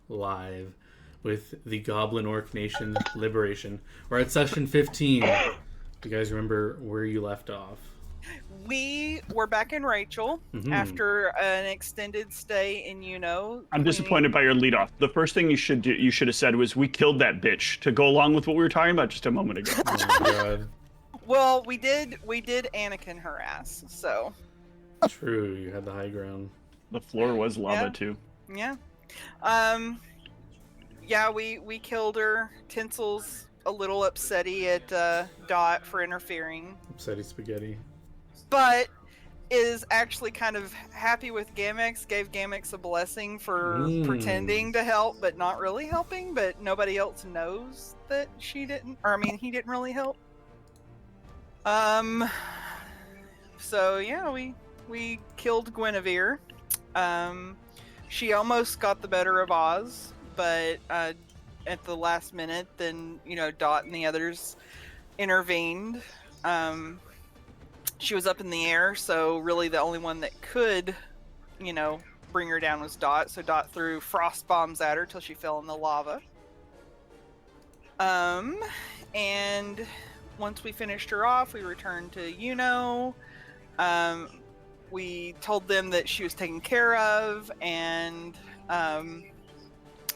live with the Goblin Orc Nation Liberation. We're at session 15. Do you guys remember where you left off? We were back in Rachel after an extended stay in I'm disappointed by your lead off. The first thing you should have said was, we killed that bitch, to go along with what we were talking about just a moment ago. Oh my god. Well, we did Anakin her ass, so. True, you had the high ground. The floor was lava too. Yeah. Yeah, we killed her. Tinsel's a little upsetty at Dot for interfering. Upsetty spaghetti. But is actually kind of happy with Gamex, gave Gamex a blessing for pretending to help, but not really helping, but nobody else knows that he didn't really help. So yeah, we killed Guinevere. She almost got the better of Oz, but at the last minute, then, Dot and the others intervened. She was up in the air, so really the only one that could, bring her down was Dot. So Dot threw frost bombs at her till she fell in the lava. And once we finished her off, we returned to Yuno. We told them that she was taken care of, and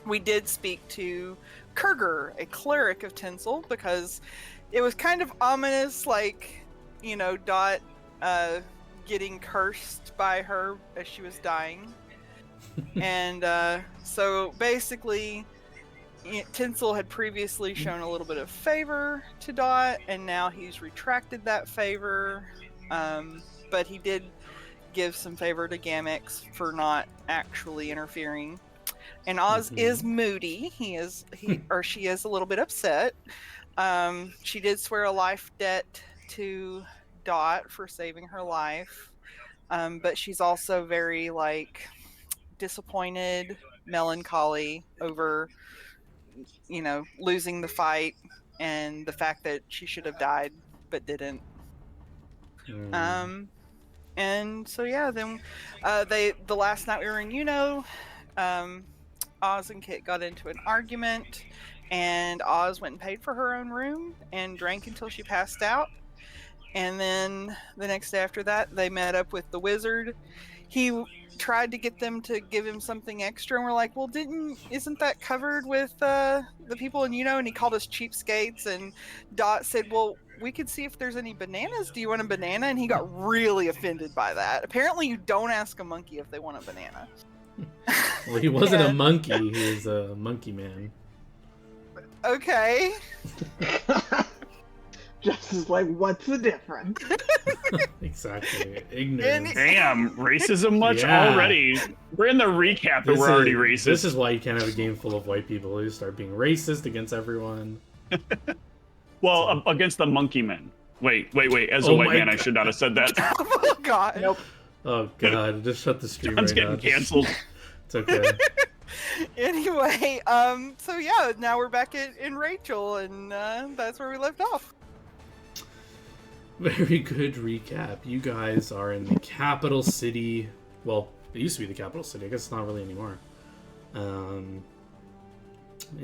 we did speak to Kurger, a cleric of Tinsel, because it was kind of ominous, Dot getting cursed by her as she was dying. And so basically, Tinsel had previously shown a little bit of favor to Dot, and now he's retracted that favor. But he did give some favor to Gamex for not actually interfering. And Oz is moody. She is a little bit upset. She did swear a life debt to Dot for saving her life. But she's also very disappointed, melancholy over losing the fight and the fact that she should have died but didn't. And so then the last night we were in Oz and Kit got into an argument, and Oz went and paid for her own room and drank until she passed out. And then the next day after that, they met up with the wizard. He tried to get them to give him something extra, and we're like, well, isn't that covered with the people in And he called us cheapskates, and Dot said, well, we could see if there's any bananas. Do you want a banana? And he got really offended by that. Apparently you don't ask a monkey if they want a banana. Well, he wasn't a monkey. He was a monkey man. Okay. Just as what's the difference? Exactly. Ignorance. Damn, racism much already. We're in the recap and we're already racist. This is why you can't have a game full of white people. You start being racist against everyone. Well, against the monkey men. Wait. As a white man, God. I should not have said that. Oh, God. Nope. Oh, God. Just shut the stream John's right now. getting canceled. It's okay. Anyway, so yeah, now we're back in Rachel, and that's where we left off. Very good recap. You guys are in the capital city. Well, it used to be the capital city. I guess it's not really anymore. In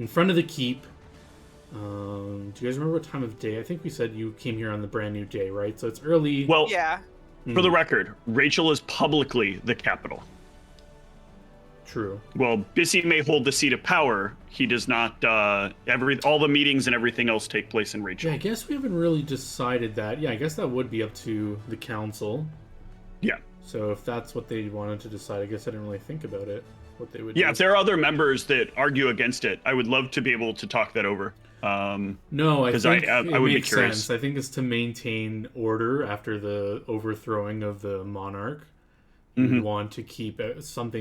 front of the keep. Do you guys remember what time of day? I think we said you came here on the brand new day, right? So it's early. Well, yeah. For the record, Rachel is publicly the capital. True. Well, Bissy may hold the seat of power. He does not. All the meetings and everything else take place in Rachel. Yeah, I guess we haven't really decided that. Yeah, I guess that would be up to the council. Yeah. So if that's what they wanted to decide, I guess I didn't really think about it. What they would do. Yeah, if there are other members that argue against it, I would love to be able to talk that over. No, I think I would be curious. Sense. I think it's to maintain order after the overthrowing of the monarch. You want to keep some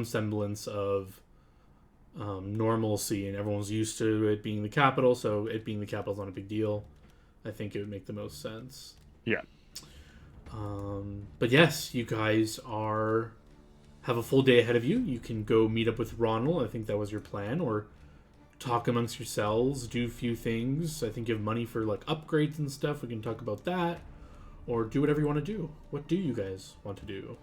semblance of normalcy, and everyone's used to it being the capital, so it being the capital is not a big deal. I think it would make the most sense. Yeah. But yes, you guys have a full day ahead of you. You can go meet up with Ronald. I think that was your plan, or talk amongst yourselves, do a few things. I think you have money for upgrades and stuff. We can talk about that, or do whatever you want to do. What do you guys want to do?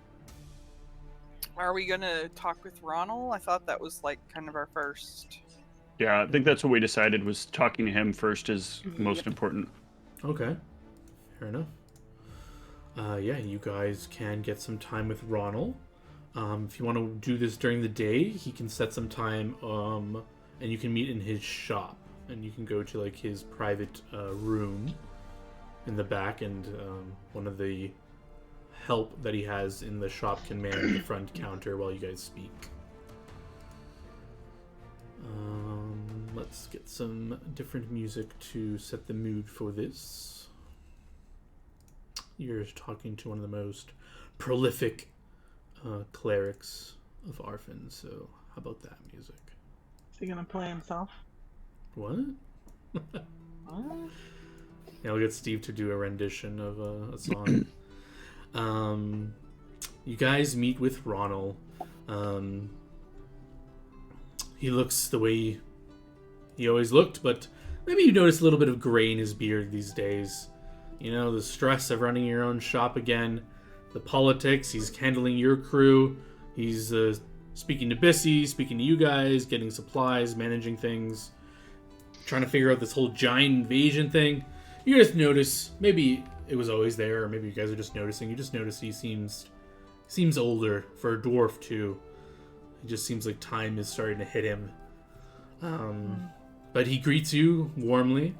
Are we gonna talk with Ronald? I thought that was like kind of our first. Yeah, I think that's what we decided was talking to him first is most important. Okay, fair enough. Yeah, you guys can get some time with Ronald. If you want to do this during the day, he can set some time, and you can meet in his shop, and you can go to like his private room in the back, and one of the help that he has in the shop can man the front counter while you guys speak. Let's get some different music to set the mood for this. You're talking to one of the most prolific clerics of Arfin, so how about that music? Is he gonna play himself? What? What? Yeah, I'll get Steve to do a rendition of a song. You guys meet with Ronald. He looks the way he always looked, but maybe you notice a little bit of gray in his beard these days. You know, the stress of running your own shop again, the politics, he's handling your crew, he's speaking to Bissy, speaking to you guys, getting supplies, managing things, trying to figure out this whole giant invasion thing. You just notice, maybe it was always there, or maybe you guys are just noticing, you just notice he seems older for a dwarf too. It just seems like time is starting to hit him. But he greets you warmly.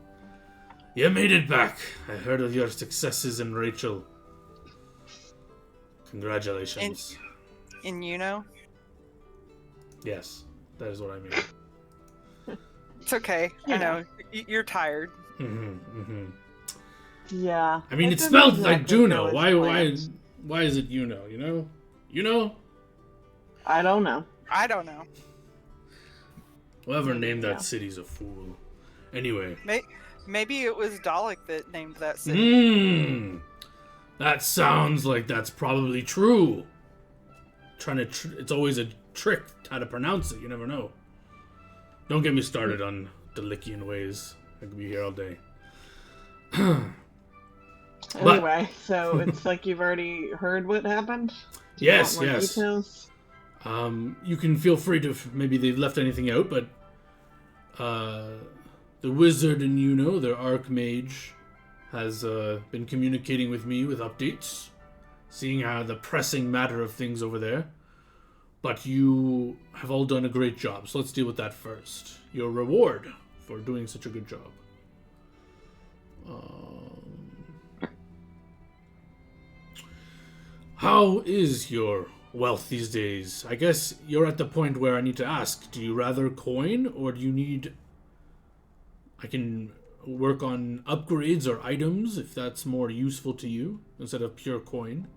You made it back. I heard of your successes in Rachel. Congratulations. And you know, Yes, that is what I mean. it's okay. I know you're tired. Yeah. I mean, it didn't spelled like exactly Juno. go as planned. Why is it you know? You know? You know? I don't know. I don't know. Whoever named that Yeah. city's a fool. Anyway. Maybe it was Dalek that named that city. That sounds like that's probably true. It's always a trick how to pronounce it. You never know. Don't get me started on Dalikian ways. I could be here all day. Anyway, so it's like you've already heard what happened? Do you Yes, want more yes. details? You can feel free to, maybe they've left anything out, but the wizard and their archmage, has been communicating with me with updates, seeing how the pressing matter of things over there. But you have all done a great job, so let's deal with that first. Your reward for doing such a good job. How is your wealth these days? I guess you're at the point where I need to ask, do you rather coin, or do you need... I can work on upgrades or items if that's more useful to you, instead of pure coin.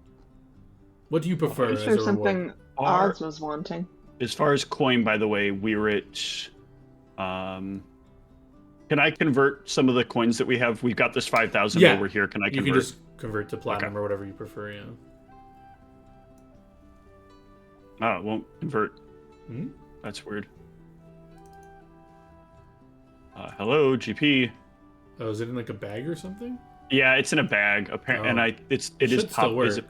What do you prefer I'm as sure a reward? something Oz was wanting. As far as coin, by the way, we were at. Can I convert some of the coins that we have? We've got this 5,000 Yeah. over here. Can I You convert? can just convert to platinum Okay. or whatever you prefer, yeah. Oh, it won't convert. Hmm? That's weird. Hello, GP. Oh, is it in like a bag or something? Yeah, it's in a bag. Apparently, Oh. and it is Should pop. still work. Is it?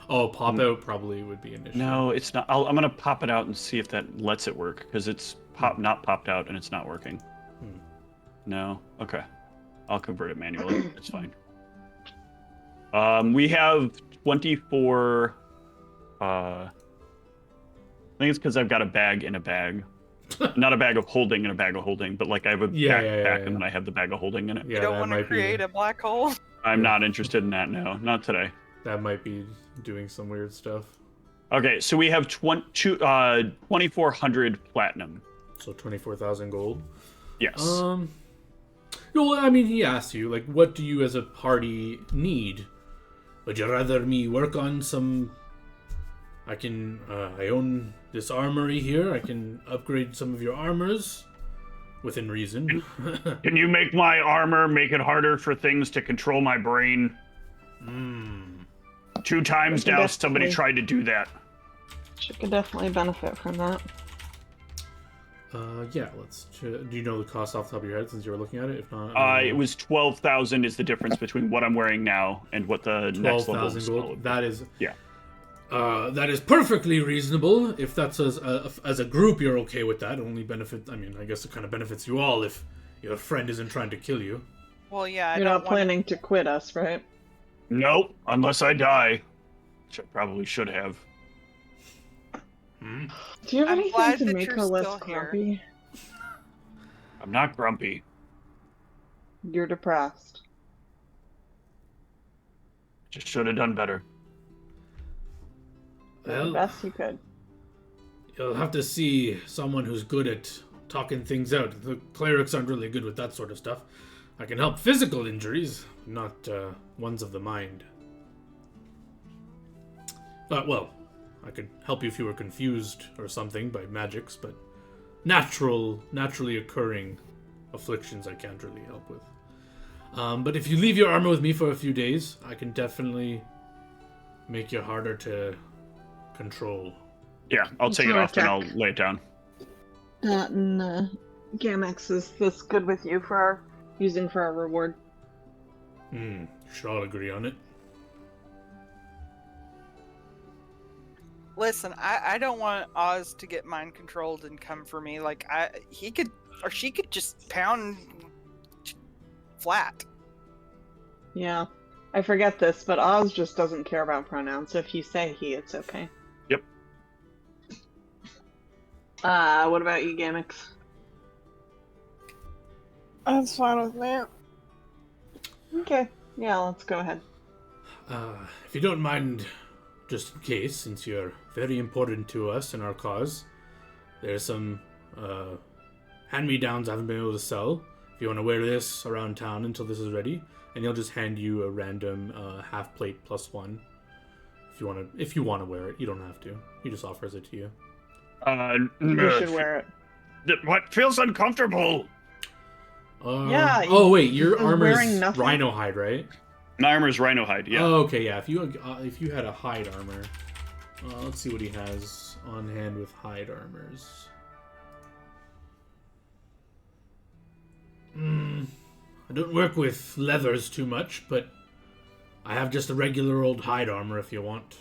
Oh, pop out probably would be an issue. No, it's not. I'm gonna pop it out and see if that lets it work because it's not popped out and it's not working. No. Okay. I'll convert it manually. It's fine. We have 24. I think it's because I've got a bag in a bag. Not a bag of holding in a bag of holding, but like I have a Yeah, backpack yeah. and then I have the bag of holding in it. Yeah, You don't that want to might create be, a black hole. I'm not interested in that. No, not today. that might be doing some weird stuff. Okay, so we have 2,400 platinum. So 24,000 gold. Yes. Well, I mean, he asked you, like, what do you as a party need? Would you rather me work on some... I own this armory here. I can upgrade some of your armors within reason. Can you make my armor make it harder for things to control my brain? 2 times now somebody tried to do that. She could definitely benefit from that. Yeah, do you know the cost off the top of your head since you were looking at it? If not, It was 12,000 is the difference between what I'm wearing now and what the next level 12,000 spell gold. would be. That is... Yeah. That is perfectly reasonable. If that's as a group you're okay with that. Only benefit. I mean, I guess it kind of benefits you all if your friend isn't trying to kill you. Well, yeah, You're not planning to quit us, right? Nope, unless I die. Which I probably should have. Hmm? Do you have I'm anything glad to that make you're her less still here. grumpy? I'm not grumpy. You're depressed. Just should have done better. You're the Well, best you could. you'll have to see someone who's good at talking things out. The clerics aren't really good with that sort of stuff. I can help physical injuries, not ones of the mind. Well, I could help you if you were confused or something by magics, but naturally occurring afflictions I can't really help with. But if you leave your armor with me for a few days, I can definitely make you harder to control. Yeah, I'll take it Power off and I'll check. lay it down. Gamex, is this good with you for using for our reward? Should all agree on it. Listen, I don't want Oz to get mind controlled and come for me. Like he could or she could just pound flat. Yeah. I forget this, but Oz just doesn't care about pronouns, so if you say he, it's okay. Yep. What about you, Gamex? That's fine with me. Okay. Yeah, let's go ahead. If you don't mind, just in case, since you're very important to us and our cause, there's some hand-me-downs I haven't been able to sell. If you want to wear this around town until this is ready, and he'll just hand you a random half plate +1. If you want to wear it, you don't have to. He just offers it to you. You should wear it. What feels uncomfortable? Yeah, Oh wait, your you're armor's wearing nothing. rhino hide, right? My armor's rhino hide, yeah. Oh, okay, yeah. If you had a hide armor, let's see what he has on hand with hide armors. I don't work with leathers too much, but I have just a regular old hide armor if you want.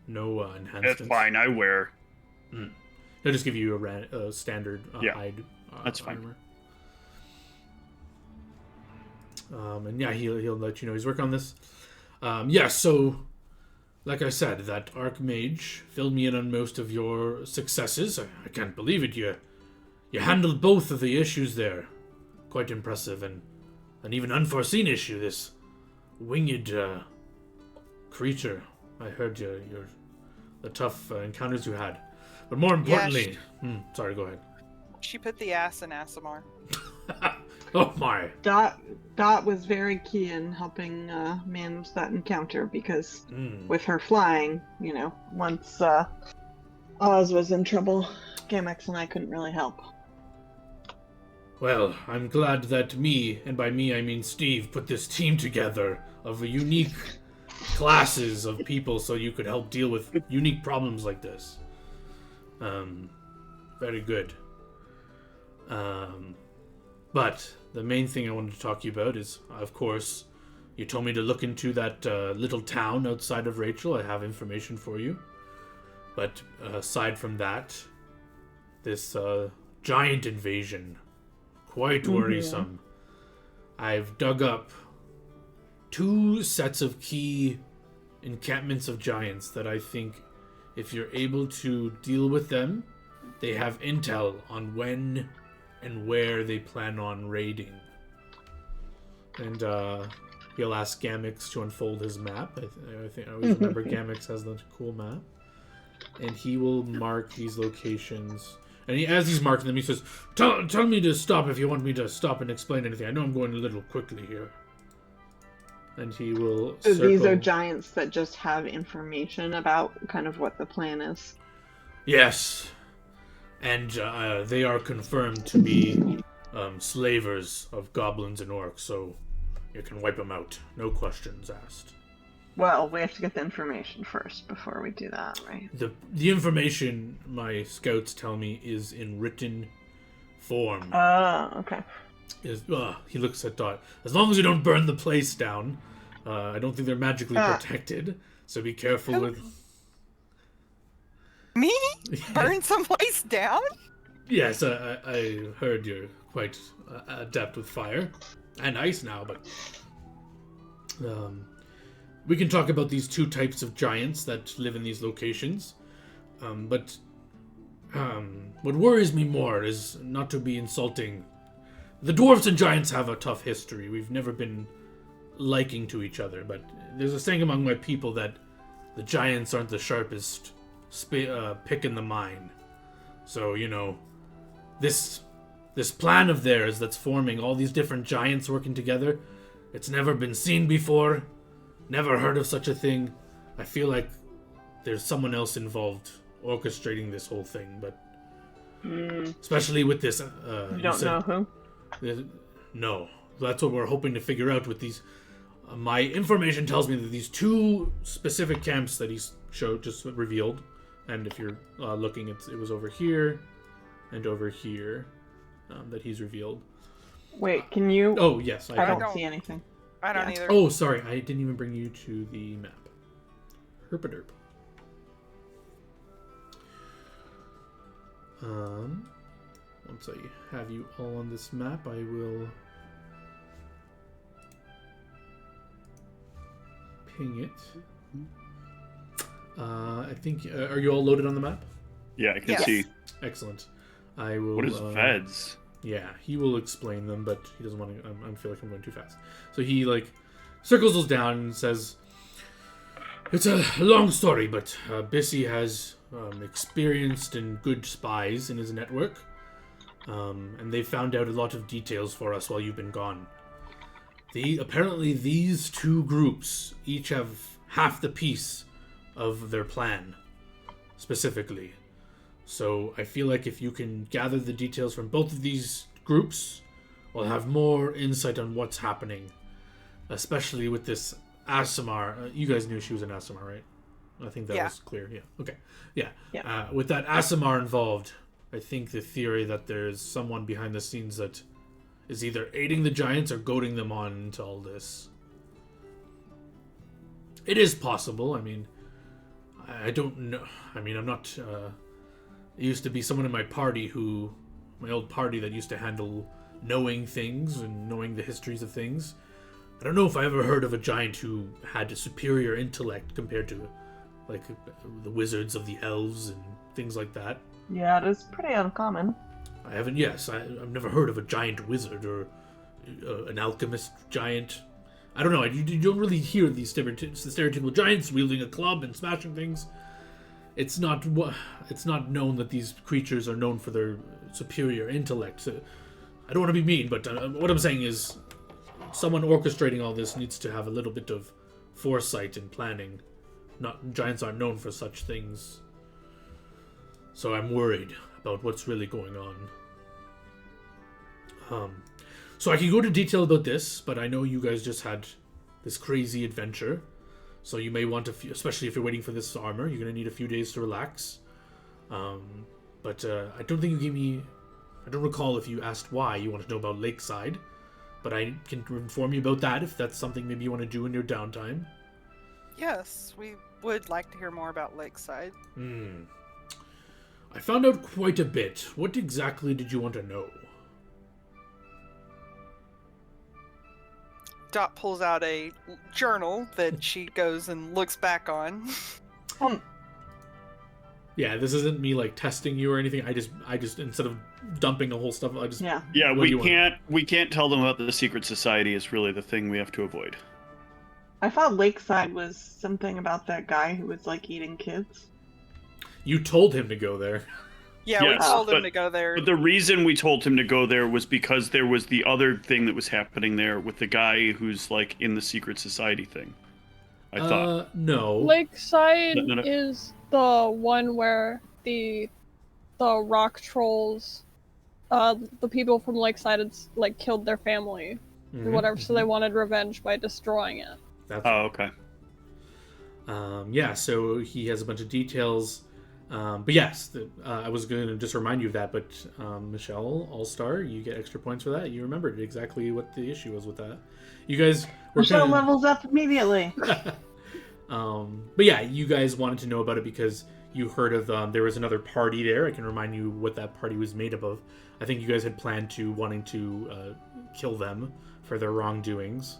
No enhancements. That's fine, I wear. They'll just give you a standard Yeah, hide that's fine. armor. And yeah, he'll let you know he's working on this. So, like I said, that Archmage filled me in on most of your successes. I can't believe it. You handled both of the issues there. Quite impressive, and an even unforeseen issue, this winged creature. I heard the tough encounters you had. But more importantly... sorry, go ahead. She put the ass in Asimar. Oh my. Dot was very key in helping manage that encounter because with her flying, once Oz was in trouble, Gamex and I couldn't really help. Well, I'm glad that me, and by me I mean Steve, put this team together of unique classes of people so you could help deal with unique problems like this. Very good. But the main thing I wanted to talk to you about is, of course, you told me to look into that little town outside of Rachel. I have information for you. But aside from that, this giant invasion, quite worrisome. I've dug up 2 sets of key encampments of giants that I think, if you're able to deal with them, they have intel on when and where they plan on raiding. And he'll ask Gamix to unfold his map. I always remember Gamix has the cool map. And he will mark these locations. And as he's marking them, he says, Tell me to stop if you want me to stop and explain anything. I know I'm going a little quickly here. And he will So these are circle- giants that just have information about kind of what the plan is. Yes. And they are confirmed to be slavers of goblins and orcs, so you can wipe them out. No questions asked. Well, we have to get the information first before we do that, right? The information my scouts tell me is in written form. Okay. He looks at Dot. As long as you don't burn the place down, I don't think they're magically protected. So be careful with. Me? Burn some place down? Yes, I heard you're quite adept with fire and ice now, but we can talk about these two types of giants that live in these locations. But what worries me more is not to be insulting. The dwarves and giants have a tough history. We've never been liking to each other, but there's a saying among my people that the giants aren't the sharpest pick in the mine. So, this plan of theirs that's forming all these different giants working together, it's never been seen before, never heard of such a thing. I feel like there's someone else involved orchestrating this whole thing, but especially with this You don't know who? No, that's what we're hoping to figure out with these. My information tells me that these two specific camps that he just revealed, and if you're looking, it was over here and over here that he's revealed. Wait, can you? Oh yes, I don't see anything. I don't Yeah. either. Oh, sorry, I didn't even bring you to the map. Herpaderp. Once I have you all on this map, I will ping it. I think, are you all loaded on the map? Yeah, I can Yes. see. Excellent. I will. What is Feds? Yeah, he will explain them, but he doesn't want to. I feel like I'm going too fast. So he circles those down and says, "It's a long story, but Bissy has experienced and good spies in his network, and they found out a lot of details for us while you've been gone. Apparently these two groups each have half the piece of their plan, specifically. So I feel like if you can gather the details from both of these groups, we'll have more insight on what's happening, especially with this Aasimar. You guys knew she was an Aasimar, right? I think that was clear. Yeah. Okay. Yeah. With that Aasimar involved, I think the theory that there's someone behind the scenes that is either aiding the giants or goading them on into all this. It is possible. I mean, I don't know. I mean, I'm not... It used to be someone in my old party that used to handle knowing things and knowing the histories of things. I don't know if I ever heard of a giant who had a superior intellect compared to, like, the wizards of the elves and things like that. Yeah, it is pretty uncommon. I haven't, I've never heard of a giant wizard or an alchemist giant. I don't know, you don't really hear these stereotypical giants wielding a club and smashing things. It's not known that these creatures are known for their superior intellect. So, I don't want to be mean, but what I'm saying is someone orchestrating all this needs to have a little bit of foresight and planning. Giants aren't known for such things. So I'm worried about what's really going on. So I can go into detail about this, but I know you guys just had this crazy adventure. So you may want to, especially if you're waiting for this armor, you're going to need a few days to relax. But I don't think you gave me... I don't recall if you asked why you want to know about Lakeside. But I can inform you about that if that's something maybe you want to do in your downtime. Yes, we would like to hear more about Lakeside. I found out quite a bit. What exactly did you want to know? Dot pulls out a journal that she goes and looks back on. Yeah, this isn't me like testing you or anything. I just instead of dumping the whole stuff, I just Yeah. Yeah, What do you we can't tell them about the secret society is really the thing we have to avoid. I thought Lakeside was something about that guy who was like eating kids. You told him to go there. Yeah, we Yes, told him but- to go there. But the reason we told him to go there was because there was the other thing that was happening there with the guy who's like in the secret society thing. I thought. No. Lakeside No. is the one where the rock trolls, the people from Lakeside had like killed their family or whatever, so they wanted revenge by destroying it. That's Oh, okay. yeah, so he has a bunch of details. But yes, I was going to just remind you of that, but Michelle, All-Star, you get extra points for that. You remembered exactly what the issue was with that. You guys were Michelle kinda... levels up immediately. But yeah, you guys wanted to know about it because you heard of there was another party there. I can remind you what that party was made up of. I think you guys had planned to wanting to kill them for their wrongdoings.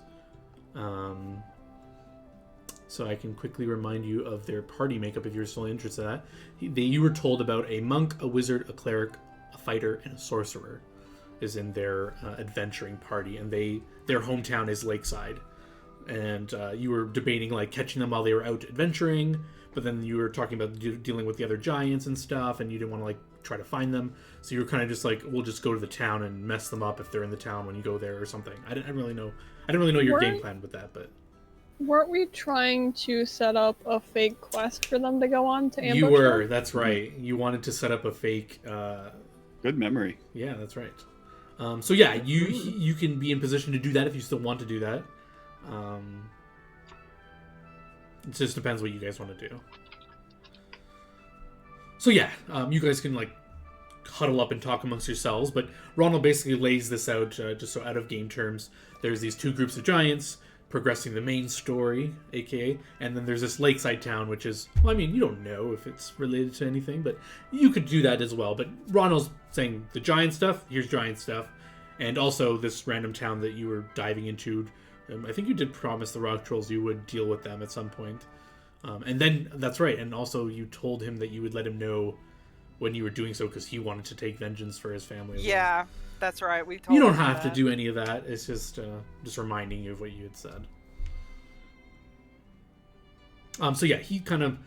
So I can quickly remind you of their party makeup if you're still interested in that. You were told about a monk, a wizard, a cleric, a fighter, and a sorcerer is in their adventuring party, and their hometown is Lakeside. And you were debating like catching them while they were out adventuring, but then you were talking about dealing with the other giants and stuff, and you didn't want to like try to find them, so you were kind of just like, we'll just go to the town and mess them up if they're in the town when you go there or something. I didn't really know your game plan with that, but weren't we trying to set up a fake quest for them to go on to ambush you were them? That's right. You wanted to set up a fake Good memory. yeah, that's right. So yeah, you can be in position to do that if you still want to do that. It just depends what you guys want to do. So yeah, you guys can like huddle up and talk amongst yourselves, but Ronald basically lays this out just so out of game terms. There's these two groups of giants progressing the main story, aka, and then there's this lakeside town, which is, well, I mean, you don't know if it's related to anything, but you could do that as well. But Ronald's saying the giant stuff, here's giant stuff, and also this random town that you were diving into. I think you did promise the rock trolls you would deal with them at some point. And then, that's right, and also you told him that you would let him know when you were doing so because he wanted to take vengeance for his family. Yeah, that's right. We told You don't him have to that. do any of that. It's just reminding you of what you had said. So yeah, he kind of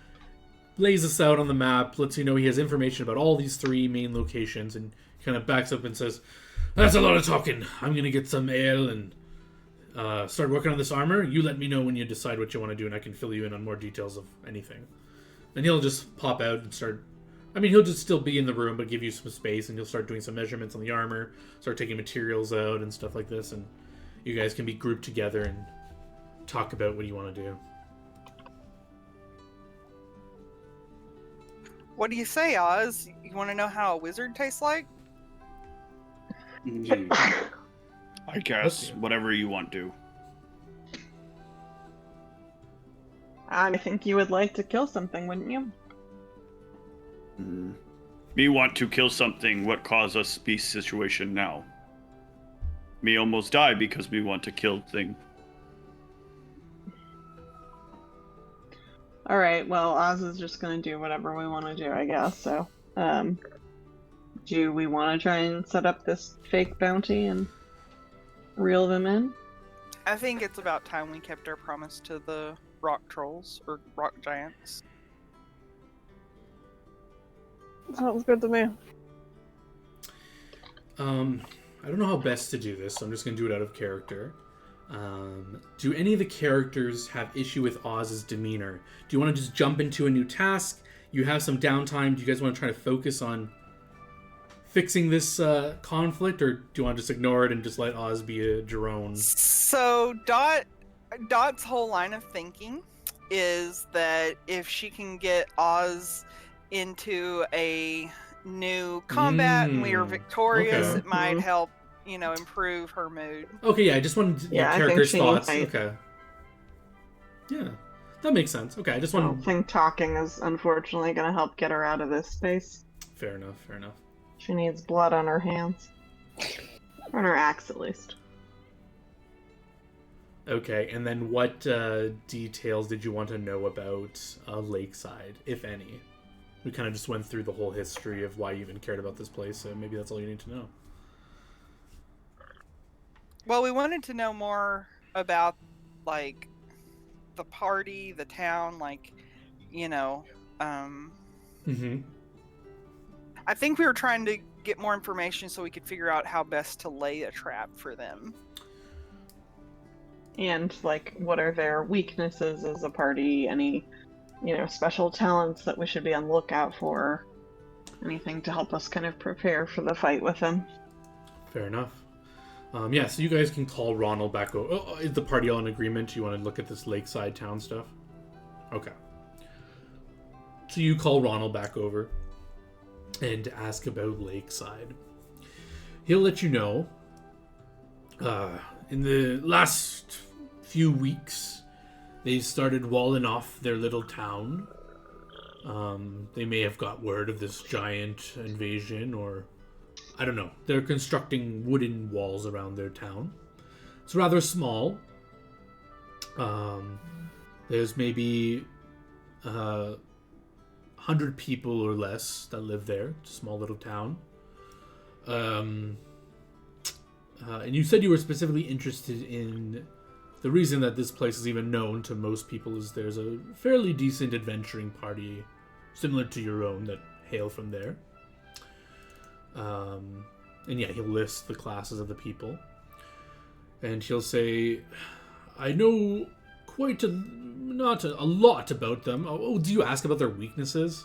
lays this out on the map, lets you know he has information about all these three main locations, and kind of backs up and says, "That's a lot of talking. I'm gonna get some ale and start working on this armor. You let me know when you decide what you want to do, and I can fill you in on more details of anything." And he'll just pop out and start. I mean, he'll just still be in the room, but give you some space, and he'll start doing some measurements on the armor, start taking materials out and stuff like this, and you guys can be grouped together and talk about what you want to do. What do you say, Oz? You want to know how a wizard tastes like? I guess whatever you want to. I think you would like to kill something, wouldn't you? Me want to kill something. What caused us be situation now? Me almost die because me want to kill thing. Alright, well, Oz is just gonna do whatever we want to do, I guess, so, do we want to try and set up this fake bounty and reel them in? I think it's about time we kept our promise to the rock trolls, or rock giants. Sounds good to me. I don't know how best to do this, so I'm just going to do it out of character. Do any of the characters have issue with Oz's demeanor? Do you want to just jump into a new task? You have some downtime. Do you guys want to try to focus on fixing this conflict, or do you want to just ignore it and just let Oz be a drone? So Dot's whole line of thinking is that if she can get Oz into a new combat and we are victorious, okay. it might help, improve her mood. Okay, yeah, I just wanted Yeah, I think characters' she thoughts. might. Okay. Yeah, that makes sense. Okay, I just I want don't think talking is unfortunately gonna help get her out of this space. Fair enough, fair enough. She needs blood on her hands. Or on her axe, at least. Okay, and then what details did you want to know about Lakeside, if any? We kind of just went through the whole history of why you even cared about this place, so maybe that's all you need to know. Well, we wanted to know more about, like, the party, the town, like, Mm-hmm. I think we were trying to get more information so we could figure out how best to lay a trap for them. And, like, what are their weaknesses as a party? Any, special talents that we should be on the lookout for? Anything to help us kind of prepare for the fight with them? Fair enough. Yeah, so you guys can call Ronald back over. Oh, is the party all in agreement? You want to look at this Lakeside town stuff? Okay. So you call Ronald back over and ask about Lakeside. He'll let you know. In the last few weeks, they've started walling off their little town. They may have got word of this giant invasion, or I don't know. They're constructing wooden walls around their town. It's rather small. There's maybe 100 people or less that live there. It's a small little town. And you said you were specifically interested in the reason that this place is even known to most people is there's a fairly decent adventuring party similar to your own that hail from there. And yeah, he'll list the classes of the people. And he'll say, I know not a lot about them. Oh, do you ask about their weaknesses?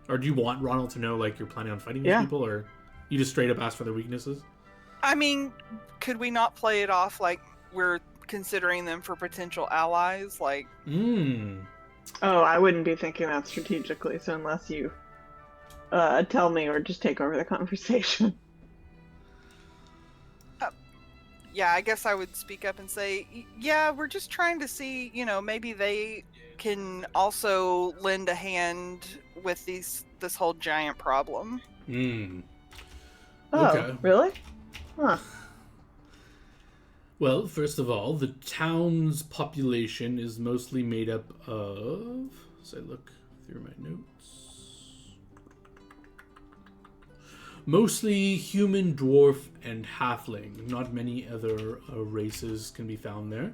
Or do you want Ronald to know, like, you're planning on fighting these people? Or you just straight up ask for their weaknesses? I mean, could we not play it off like we're considering them for potential allies? Like, Oh, I wouldn't be thinking that strategically, so unless you tell me or just take over the conversation. Yeah, I guess I would speak up and say, yeah, we're just trying to see, maybe they can also lend a hand with this whole giant problem. Oh, Okay. really? Huh. Well, first of all, the town's population is mostly made up of... As I look through my notes... Mostly human, dwarf, and halfling. Not many other races can be found there.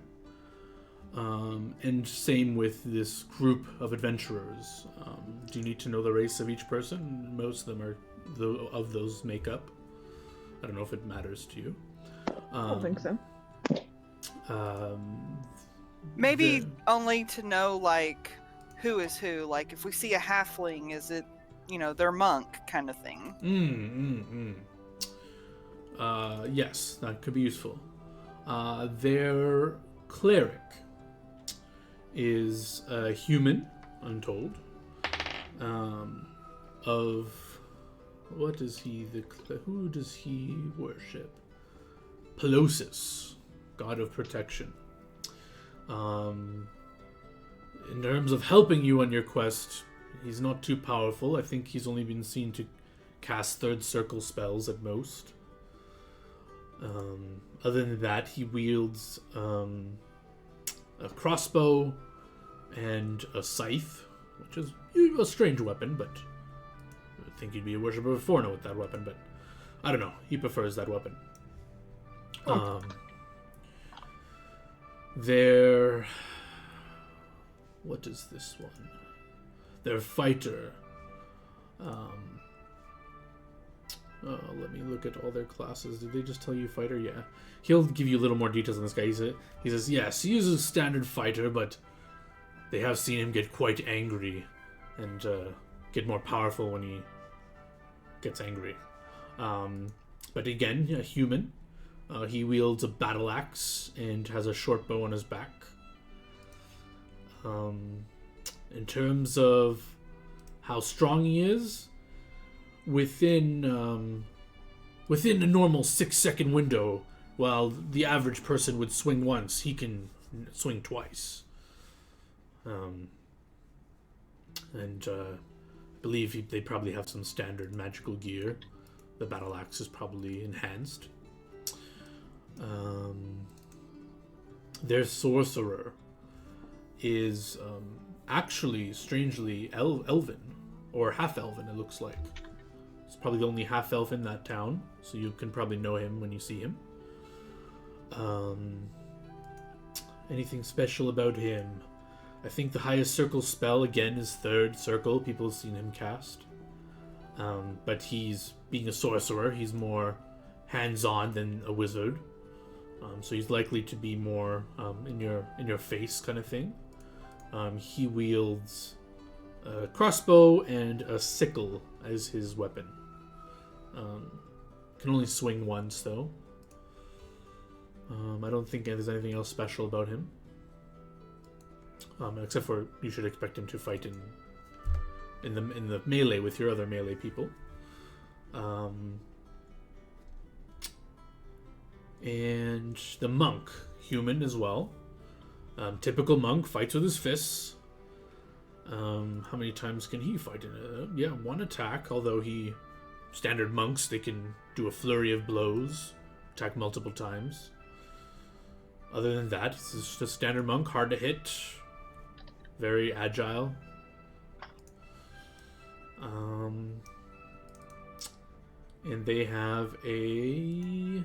And same with this group of adventurers. Do you need to know the race of each person? Most of them are of those makeup. I don't know if it matters to you. I don't think so. Maybe only to know, like, who is who. Like, if we see a halfling, is it, their monk kind of thing? Yes, that could be useful. Their cleric is a human, untold. What is he? Who does he worship? Pelosis, god of protection. In terms of helping you on your quest, he's not too powerful. I think he's only been seen to cast third circle spells at most. Other than that, he wields a crossbow and a scythe, which is a strange weapon, but I think you'd be a worshiper of Forno with that weapon, but I don't know. He prefers that weapon. What is this one? Their fighter. Let me look at all their classes. Did they just tell you fighter? Yeah. He'll give you a little more details on this guy. He says, yes, he is a standard fighter, but they have seen him get quite angry and get more powerful when he gets angry. But again, a human. He wields a battle axe and has a short bow on his back. In terms of how strong he is, within a normal 6-second window, while the average person would swing once, he can swing twice. And I believe they probably have some standard magical gear. The battle axe is probably enhanced. Their sorcerer is actually strangely elven, or half-elven, it looks like. It's probably the only half-elf in that town, so you can probably know him when you see him. Anything special about him? I think the highest circle spell, again, is third circle. People have seen him cast. But he's, being a sorcerer, he's more hands-on than a wizard. So he's likely to be more in your face kind of thing. He wields a crossbow and a sickle as his weapon. Can only swing once though. I don't think there's anything else special about him. Except for you should expect him to fight in the melee with your other melee people. And the monk, human as well. Typical monk, fights with his fists. How many times can he fight in it? Yeah, one attack, although standard monks, they can do a flurry of blows, attack multiple times. Other than that, it's just a standard monk, hard to hit, very agile. And they have a...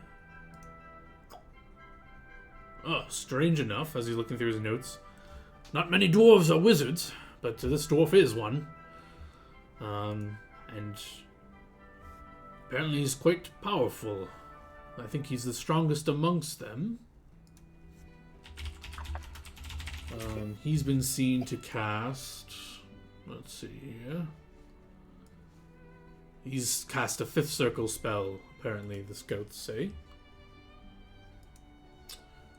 Oh, strange enough, as he's looking through his notes, not many dwarves are wizards, but this dwarf is one. And apparently he's quite powerful. I think he's the strongest amongst them. He's been seen to cast... Let's see here. He's cast a 5th circle spell, apparently, the scouts say.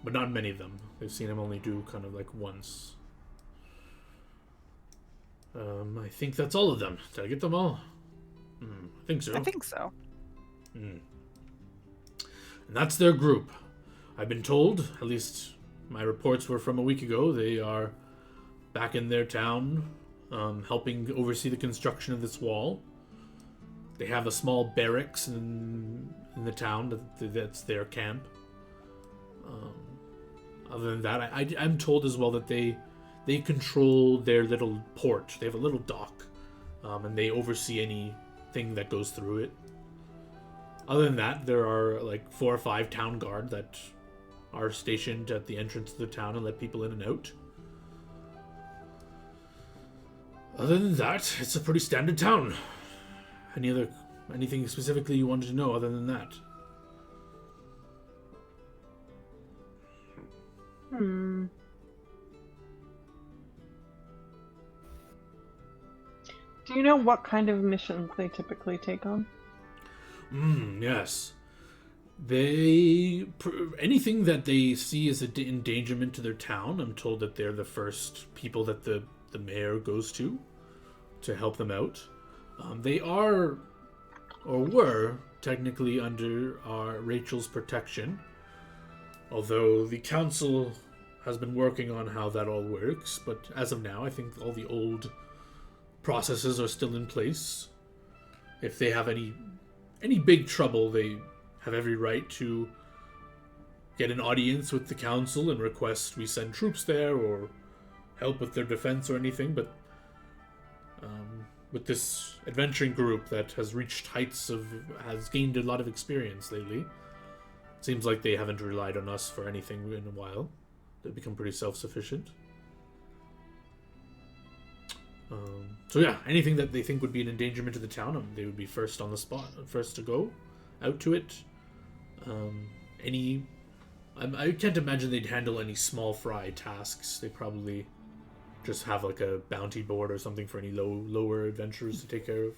But not many of them. They've seen him only do kind of like once. I think that's all of them. Did I get them all? I think so. I think so. And that's their group. I've been told, at least my reports were from a week ago, they are back in their town, helping oversee the construction of this wall. They have a small barracks in the town that's their camp. Other than that, I'm told as well that they control their little port. They have a little dock, and they oversee anything that goes through it. Other than that, there are like 4 or 5 town guard that are stationed at the entrance of the town and let people in and out. Other than that, it's a pretty standard town. Anything specifically you wanted to know other than that? Do you know what kind of missions they typically take on? Yes. Anything that they see as an endangerment to their town, I'm told that they're the first people that the mayor goes to help them out. They are, or were, technically under Rachel's protection. Although the council has been working on how that all works, but as of now, I think all the old processes are still in place. If they have any big trouble, they have every right to get an audience with the council and request we send troops there or help with their defense or anything. But with this adventuring group that has reached has gained a lot of experience lately, seems like they haven't relied on us for anything in a while. They've become pretty self-sufficient. So yeah, anything that they think would be an endangerment to the town, they would be first on the spot, first to go out to it. I can't imagine they'd handle any small fry tasks. They probably just have like a bounty board or something for any lower adventurers to take care of.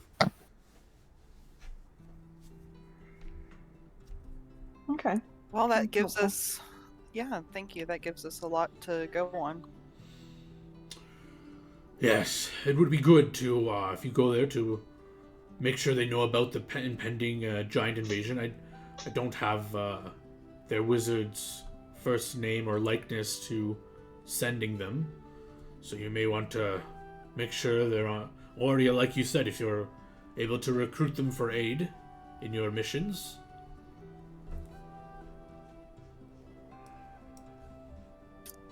Okay. Well, that gives us... Yeah, thank you. That gives us a lot to go on. Yes, it would be good to, if you go there, to make sure they know about the impending giant invasion. I don't have their wizard's first name or likeness to sending them, so you may want to make sure they're on. Or, like you said, if you're able to recruit them for aid in your missions.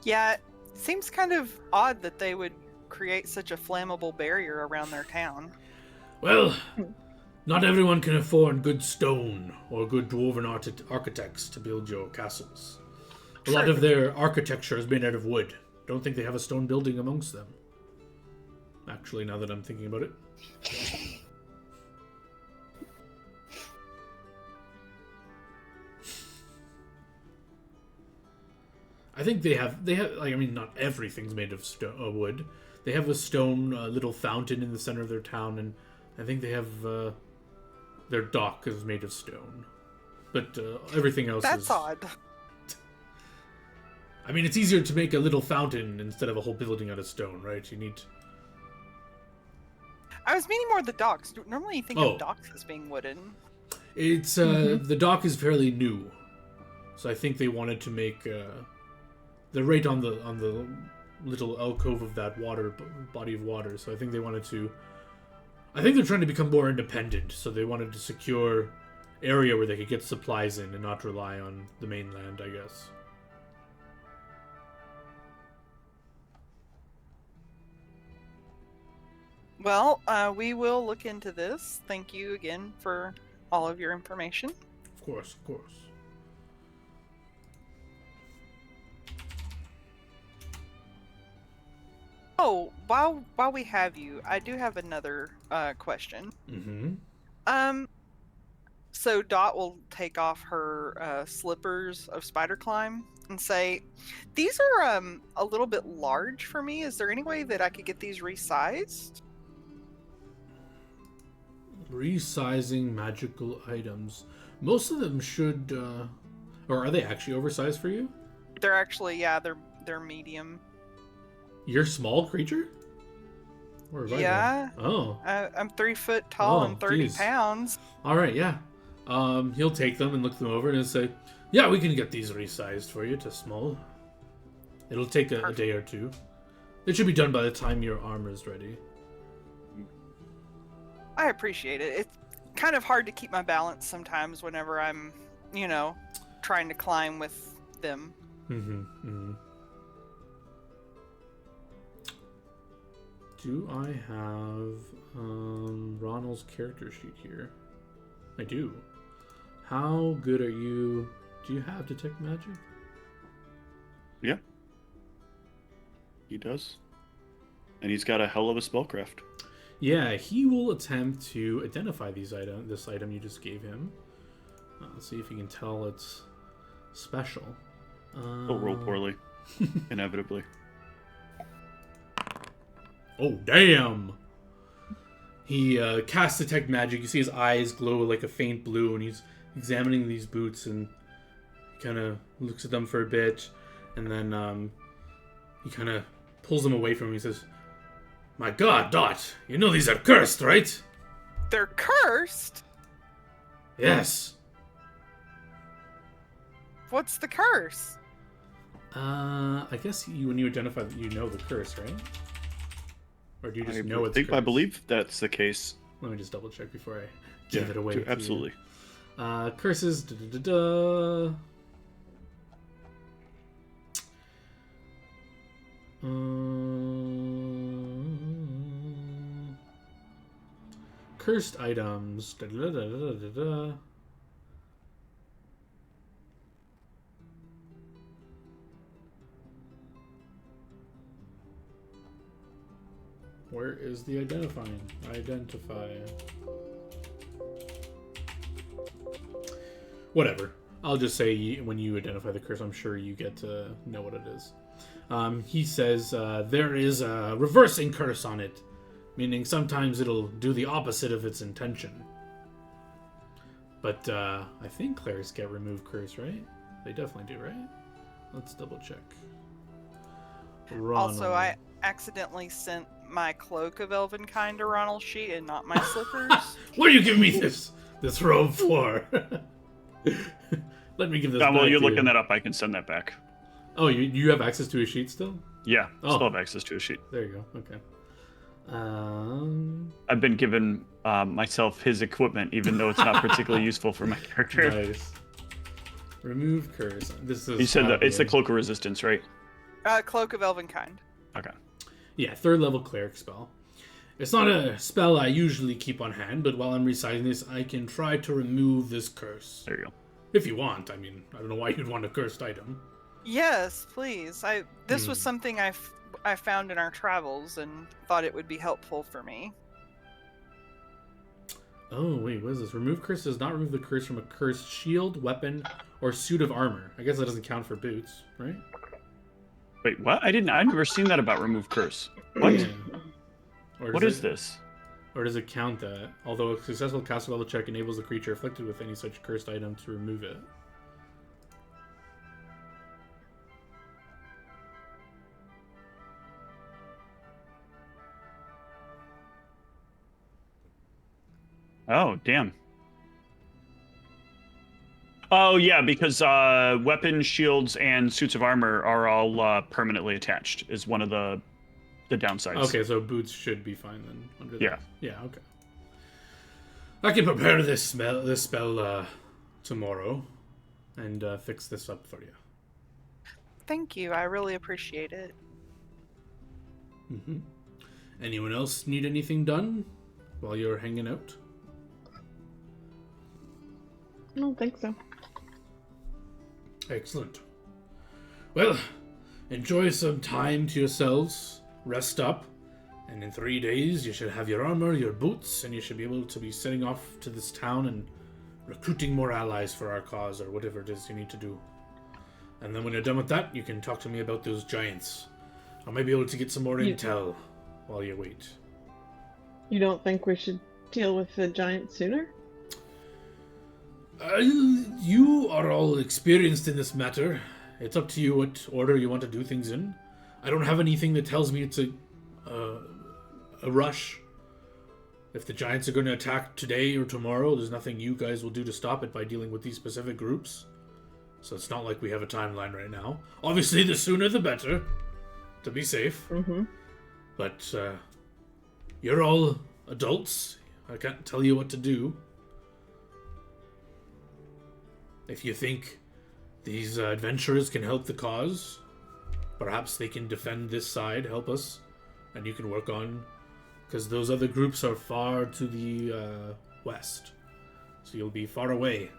Yeah, it seems kind of odd that they would create such a flammable barrier around their town. Well, not everyone can afford good stone or good dwarven architects to build your castles. A lot of their architecture is made out of wood. Don't think they have a stone building amongst them. Actually, now that I'm thinking about it. I think they have like, I mean, not everything's made of wood. They have a stone little fountain in the center of their town, and I think they have their dock is made of stone. But everything else That's is... odd. I mean, it's easier to make a little fountain instead of a whole building out of stone, right? You need... I was meaning more the docks. Normally you think of docks as being wooden. It's, the dock is fairly new. So I think they wanted to make... they're right on the little alcove of that body of water. So I think they wanted to. I think they're trying to become more independent. So they wanted to secure area where they could get supplies in and not rely on the mainland, I guess. Well, we will look into this. Thank you again for all of your information. Of course, of course. Oh, while we have you, I do have another question. Mm-hmm. So Dot will take off her slippers of spider climb and say, "These are a little bit large for me. Is there any way that I could get these resized?" Resizing magical items. Most of them should, or are they actually oversized for you? They're actually, yeah, they're medium. You're a small creature? Where have I Yeah. been? Oh. I'm 3 foot tall Oh, and 30 geez. pounds. All right, yeah. He'll take them and look them over and he'll say, "Yeah, we can get these resized for you to small. It'll take a day or two. It should be done by the time your armor's ready." I appreciate it. It's kind of hard to keep my balance sometimes whenever I'm, trying to climb with them. Mm-hmm. Do I have Ronald's character sheet here? I do. How good are you? Do you have detect magic? Yeah. He does. And he's got a hell of a spellcraft. Yeah, he will attempt to identify this item you just gave him. Let's see if he can tell it's special. He'll roll poorly. Inevitably. Oh, damn! He casts detect magic. You see his eyes glow like a faint blue, and he's examining these boots, and he kind of looks at them for a bit, and then he kind of pulls them away from him. He says, "My God, Dot, you know these are cursed, right?" They're cursed? "Yes." What's the curse? I guess when you identify that you know the curse, right? Or do you just know it's cursed? I believe that's the case. Let me just double check before I give it away. Absolutely. Curses. Cursed items. Where is the identifying? Identify. Whatever. I'll just say when you identify the curse, I'm sure you get to know what it is. He says there is a reversing curse on it, meaning sometimes it'll do the opposite of its intention. But I think clerics get remove curse, right? They definitely do, right? Let's double check. Ronald. Also, I accidentally sent my cloak of Elvenkind to Ronald's sheet and not my slippers. What are you giving me this robe for? Let me give this back While you're to looking you. that up, I can send that back. Oh, you have access to a sheet still? Yeah, Oh. still have access to a sheet. There you go. Okay. I've been given myself his equipment, even though it's not particularly useful for my character. Nice. Remove curse. This is. You said that it's the probably- Cloak of Resistance, right? Cloak of Elvenkind. Okay. Yeah, 3rd level cleric spell. It's not a spell I usually keep on hand, but while I'm reciting this, I can try to remove this curse. There you go. If you want. I mean, I don't know why you'd want a cursed item. Yes, please. This was something I found in our travels and thought it would be helpful for me. Oh, wait, what is this? Remove curse does not remove the curse from a cursed shield, weapon, or suit of armor. I guess that doesn't count for boots, right? Wait, what? I've never seen that about remove curse. What? Yeah. Or What does is it- this? Or does it count that? Although a successful caster level check enables the creature afflicted with any such cursed item to remove it. Oh, damn. Oh yeah, because weapons, shields, and suits of armor are all permanently attached. Is one of the downsides. Okay, so boots should be fine then. Under Yeah. that. Yeah. Okay. I can prepare this spell tomorrow, and fix this up for you. Thank you. I really appreciate it. Mm-hmm. Anyone else need anything done while you're hanging out? I don't think so. Excellent. Well, enjoy some time to yourselves. Rest up. And in 3 days, you should have your armor, your boots, and you should be able to be setting off to this town and recruiting more allies for our cause, or whatever it is you need to do. And then when you're done with that, you can talk to me about those giants. I might be able to get some more intel while you wait. You don't think we should deal with the giant sooner? You are all experienced in this matter. It's up to you what order you want to do things in. I don't have anything that tells me it's a rush. If the giants are going to attack today or tomorrow, there's nothing you guys will do to stop it by dealing with these specific groups. So it's not like we have a timeline right now. Obviously, the sooner the better, to be safe. Mm-hmm. But you're all adults. I can't tell you what to do. If you think these adventurers can help the cause, perhaps they can defend this side, help us, and you can work on... Because those other groups are far to the west. So you'll be far away.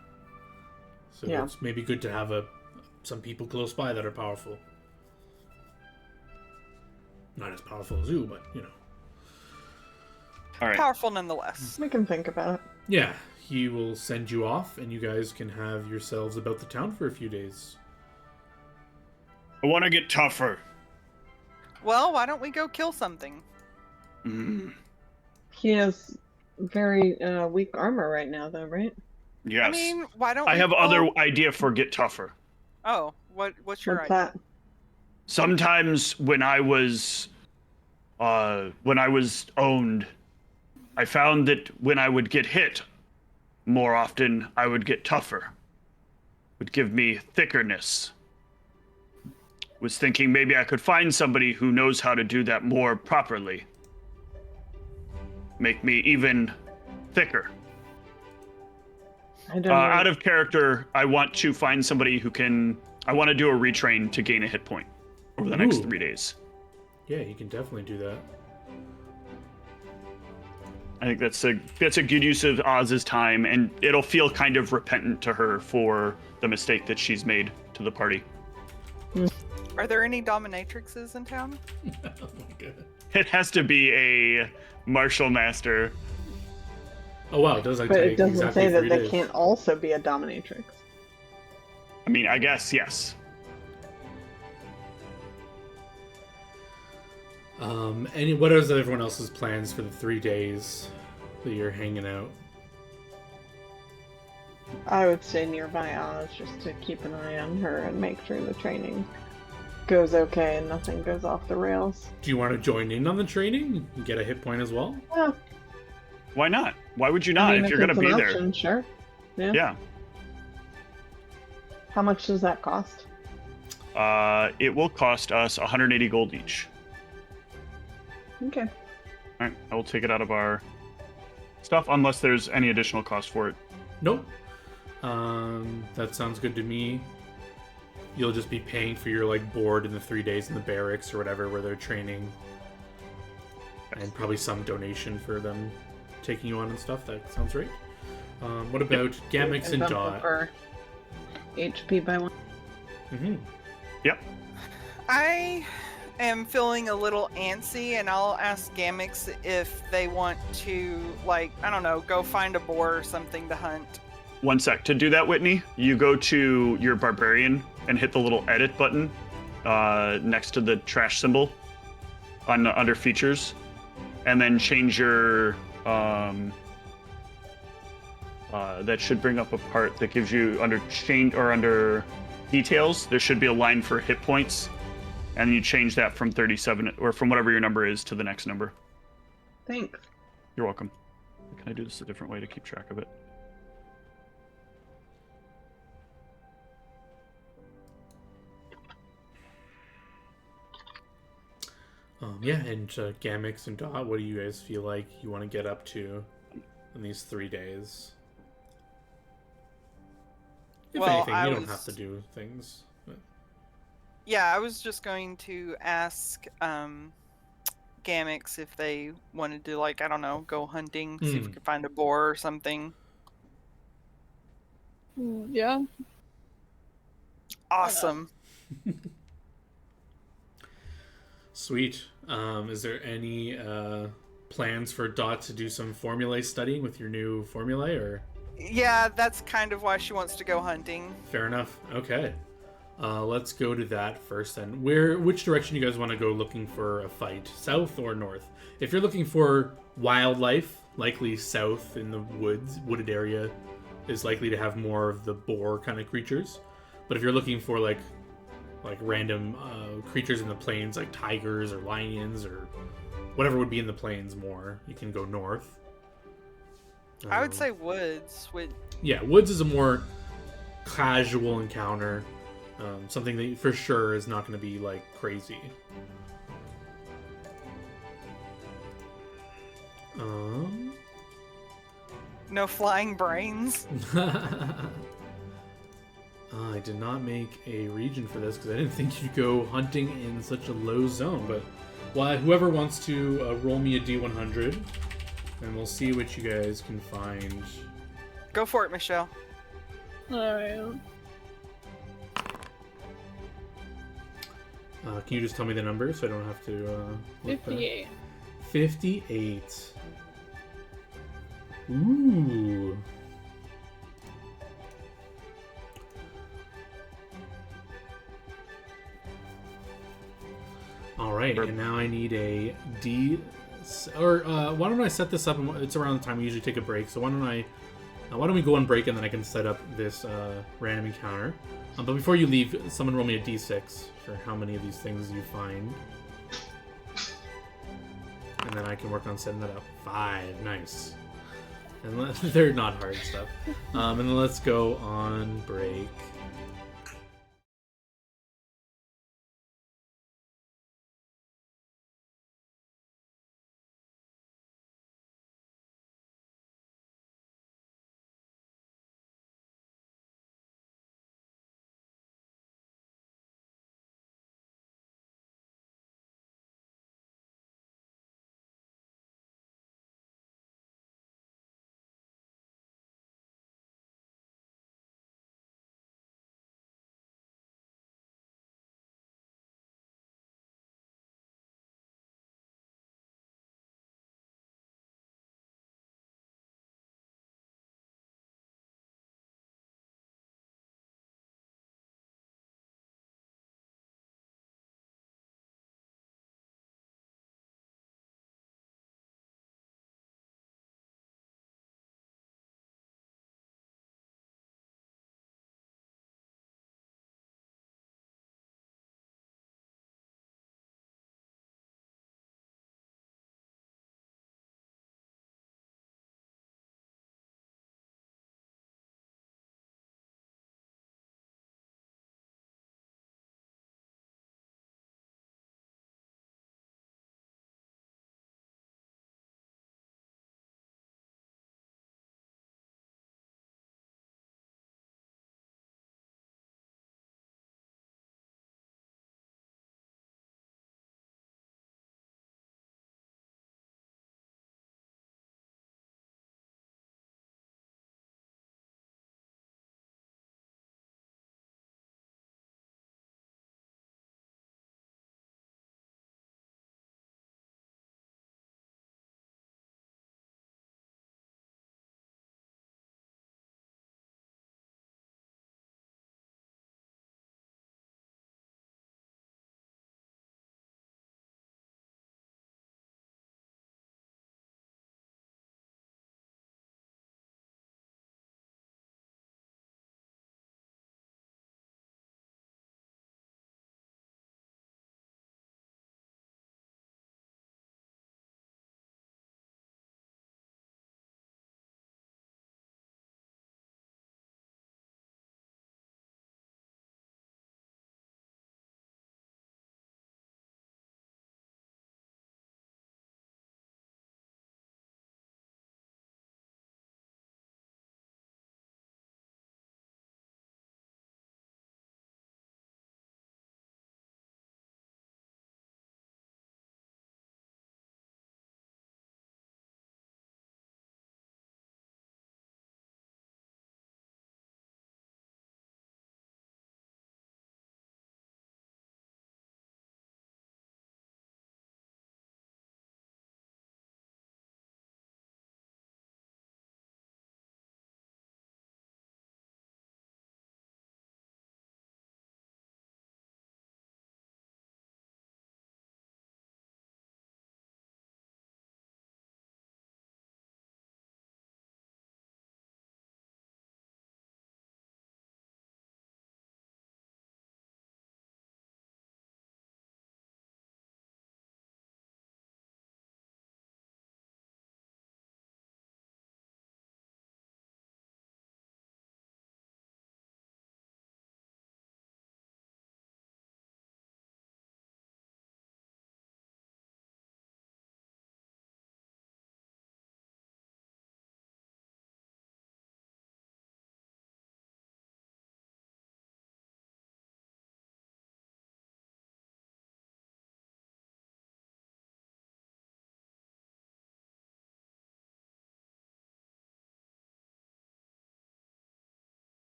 So Yeah. it's maybe good to have some people close by that are powerful. Not as powerful as you, but, you know. All right. Powerful nonetheless. We can think about it. Yeah, he will send you off, and you guys can have yourselves about the town for a few days. I want to get tougher. Well, why don't we go kill something? He has very weak armor right now, though, right? Yes. I mean, why don't I we have go... other idea for get tougher. Oh, what's your What's idea? that? Sometimes when I was owned, I found that when I would get hit more often, I would get tougher. Would give me thickerness. Was thinking maybe I could find somebody who knows how to do that more properly. Make me even thicker. I don't know. Out of character, I want to find somebody who can... I want to do a retrain to gain a hit point over the next Ooh. 3 days. Yeah, you can definitely do that. I think that's a good use of Oz's time, and it'll feel kind of repentant to her for the mistake that she's made to the party. Are there any dominatrixes in town? Oh my god. It has to be a martial master. Oh wow, it does like But take it doesn't exactly say that 3 they days. can't also be a dominatrix. I mean, I guess, yes. What is everyone else's plans for the 3 days that you're hanging out? I would stay nearby Oz just to keep an eye on her and make sure the training goes okay and nothing goes off the rails. Do you want to join in on the training? You get a hit point as well? Yeah, Why not? Why would you not I mean, if you're going to it's be an there? option, sure. Yeah. Yeah. How much does that cost? It will cost us 180 gold each. Okay. All right, I will take it out of our stuff unless there's any additional cost for it. Nope. That sounds good to me. You'll just be paying for your board in the 3 days in the barracks or whatever where they're training. And probably some donation for them taking you on and stuff. That sounds right. What about Gamix and bump Dot? over HP by 1. Mm-hmm. Yep. I am feeling a little antsy, and I'll ask Gamix if they want to, I don't know, go find a boar or something to hunt. One sec. To do that, Whitney, you go to your barbarian and hit the little edit button next to the trash symbol under features, and then change your that should bring up a part that gives you under details. There should be a line for hit points, and you change that from 37 or from whatever your number is to the next number. Thanks. You're welcome. Can I do this a different way to keep track of it? Yeah, and Gamix and Dot, what do you guys feel like you want to get up to in these 3 days? If Well, anything, I you don't was- have to do things. But... Yeah, I was just going to ask Gamix if they wanted to, like, I don't know, go hunting, see if we could find a boar or something. Yeah. Awesome. Sweet. Is there any plans for Dot to do some formulae studying with your new formulae, or? Yeah, that's kind of why she wants to go hunting. Fair enough. Okay. Let's go to that first then. Which direction you guys want to go looking for a fight? South or north? If you're looking for wildlife, likely south in the wooded area is likely to have more of the boar kind of creatures. But if you're looking for like random creatures in the plains, like tigers or lions or whatever would be in the plains more, you can go north. I would say woods. Yeah, woods is a more casual encounter. Something that for sure is not going to be like crazy. No flying brains. I did not make a region for this because I didn't think you'd go hunting in such a low zone. But whoever wants to roll me a d100, and we'll see what you guys can find. Go for it, Michelle. Alright. Can you just tell me the number so I don't have to... 58. 58. Ooh. Alright, and now I need a D... Or why don't I set this up? It's around the time we usually take a break, so why don't we go on break and then I can set up this random encounter. But before you leave, someone roll me a d6 for how many of these things you find. And then I can work on setting that up. 5. Nice. And they're not hard stuff. And then let's go on break.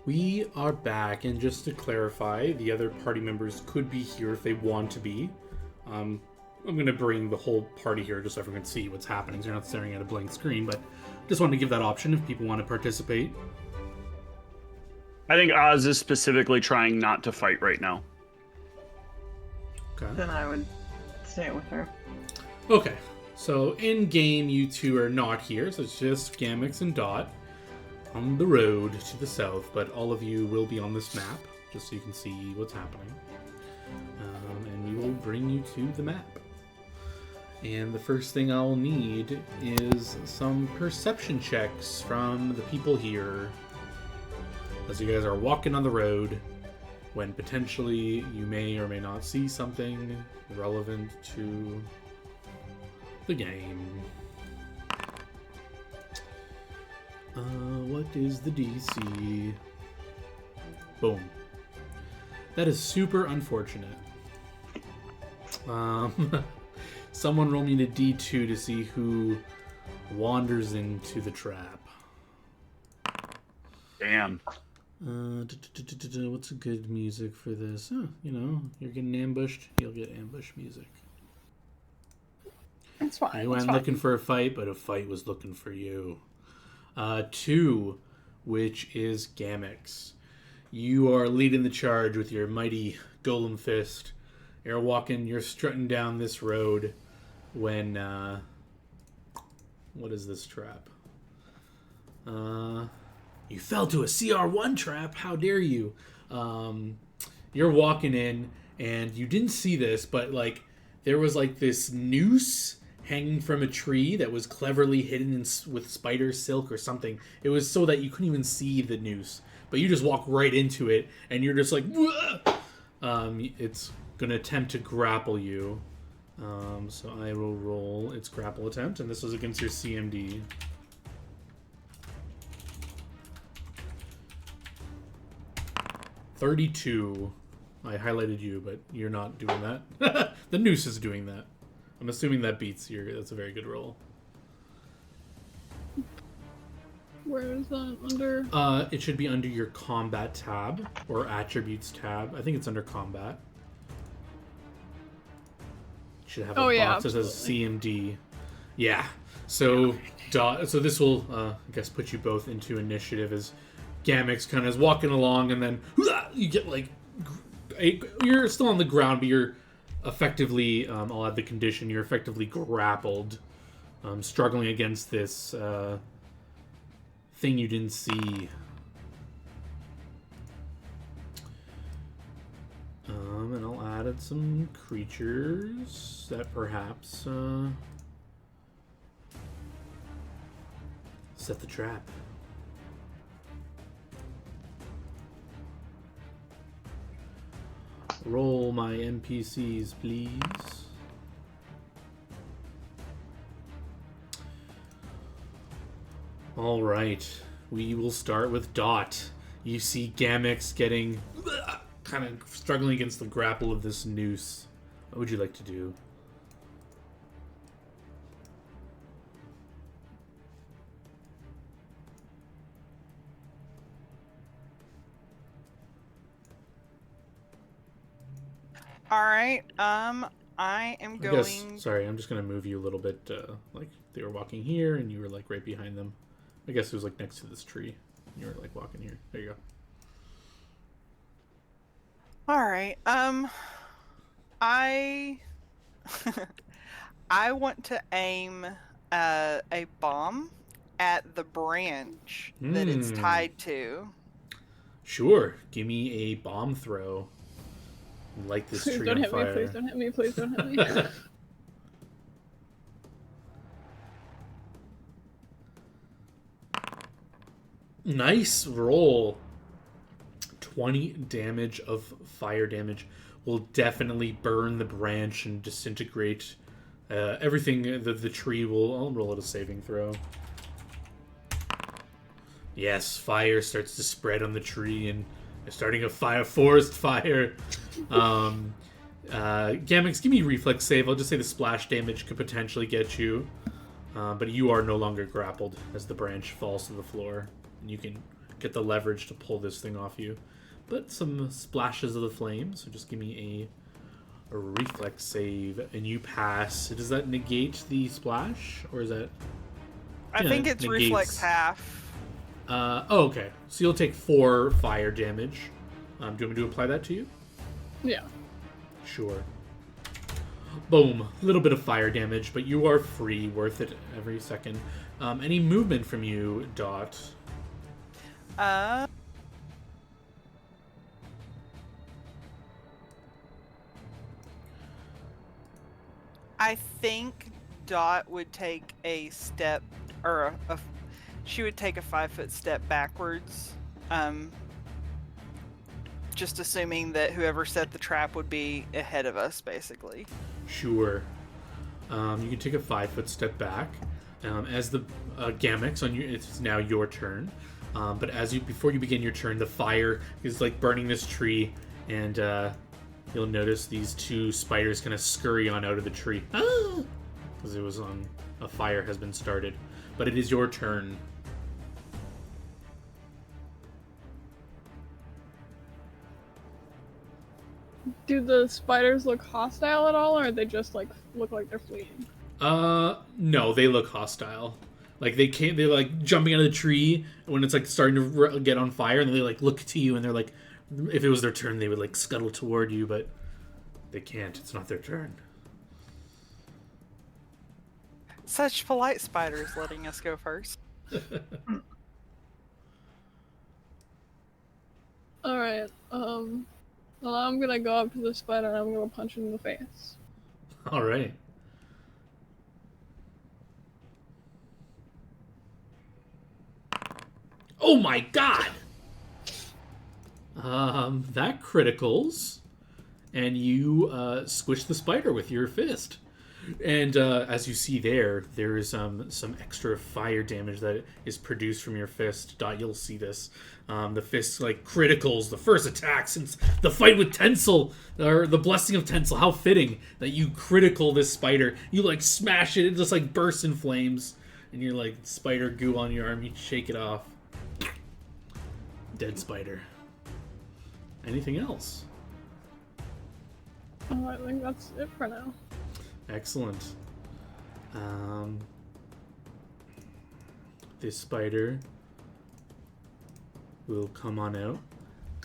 We are back, and just to clarify, the other party members could be here if they want to be. I'm going to bring the whole party here just so everyone can see what's happening, so you're not staring at a blank screen, but just wanted to give that option if people want to participate. I think Oz is specifically trying not to fight right now. Okay. Then I would stay with her. Okay, so in game, you two are not here, so it's just Gamix and Dot on the road to the south, but all of you will be on this map, just so you can see what's happening. And we will bring you to the map. And the first thing I'll need is some perception checks from the people here, as you guys are walking on the road, when potentially you may or may not see something relevant to the game. What is the DC? Boom. That is super unfortunate. Someone roll me a D2 to see who wanders into the trap. Damn. What's a good music for this? You're getting ambushed. You'll get ambush music. It's fine. You went looking for a fight, but a fight was looking for you. 2, which is Gamix. You are leading the charge with your mighty golem fist. You're strutting down this road when, what is this trap? You fell to a CR1 trap, how dare you? You're walking in, and you didn't see this, but, there was, this noose hanging from a tree that was cleverly hidden with spider silk or something. It was so that you couldn't even see the noose, but you just walk right into it, and you're just like, it's going to attempt to grapple you. So I will roll its grapple attempt, and this was against your CMD. $32. I highlighted you, but you're not doing that. The noose is doing that. I'm assuming that beats that's a very good roll. Where is that under? It should be under your combat tab or attributes tab. I think it's under combat. It should have a box that says CMD. Yeah. So this will, I guess, put you both into initiative as Gamix kind of is walking along, and then you get you're still on the ground, but you're effectively, I'll add the condition, you're effectively grappled, struggling against this thing you didn't see. And I'll add some creatures that perhaps set the trap. Roll my NPCs, please. All right, we will start with Dot. You see Gamix getting kind of struggling against the grapple of this noose. What would you like to do? All right. I am going. Sorry, I'm just gonna move you a little bit. Like they were walking here, and you were right behind them. I guess it was next to this tree. And you were walking here. There you go. All right. I I want to aim a bomb at the branch that it's tied to. Sure. Give me a bomb throw. Light this Please tree don't on hit fire. me, please don't hit me, please don't hit me. Nice roll. 20 damage of fire damage will definitely burn the branch and disintegrate everything. The tree will... I'll roll it a saving throw. Yes, fire starts to spread on the tree, and you're starting a forest fire. Gamix, give me a reflex save. I'll just say the splash damage could potentially get you. But you are no longer grappled as the branch falls to the floor. and you can get the leverage to pull this thing off you. But some splashes of the flame, so just give me a reflex save, and you pass. Does that negate the splash, or is that... I think it's reflex half. Okay. So you'll take 4 fire damage. Do you want me to apply that to you? Yeah. Sure. Boom. A little bit of fire damage, but you are free. Worth it every second. Any movement from you, Dot? I think Dot would take a step, or she would take a 5-foot step backwards. Just assuming that whoever set the trap would be ahead of us, basically. Sure. You can take a 5-foot step back. As the Gamix on you, it's now your turn. But before you begin your turn, the fire is like burning this tree, and you'll notice these 2 spiders kind of scurry on out of the tree. Because it was on a fire has been started. But it is your turn. Do the spiders look hostile at all, or they just like look like they're fleeing? No, they look hostile. Like they're like jumping out of the tree when it's like starting to get on fire, and then they like look to you, and they're like, if it was their turn, they would like scuttle toward you, but they can't. It's not their turn. Such polite spiders letting us go first. Alright, well, I'm gonna go up to the spider and I'm gonna punch him in the face. Alright. Oh my god! That criticals, and you squish the spider with your fist. And as you see there is some extra fire damage that is produced from your fist. Dot, you'll see this. The fist like criticals the first attack since the fight with Tencel, or the blessing of Tencel. How fitting that you critical this spider. You like smash it, it just like bursts in flames, and you're like spider goo on your arm. You shake it off. Dead spider. Anything else? Oh, I think that's it for now. Excellent. This spider will come on out.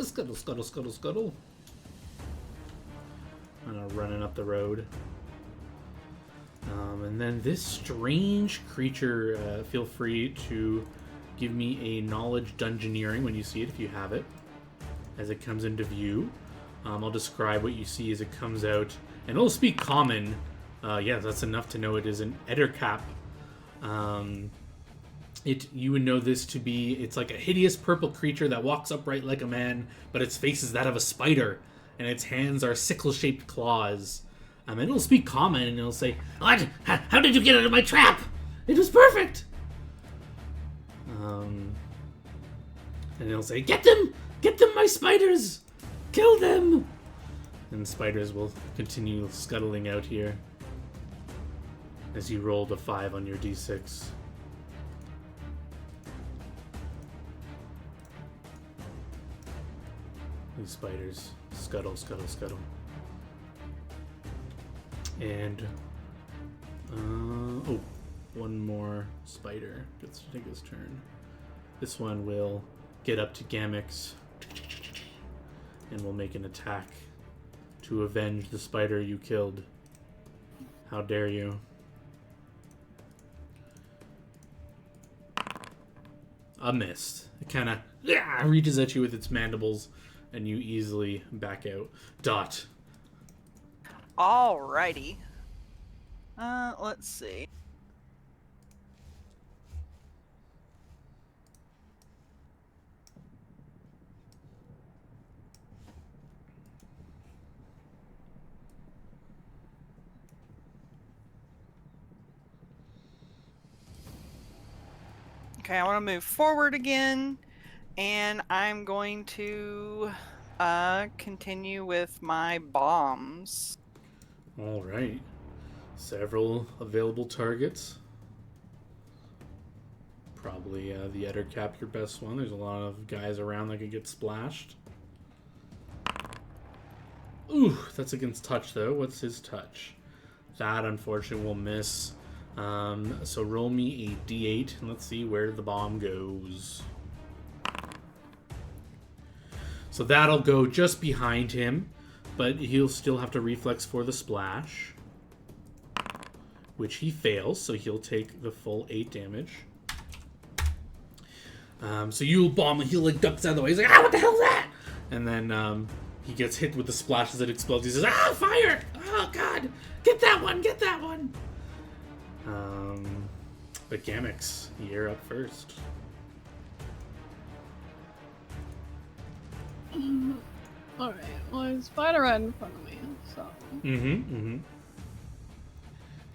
Scuttle, scuttle, scuttle, scuttle. Running up the road. And then this strange creature, feel free to give me a knowledge dungeoneering when you see it, if you have it, as it comes into view. I'll describe what you see as it comes out, and it'll speak common. Yeah, that's enough to know it is an Ettercap. You would know this to be, it's like a hideous purple creature that walks upright like a man, but its face is that of a spider, and its hands are sickle-shaped claws. And it'll speak common, and it'll say, "What? How did you get out of my trap? It was perfect!" And it'll say, "Get them! Get them, my spiders! Kill them!" And spiders will continue scuttling out here as you rolled a 5 on your d6. These spiders scuttle, scuttle, scuttle. And, one more spider gets to take his turn. This one will get up to Gamix and will make an attack to avenge the spider you killed. How dare you? A miss. It kind of reaches at you with its mandibles, and you easily back out. Dot. Alrighty. Let's see. Okay, I want to move forward again, and I'm going to continue with my bombs. All right. Several available targets. Probably the Ettercap, your best one. There's a lot of guys around that could get splashed. Ooh, that's against touch, though. What's his touch? That, unfortunately, will miss. So roll me a d8, and let's see where the bomb goes. So that'll go just behind him, but he'll still have to reflex for the splash, which he fails, so he'll take the full 8 damage. So you'll bomb, he like ducks out of the way. He's like, ah, what the hell's that? And then he gets hit with the splash as it explodes. He says, ah, fire! Oh god, get that one, get that one. But Gamix, you're up first. Alright, well, there's a spider right in front of me, so...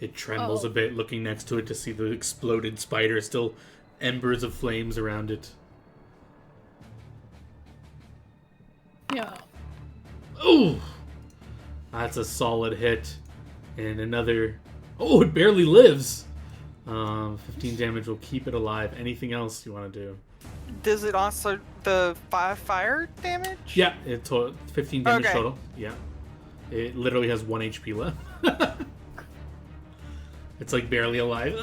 It trembles a bit, looking next to it to see the exploded spider, still embers of flames around it. Yeah. Ooh! That's a solid hit. And another... Oh, it barely lives! 15 damage will keep it alive. Anything else you want to do? Does it also the 5 fire damage? Yeah, it 15 damage Okay. total. Yeah. It literally has 1 HP left. It's like barely alive.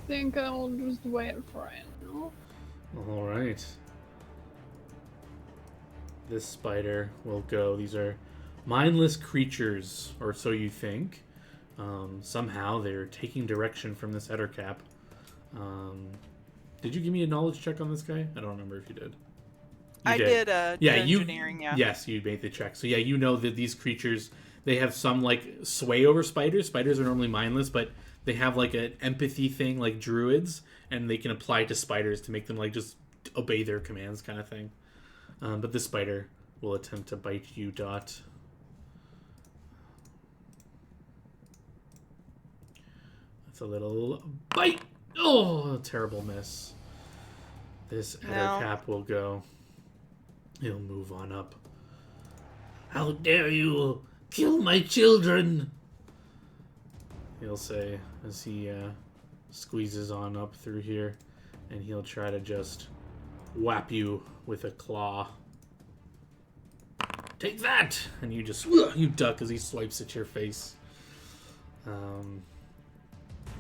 Think I'll just wait for it now. Alright. This spider will go. These are mindless creatures, or so you think. Somehow they're taking direction from this Ettercap. Did you give me a knowledge check on this guy? I don't remember if you did. I did engineering, yeah. Yes, you made the check. So yeah, you know that these creatures, they have some like sway over spiders. Spiders are normally mindless, but they have like an empathy thing like druids, and they can apply to spiders to make them like just obey their commands kind of thing. But this spider will attempt to bite you, Dot. That's a little bite. Oh, terrible miss. This Ettercap will go. He'll move on up. How dare you kill my children? He'll say as he squeezes on up through here, and he'll try to just whap you with a claw. Take that! And you just you duck as he swipes at your face.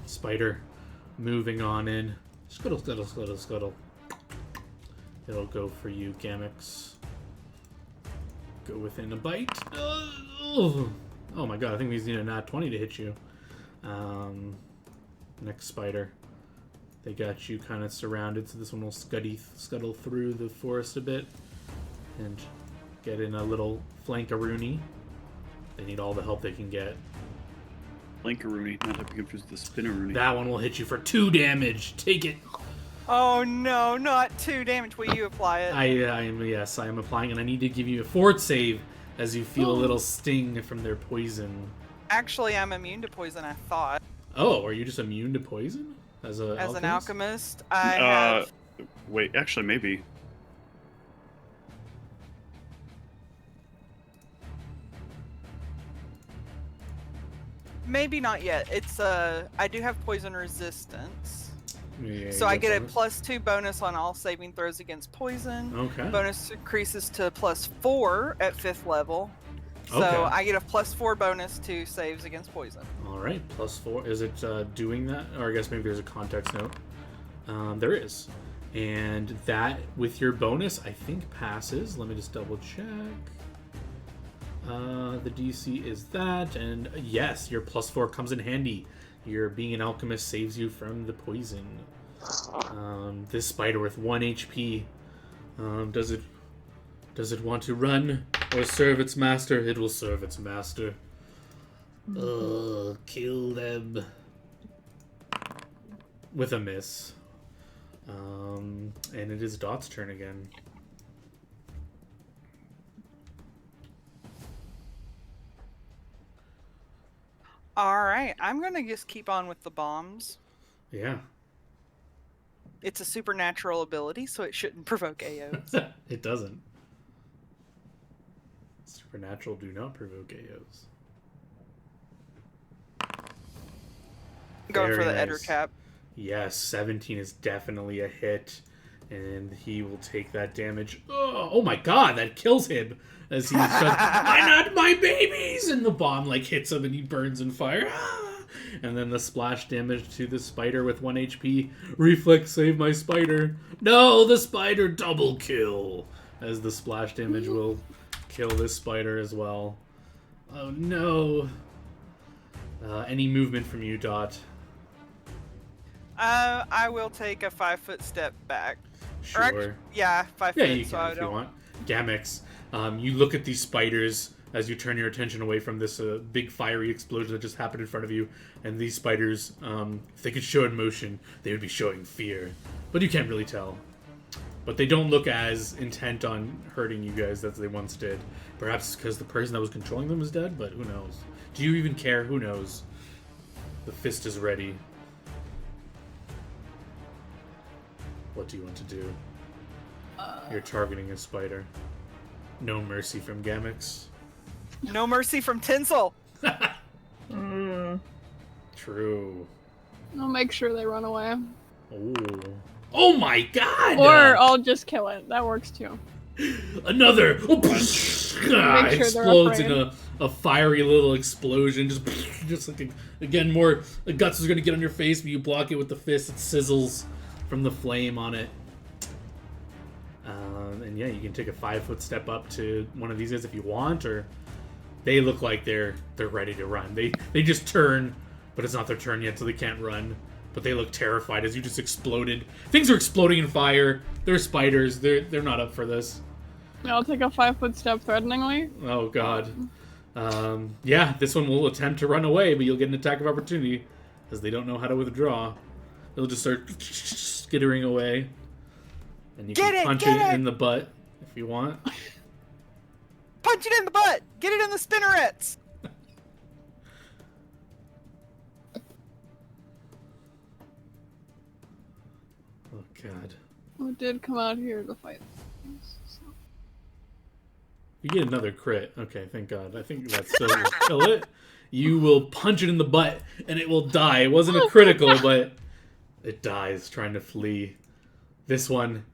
Spider moving on in. Scuttle, scuttle, scuttle, scuttle. It'll go for you, Gamix. Go within a bite. Oh my god, I think we need a nat 20 to hit you. Next spider. They got you kind of surrounded, so this one will scuttle through the forest a bit and get in a little flankaroonie. They need all the help they can get. Flankaroonie, not to be confused with the spinaroonie. That one will hit you for 2 damage. Take it. Oh no, not 2 damage. Will you apply it? I am applying, and I need to give you a fort save as you feel a little sting from their poison. Actually, I'm immune to poison, I thought. Oh, are you just immune to poison? As an alchemist, I have... Wait, actually, maybe. Maybe not yet. It's I do have poison resistance. Yeah, So I get a +2 bonus on all saving throws against poison. Okay. Bonus increases to +4 at 5th level. So Okay. I get a +4 bonus to saves against poison. All right, +4. Is it doing that? Or I guess maybe there's a context note. There is. And that, with your bonus, I think passes. Let me just double check. The DC is that, and yes, your +4 comes in handy. Your being an alchemist saves you from the poison. This spider with 1 HP, does it want to run or serve its master? It will serve its master. Kill them. With a miss. And it is Dot's turn again. Alright, I'm gonna just keep on with the bombs. Yeah. It's a supernatural ability, so it shouldn't provoke AOs. It doesn't. Supernatural do not provoke AOs. Going for Very the nice. Ettercap. Yes, 17 is definitely a hit, and he will take that damage. Oh my god, that kills him as he shuts, "Why not my babies?" And the bomb like hits him and he burns in fire. And then the splash damage to the spider with 1 HP. Reflex, save my spider. No, the spider double kill. As the splash damage will kill this spider as well. Oh no. Any movement from you, Dot? I will take a 5-foot step back. Sure. Yeah, 5 Yeah, feet. you so can I if you don't. want. Gamix, you look at these spiders as you turn your attention away from this big fiery explosion that just happened in front of you, and these spiders, if they could show emotion, they would be showing fear. But you can't really tell. But they don't look as intent on hurting you guys as they once did. Perhaps because the person that was controlling them is dead, but who knows? Do you even care? Who knows? The fist is ready. What do you want to do? You're targeting a spider. No mercy from Gamix. No mercy from Tinsel. True. I'll make sure they run away. Oh. Oh my god! Or I'll just kill it. That works too. Another! Explodes in afraid. a fiery little explosion. Just like, again, more guts is going to get on your face, but you block it with the fist. It sizzles from the flame on it. And yeah, you can take a 5-foot step up to one of these guys if you want, or they look like they're ready to run. They just turn, but it's not their turn yet, so they can't run. But they look terrified as you just exploded. Things are exploding in fire. They're spiders. They're not up for this. I'll take a 5-foot step threateningly. Oh god. Yeah, this one will attempt to run away, but you'll get an attack of opportunity because they don't know how to withdraw. They'll just start skittering away. And you can punch it in the butt if you want. Punch it in the butt. Get it in the spinnerets. Oh god. Who did come out here to fight? So. You get another crit. Okay, thank god. I think that still will kill it. You will punch it in the butt and it will die. It wasn't a critical, but it dies trying to flee. This one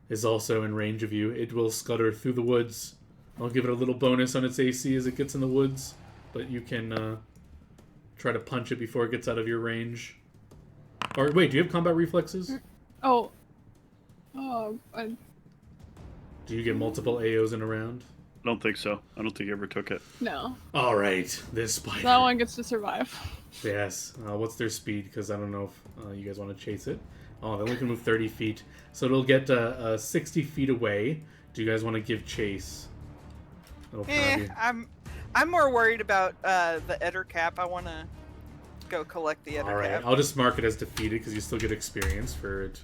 is also in range of you. It will scutter through the woods. I'll give it a little bonus on its AC as it gets in the woods, but you can try to punch it before it gets out of your range. Or wait, do you have combat reflexes? Oh. Do you get multiple AOs in a round? I don't think so. I don't think he ever took it. No. All right, this spider. That one gets to survive. Yes. What's their speed? Because I don't know if you guys want to chase it. Oh, they only can move 30 feet. So it'll get 60 feet away. Do you guys want to give chase? I'm more worried about the Ettercap. I want to go collect the Ettercap. All right, I'll just mark it as defeated because you still get experience for it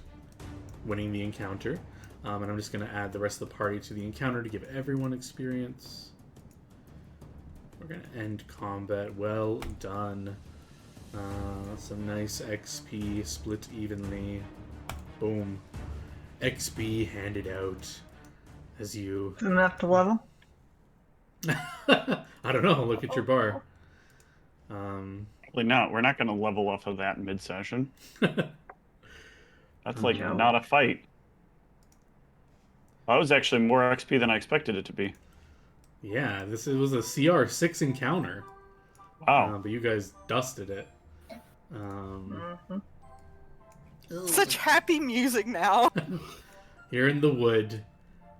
winning the encounter. And I'm just going to add the rest of the party to the encounter to give everyone experience. We're going to end combat. Well done. Some nice XP split evenly. Boom. XP handed out as you... Enough to level? I don't know. Look at your bar. Probably not. We're not going to level off of that mid-session. That's like No. not a fight. That was actually more XP than I expected it to be. Yeah, this was a CR6 encounter. Wow. But you guys dusted it. Such happy music now. You're in the wood,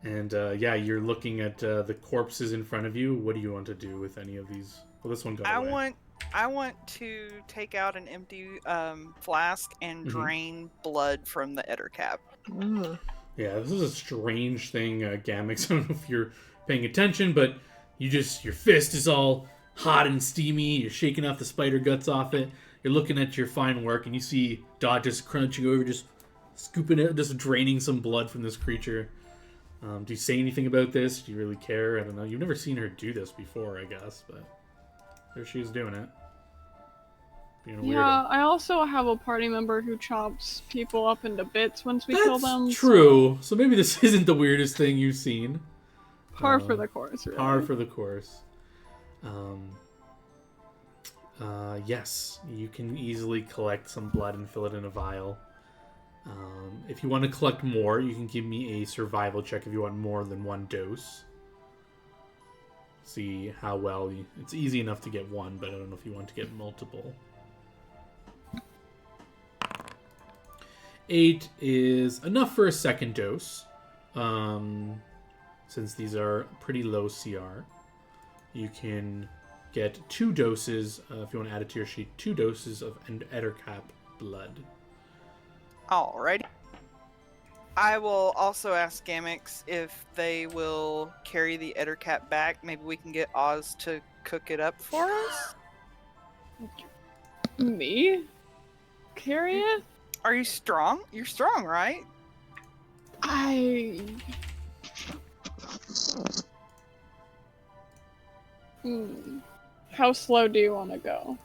and yeah, you're looking at the corpses in front of you. What do you want to do with any of these? Well, this one got away. I want to take out an empty flask and drain blood from the Ettercap. Yeah, this is a strange thing, Gamix. I don't know if you're paying attention, but your fist is all hot and steamy. You're shaking off the spider guts off it. You're looking at your fine work, and you see Dot just crunching over, just scooping it, just draining some blood from this creature. Do you say anything about this? Do you really care? I don't know. You've never seen her do this before, I guess, but there she is doing it. Being a weirdo. Yeah, I also have a party member who chops people up into bits once we kill them. That's true. So maybe this isn't the weirdest thing you've seen. Par for the course, really. Par for the course. Yes, you can easily collect some blood and fill it in a vial. If you want to collect more, you can give me a survival check if you want more than one dose. See how well you... It's easy enough to get one, but I don't know if you want to get multiple. 8 is enough for a second dose. Since these are pretty low CR. You can get 2 doses, if you want to add it to your sheet, 2 doses of Ettercap blood. Alrighty. I will also ask Gamix if they will carry the Ettercap back. Maybe we can get Oz to cook it up for us. Me? Carry it? Are you strong? You're strong, right? How slow do you want to go?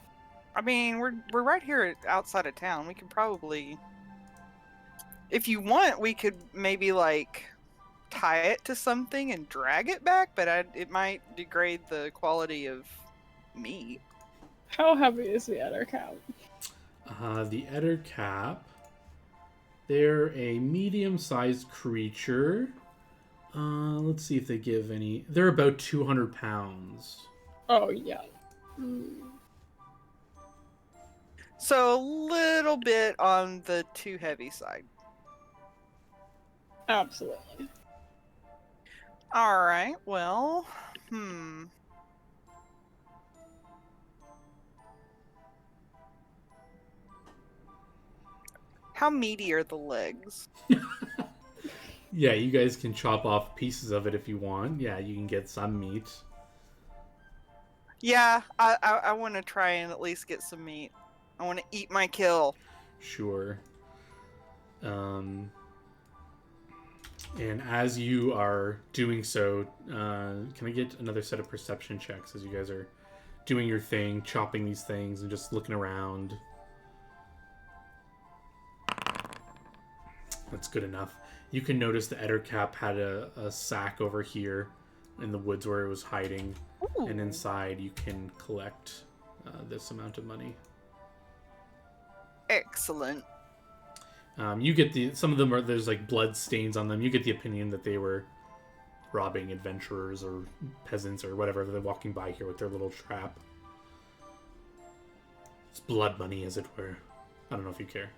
I mean, we're right here outside of town. We could probably, if you want, we could maybe like tie it to something and drag it back, but it might degrade the quality of meat. How heavy is the Ettercap? The Ettercap, they're a medium-sized creature. Let's see if they give any. They're about 200 pounds. Oh, yeah. So a little bit on the too heavy side. Absolutely. Alright, well, How meaty are the legs? Yeah, you guys can chop off pieces of it if you want. Yeah, you can get some meat. Yeah, I want to try and at least get some meat. I want to eat my kill. Sure. And as you are doing so, can I get another set of perception checks as you guys are doing your thing, chopping these things and just looking around? That's good enough. You can notice the Ettercap had a sack over here in the woods where it was hiding. Ooh. And inside you can collect this amount of money. Excellent. You get some of them are, there's like blood stains on them. You get the opinion that they were robbing adventurers or peasants or whatever. They're walking by here with their little trap. It's blood money, as it were. I don't know if you care.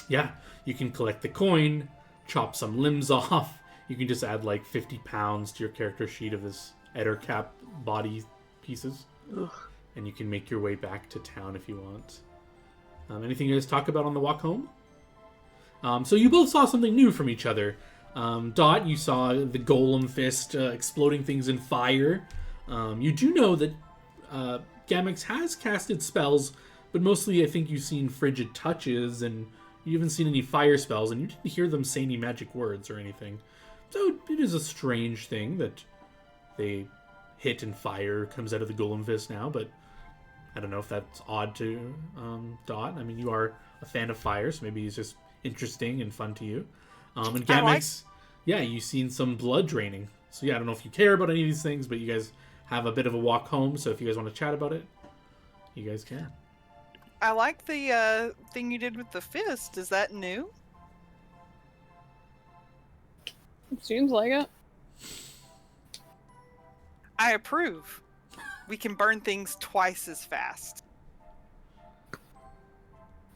Yeah, you can collect the coin, chop some limbs off. You can just add like 50 pounds to your character sheet of this Ettercap body pieces. Ugh. And you can make your way back to town if you want. Anything you guys talk about on the walk home? So you both saw something new from each other. Dot, you saw the golem fist exploding things in fire. You do know that Gamix has casted spells, but mostly I think you've seen frigid touches, and you haven't seen any fire spells, and you didn't hear them say any magic words or anything. So it is a strange thing that they hit and fire comes out of the golem fist now, but I don't know if that's odd to Dot. I mean, you are a fan of fire, so maybe it's just interesting and fun to you. And Gamix, yeah, you've seen some blood draining. So yeah, I don't know if you care about any of these things, but you guys have a bit of a walk home, so if you guys want to chat about it, you guys can. I like the thing you did with the fist. Is that new? Seems like it. I approve. We can burn things twice as fast.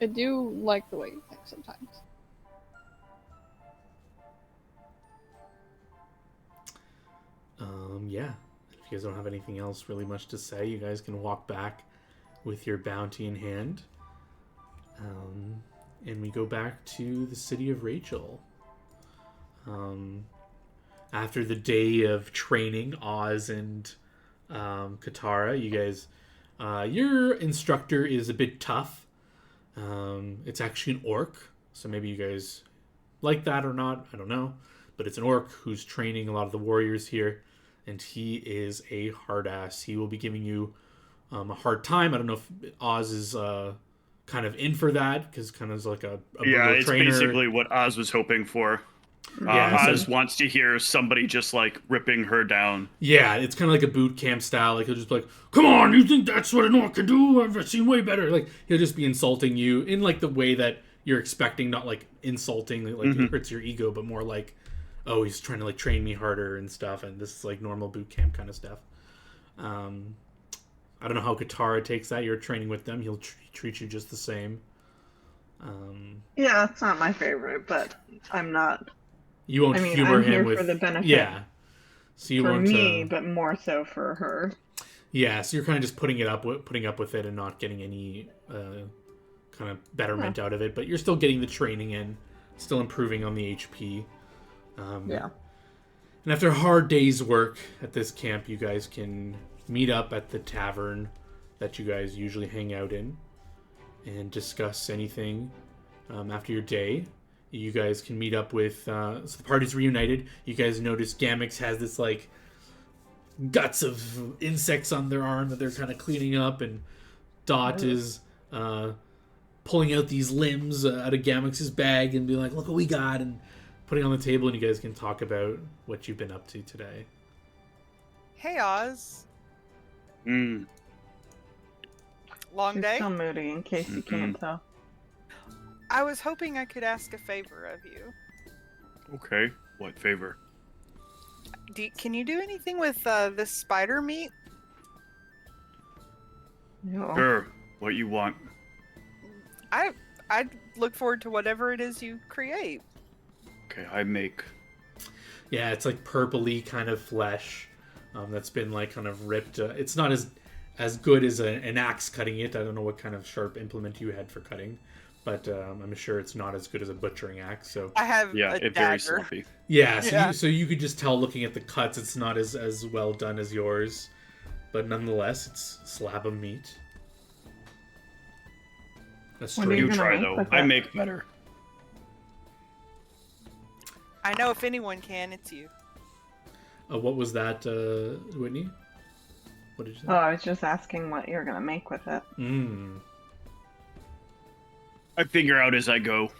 I do like the way you think sometimes. Yeah. If you guys don't have anything else really much to say, you guys can walk back with your bounty in hand. And we go back to the city of Rachel. After the day of training, Oz and Katara, you guys, your instructor is a bit tough. It's actually an orc, so maybe you guys like that or not, I don't know. But it's an orc who's training a lot of the warriors here, and he is a hard ass. He will be giving you a hard time. I don't know if Oz is kind of in for that, because kind of like a yeah, it's trainer. basically what Oz was hoping for. Yeah, so- Oz wants to hear somebody just like ripping her down. Yeah, it's kind of like a boot camp style. Like he'll just be like, "Come on, you think that's what an orc can do? I've seen way better." Like he'll just be insulting you in like the way that you're expecting, not like insulting, like it hurts your ego, but more like, "Oh, he's trying to like train me harder and stuff." And this is like normal boot camp kind of stuff. I don't know how Katara takes that. You're training with them; he'll treat you just the same. Yeah, it's not my favorite, but I'm not. You won't I mean, humor I'm him here with for the benefit. yeah. So you For won't. me, but more so for her. Yeah, so you're kind of just putting up with it and not getting any kind of betterment out of it, but you're still getting the training in, still improving on the HP. Yeah. And after a hard day's work at this camp, you guys can meet up at the tavern that you guys usually hang out in and discuss anything after your day. You guys can meet up with... so the party's reunited. You guys notice Gamix has this, like, guts of insects on their arm that they're kind of cleaning up, and Dot is pulling out these limbs out of Gamix's bag and being like, "Look what we got," and putting it on the table, and you guys can talk about what you've been up to today. Hey, Oz. Mm. Long She's day? still moody, in case you can't tell. I was hoping I could ask a favor of you. Okay. What favor? Can you do anything with this spider meat? Yeah. Sure. What you want? I'd look forward to whatever it is you create. Okay, I make. Yeah, it's like purpley kind of flesh that's been like kind of ripped. It's not as good as an axe cutting it. I don't know what kind of sharp implement you had for cutting, but I'm sure it's not as good as a butchering axe. So I have Yeah, a it very dagger. sloppy. yeah, so Yeah. you could just tell looking at the cuts, it's not as well done as yours, but nonetheless, it's a slab of meat. A What are straight. you You gonna try make though. with I it? make better. I know if anyone can, it's you. What was that, Whitney? What did you say? Oh, I was just asking what you're gonna make with it. Mmm. I figure out as I go.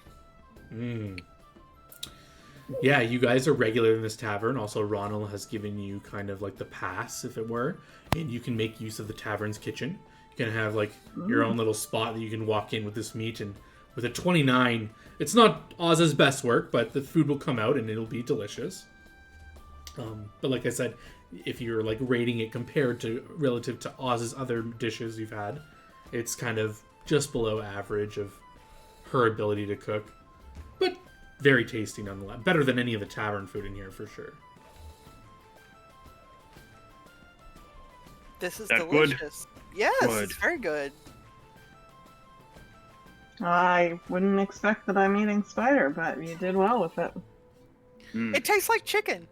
Yeah, you guys are regular in this tavern. Also, Ronald has given you kind of like the pass, if it were, and you can make use of the tavern's kitchen. You can have like your own little spot that you can walk in with this meat, and with a 29, it's not Oz's best work, but the food will come out and it'll be delicious. But like I said, if you're like rating it compared to relative to Oz's other dishes you've had, it's kind of just below average of her ability to cook, but very tasty nonetheless. Better than any of the tavern food in here for sure. This is That good? delicious. Yes, Good. it's very good. I wouldn't expect that I'm eating spider, but you did well with it. It tastes like chicken.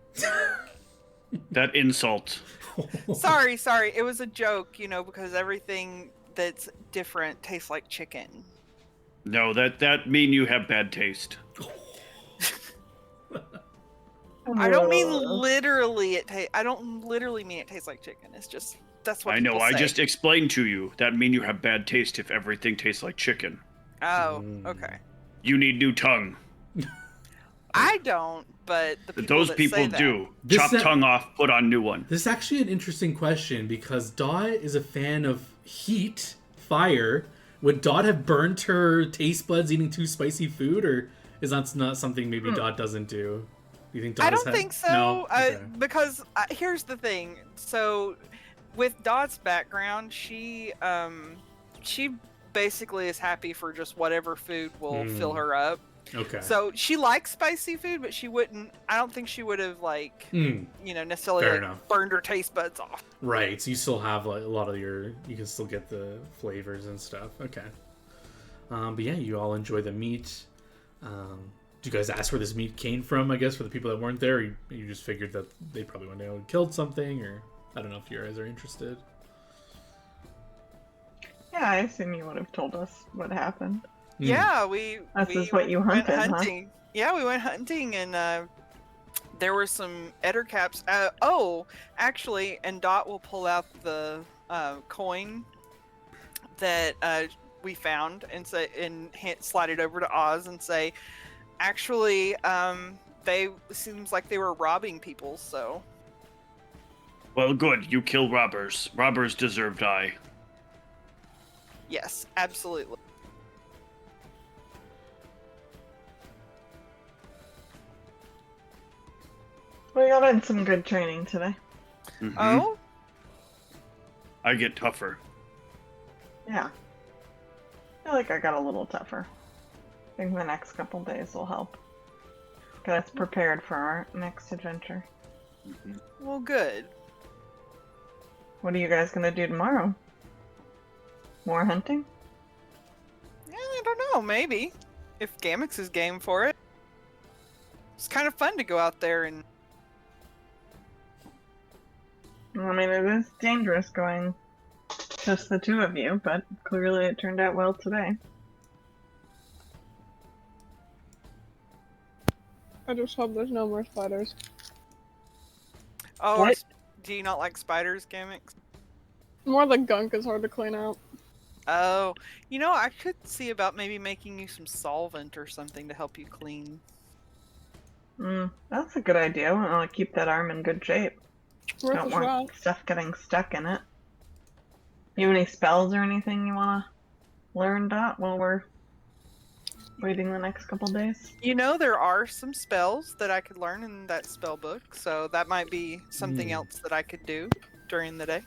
That insult. Sorry. It was a joke, because everything that's different tastes like chicken. No, that mean you have bad taste. I don't mean literally I don't literally mean it tastes like chicken. It's just that's what I know. people I say. just explained to you that mean you have bad taste if everything tastes like chicken. Oh, okay. You need new tongue. I don't, but the people Those that people say that. do. This Chop is- tongue off, put on new one. This is actually an interesting question because Dot is a fan of heat, fire. Would Dot have burnt her taste buds eating too spicy food, or is that not something maybe Dot doesn't do? Do you think Dot I has don't had- think so. No? Okay. Because here's the thing. So, with Dot's background, she basically is happy for just whatever food will fill her up. Okay. So she likes spicy food, but she wouldn't. I don't think she would have necessarily Fair like, enough. burned her taste buds off. Right, so you still have like a lot of you can still get the flavors and stuff. Okay. But yeah, you all enjoy the meat. Do you guys ask where this meat came from, I guess, for the people that weren't there? Or you just figured that they probably went down and killed something, or I don't know if you guys are interested. Yeah, I assume you would have told us what happened. Yeah, This is what you went hunted, huh? hunting. Yeah, we went hunting, and there were some ettercaps. Actually, and Dot will pull out the coin that we found and slide it over to Oz and say, actually, they seems like they were robbing people, so Well, good. You kill robbers. Robbers deserve die. yes, absolutely. We got in some good training today. Mhm. Oh, I get tougher. Yeah. I feel like I got a little tougher. I think the next couple days will help. Get us prepared for our next adventure. Mhm. well, good. What are you guys gonna do tomorrow? More hunting? Yeah, I don't know. Maybe if Gamix is game for it, it's kind of fun to go out there and. I mean, it is dangerous going just the two of you, but clearly it turned out well today. I just hope there's no more spiders. Oh, What? do you not like spiders, Gamix? More the gunk is hard to clean out. Oh, you know, I could see about maybe making you some solvent or something to help you clean. That's a good idea. I want to keep that arm in good shape. Worth Don't a want shot. stuff getting stuck in it. You have any spells or anything you want to learn, Dot, while we're waiting the next couple days? You know, there are some spells that I could learn in that spell book, so that might be something else that I could do during the day.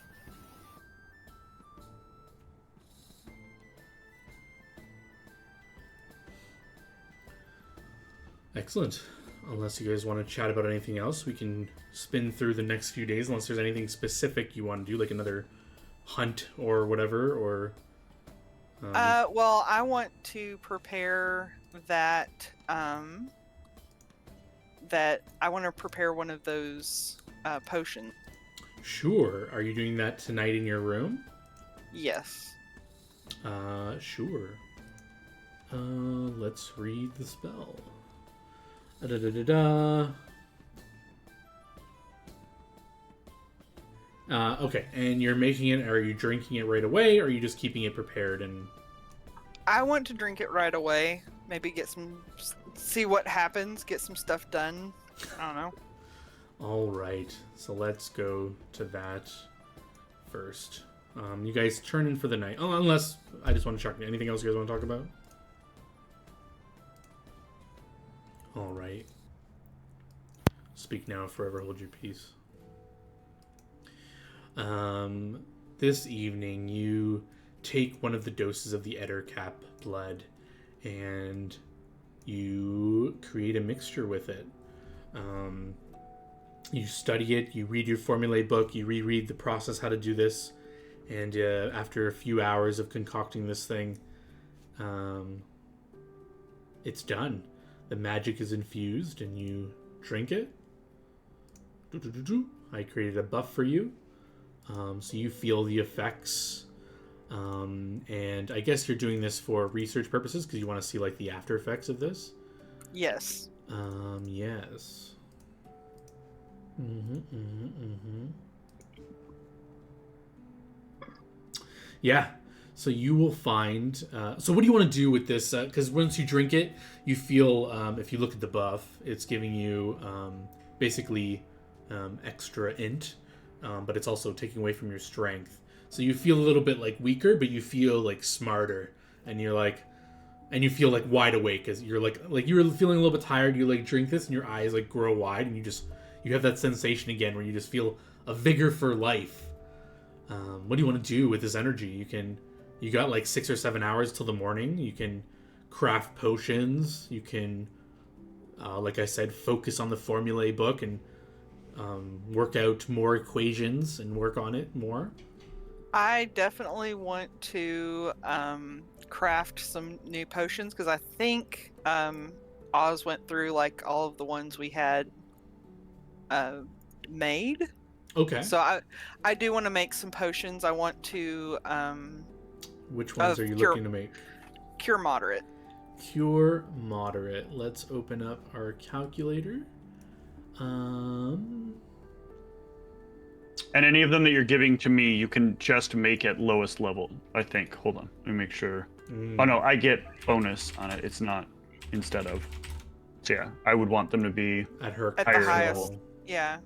Excellent. Unless you guys want to chat about anything else, we can spin through the next few days. Unless there's anything specific you want to do, like another hunt or whatever, or. Well, I want to prepare that. That I want to prepare one of those potions. Sure. Are you doing that tonight in your room? Yes. Sure. Let's read the spell. Da-da-da-da-da. Okay, and you're making it, are you drinking it right away, or are you just keeping it prepared and... I want to drink it right away. Maybe get some, see what happens, get some stuff done. I don't know. Alright, so let's go to that first. You guys turn in for the night. Oh, unless, I just want to check, anything else you guys want to talk about? Alright. Speak now, forever hold your peace. This evening, you take one of the doses of the Ettercap blood, and you create a mixture with it. You study it, you read your formulae book, you reread the process, how to do this, and after a few hours of concocting this thing, it's done. The magic is infused, and you drink it. I created a buff for you. So you feel the effects, and I guess you're doing this for research purposes because you want to see like the after effects of this. Yes. Yes. Yeah. So you will find. So what do you want to do with this? Because once you drink it, you feel. If you look at the buff, it's giving you basically extra int. But it's also taking away from your strength. So you feel a little bit like weaker, but you feel like smarter, and you're like, and you feel like wide awake as you're like you're feeling a little bit tired. You like drink this, and your eyes like grow wide, and you have that sensation again where you just feel a vigor for life. What do you want to do with this energy? You got like 6 or 7 hours till the morning. You can craft potions. You can, like I said, focus on the formulae book and. Work out more equations and work on it more. I definitely want to craft some new potions because I think Oz went through like all of the ones we had made. Okay. So I do want to make some potions. I want to Which ones are you looking to make? Cure moderate. Cure moderate. Let's open up our calculator. And any of them that you're giving to me, you can just make at lowest level, I think. Hold on, let me make sure. Oh no, I get bonus on it. It's not instead of. So yeah, I would want them to be At her At the higher highest. level. Yeah.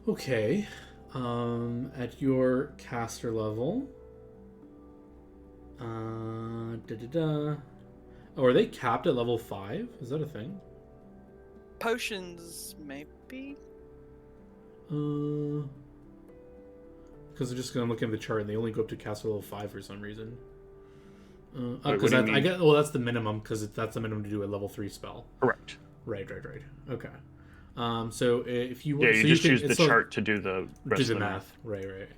Okay. At your caster level. Oh, are they capped at level 5? Is that a thing? Potions, maybe? Because I'm just gonna look at the chart and they only go up to caster level 5 for some reason. Wait, Because what do you I mean? get, well, that's the minimum because that's the minimum to do a level 3 spell. Correct. Right. Okay. So if you Yeah, so you just can, use the it's sort of- chart to do the rest do of the the math. Right.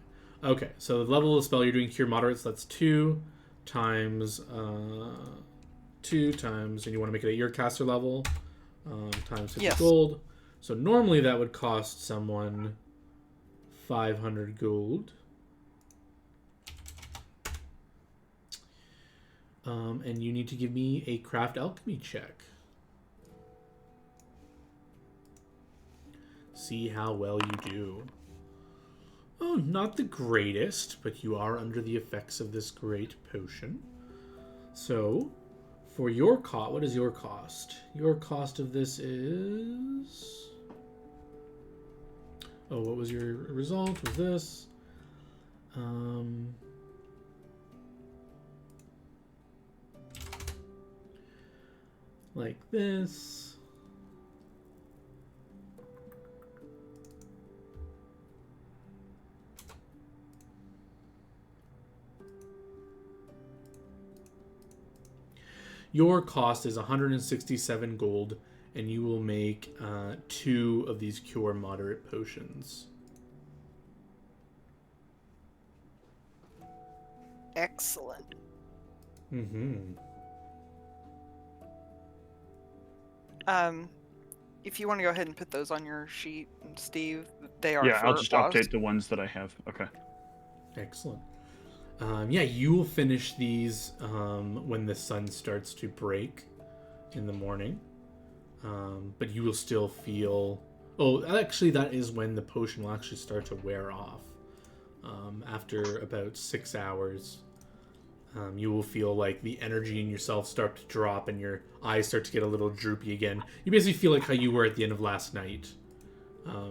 Okay, so the level of the spell you're doing cure moderate, so that's 2 times 2 times, and you want to make it at your caster level, times 50 Yes. gold. So normally that would cost someone 500 gold. And you need to give me a craft alchemy check. See how well you do. Oh, not the greatest, but you are under the effects of this great potion. So, for your cost, what is your cost? Your cost of this is... Oh, what was your result? Was this? Like this. Your cost is 167 gold, and you will make 2 of these cure moderate potions. Excellent. Mm-hmm. If you want to go ahead and put those on your sheet, Steve, they are Yeah, for I'll just Oz. update the ones that I have. Okay. Excellent. Yeah, you will finish these when the sun starts to break in the morning. But you will still feel... Oh, actually, that is when the potion will actually start to wear off. After about 6 hours, you will feel like the energy in yourself start to drop and your eyes start to get a little droopy again. You basically feel like how you were at the end of last night.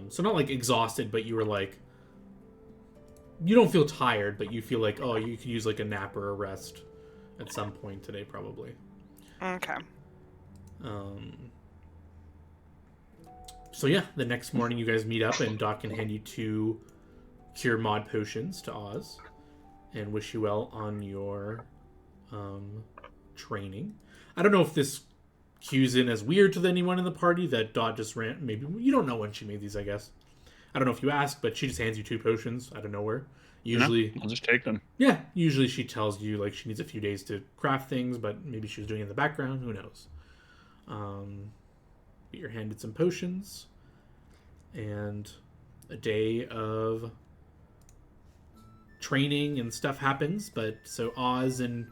So not like exhausted, but you were like... You don't feel tired, but you feel like, oh, you could use like a nap or a rest at some point today, probably. Okay. So yeah, the next morning you guys meet up and Doc can hand you 2 cure mod potions to Oz and wish you well on your training. I don't know if this cues in as weird to anyone in the party that Dot just ran. Maybe you don't know when she made these, I guess. I don't know if you ask, but she just hands you 2 potions out of nowhere. Usually, No, I'll just take them. yeah, usually she tells you like she needs a few days to craft things, but maybe she was doing it in the background. Who knows? But you're handed some potions, and a day of training and stuff happens. But so Oz and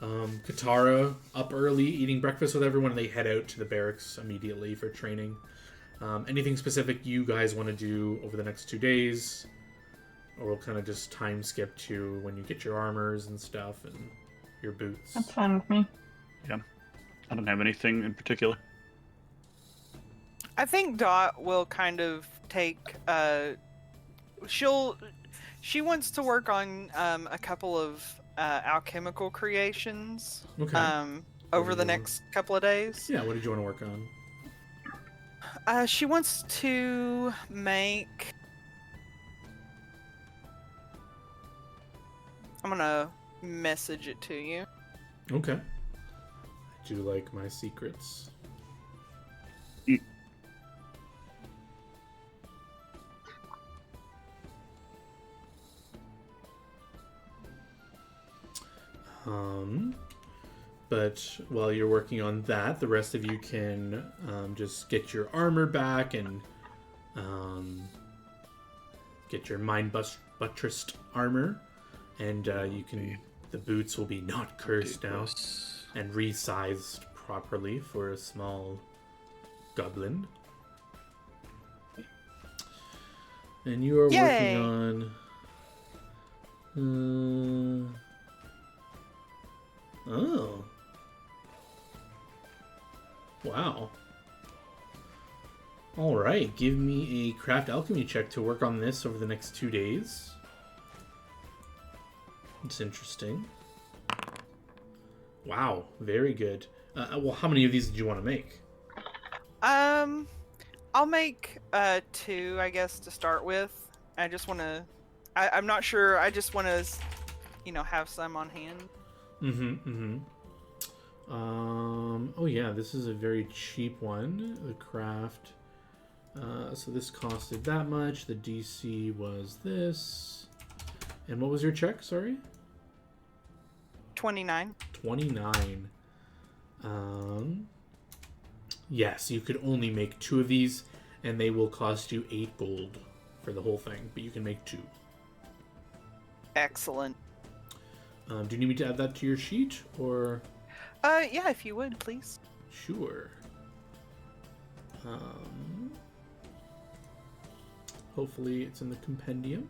Katara up early, eating breakfast with everyone, and they head out to the barracks immediately for training. Anything specific you guys want to do over the next 2 days? Or we'll kind of just time skip to when you get your armors and stuff and your boots. That's fine with me. I don't have anything in particular. I think Dot will kind of take she wants to work on a couple of alchemical creations Okay. over the Ooh. next couple of days. Yeah, what did you want to work on? She wants to make... I'm gonna message it to you. Okay. Do you like my secrets? But while you're working on that, the rest of you can just get your armor back and get your mind buttressed armor, and you can. The boots will be not cursed now and resized properly for a small goblin. And you are Yay! working on. Oh. Wow. All right, give me a craft alchemy check to work on this over the next 2 days. It's interesting. Wow, very good. Well, how many of these did you want to make? I'll make 2, I guess, to start with. I just want to. I'm not sure. I just want to, have some on hand. Oh yeah, this is a very cheap one. The craft. So this costed that much. The DC was this. And what was your check? Sorry. 29. 29. Yes, you could only make 2 of these, and they will cost you 8 gold for the whole thing, but you can make 2. Excellent. Do you need me to add that to your sheet, or? Yeah, if you would, please. Sure. Hopefully it's in the compendium.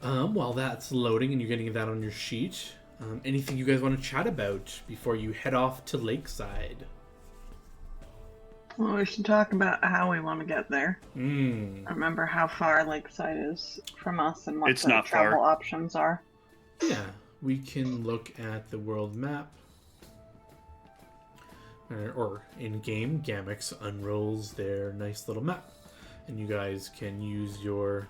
While that's loading and you're getting that on your sheet, anything you guys want to chat about before you head off to Lakeside? Well, we should talk about how we want to get there. I Remember how far Lakeside is from us and what It's the not travel far. options are. Yeah, we can look at the world map. Or in-game, Gamix unrolls their nice little map. And you guys can use your...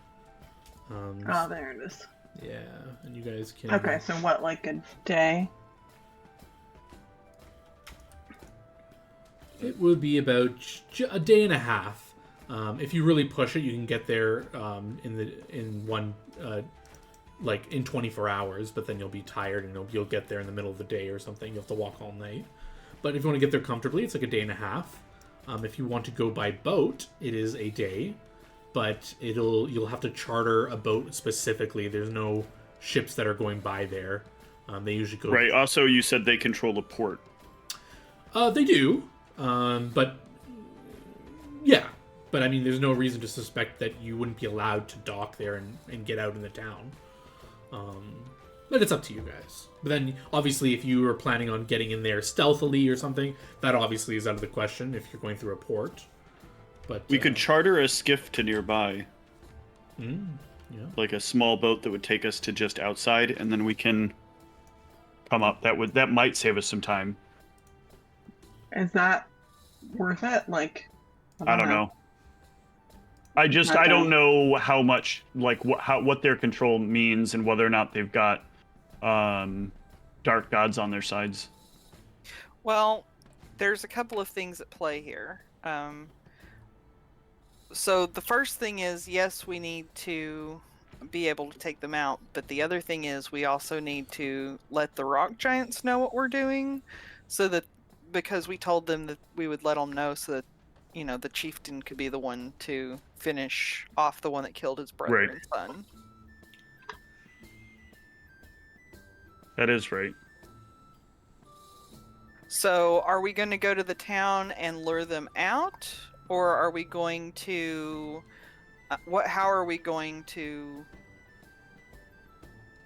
Oh, there it is. Yeah, and you guys can... Okay, so what, like a day? It would be about a day and a half. If you really push it, you can get there in 24 hours, but then you'll be tired and you'll get there in the middle of the day or something. You'll have to walk all night. But if you want to get there comfortably, it's like a day and a half. If you want to go by boat, it is a day, but you'll have to charter a boat specifically. There's no ships that are going by there. They usually go... Right. Also, you said they control the port. They do, but yeah. But I mean, there's no reason to suspect that you wouldn't be allowed to dock there and get out in the town. But it's up to you guys. But then, obviously, if you were planning on getting in there stealthily or something, that obviously is out of the question if you're going through a port. But We could charter a skiff to nearby. Yeah. Like a small boat that would take us to just outside, and then we can come up. That might save us some time. Is that worth it? Like, I don't know. I don't know how much, like, what their control means and whether or not they've got dark gods on their sides. Well, there's a couple of things at play here. So the first thing is, yes, we need to be able to take them out, but the other thing is we also need to let the rock giants know what we're doing, because we told them that we would let them know so that, the chieftain could be the one to finish off the one that killed his brother Right. and son. That is right. So are we going to go to the town and lure them out, or are we going to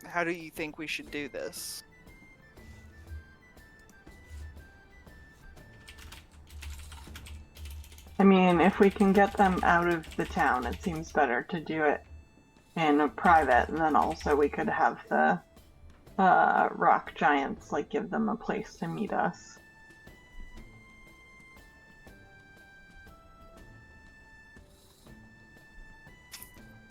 how do you think we should do this? I mean, if we can get them out of the town, it seems better to do it in a private, and then also we could have the rock giants, like, give them a place to meet us.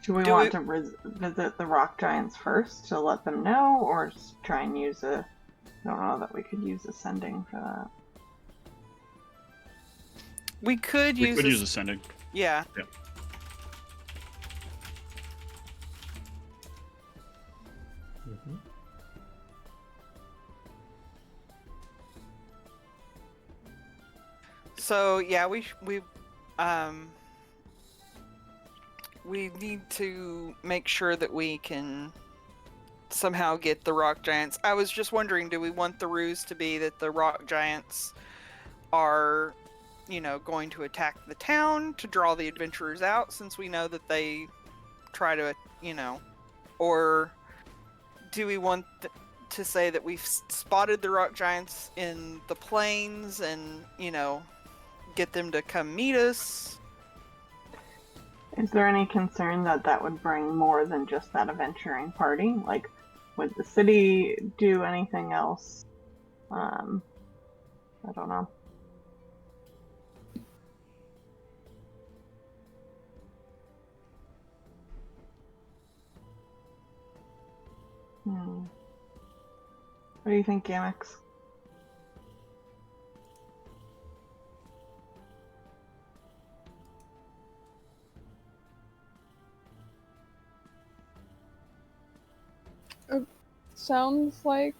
Do we want to visit the rock giants first to let them know, or just try and use I don't know that we could use ascending for that. We could We use could use ascending. Yeah. Yeah. So yeah, we need to make sure that we can somehow get the rock giants. I was just wondering, do we want the ruse to be that the rock giants are, going to attack the town to draw the adventurers out, since we know that they try to, or do we want to say that we've spotted the rock giants in the plains and, get them to come meet us. Is there any concern that that would bring more than just that adventuring party? Like, would the city do anything else? I don't know. What do you think, Gamix? Sounds like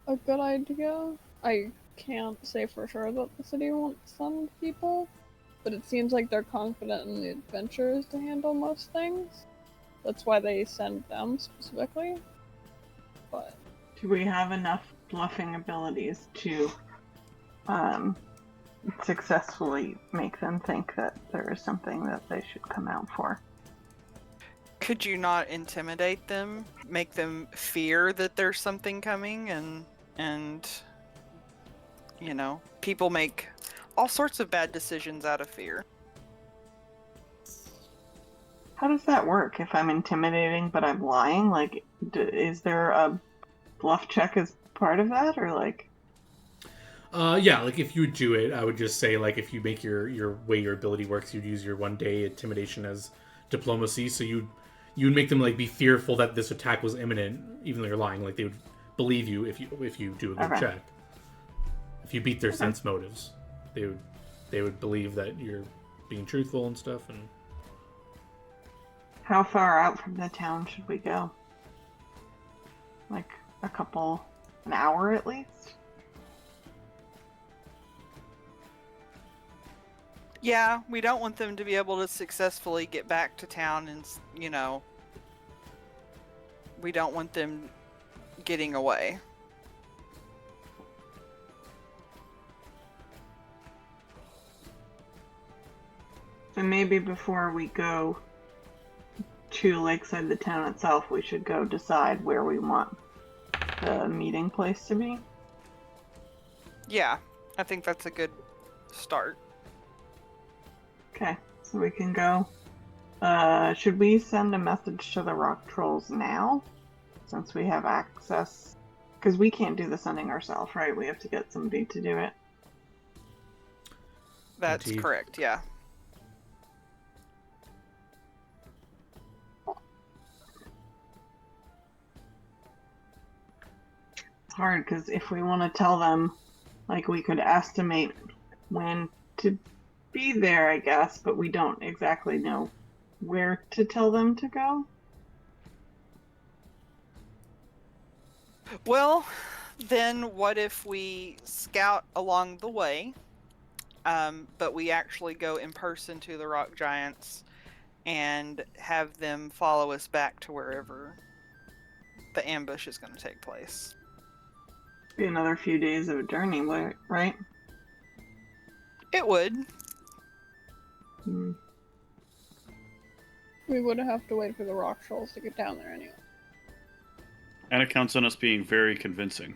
a good idea. I can't say for sure that the city won't send people, but it seems like they're confident in the adventurers to handle most things. That's why they send them specifically. But Do we have enough bluffing abilities to successfully make them think that there is something that they should come out for? Could you not intimidate them, make them fear that there's something coming, and people make all sorts of bad decisions out of fear. How does that work? If I'm intimidating but I'm lying, like, is there a bluff check as part of that, or like? Yeah, like if you would do it, I would just say like if you make your way your ability works, you'd use your 1-day intimidation as diplomacy. So you would make them like be fearful that this attack was imminent, even though you're lying. Like they would believe you if you do a good check. If you beat their sense motives, they would believe that you're being truthful and stuff. And How far out from the town should we go? Like an hour at least? Yeah, we don't want them to be able to successfully get back to town and, we don't want them getting away. And maybe before we go to Lakeside, the town itself, we should go decide where we want the meeting place to be. Yeah, I think that's a good start. Okay, so we can go. Should we send a message to the rock trolls now? Since we have access. Because we can't do the sending ourselves, right? We have to get somebody to do it. That's Indeed. correct, yeah. It's hard because if we want to tell them, like, we could estimate when to be there, I guess, but we don't exactly know where to tell them to go. Well, then what if we scout along the way, but we actually go in person to the rock giants and have them follow us back to wherever the ambush is going to take place? Be another few days of a journey, right? It would. Hmm. we would have to wait for the rock trolls to get down there anyway. And it counts on us being very convincing.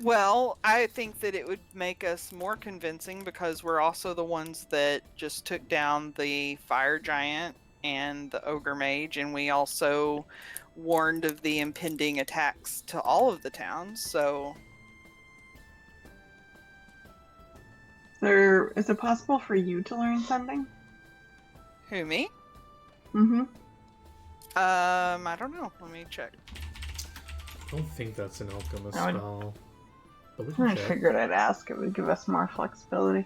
Well, I think that it would make us more convincing because we're also the ones that just took down the fire giant and the ogre mage, and we also warned of the impending attacks to all of the towns, so... Is it possible for you to learn something? Who, me? Mm-hmm. I don't know. Let me check. I don't think that's an alchemist I would- spell. But we can I check. figured I'd ask. It would give us more flexibility.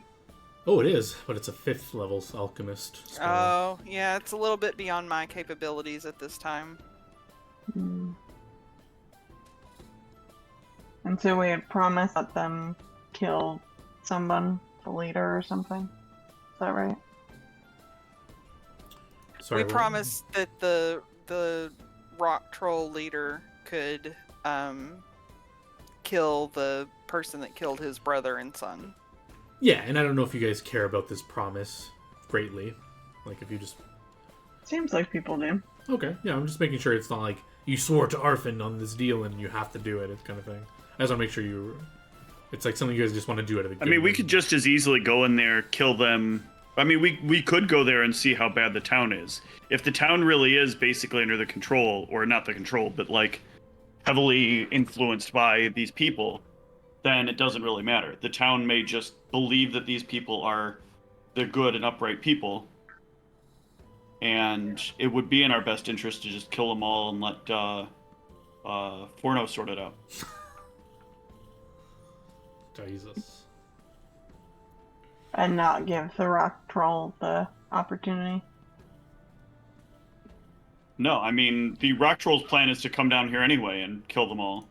Oh, it is, but it's a 5th level alchemist spell. Oh, yeah, it's a little bit beyond my capabilities at this time. Hmm. And so we had promised that them kill someone, the leader or something. Is that right? Sorry, We what? promised that the rock troll leader could kill the person that killed his brother and son. Yeah, and I don't know if you guys care about this promise greatly. Like, if you just... Seems like people do. Okay, yeah, I'm just making sure it's not like you swore to Arfin on this deal and you have to do it, it's kind of thing. I just want to make sure it's like something you guys just want to do at the I beginning. mean, we could just as easily go in there, kill them. I mean, we could go there and see how bad the town is. If the town really is basically under the control, or not the control, but like heavily influenced by these people, then it doesn't really matter. The town may just believe that these people are the good and upright people, and it would be in our best interest to just kill them all and let Forno sort it out. Jesus. And not give the rock troll the opportunity. No, I mean, the rock troll's plan is to come down here anyway and kill them all.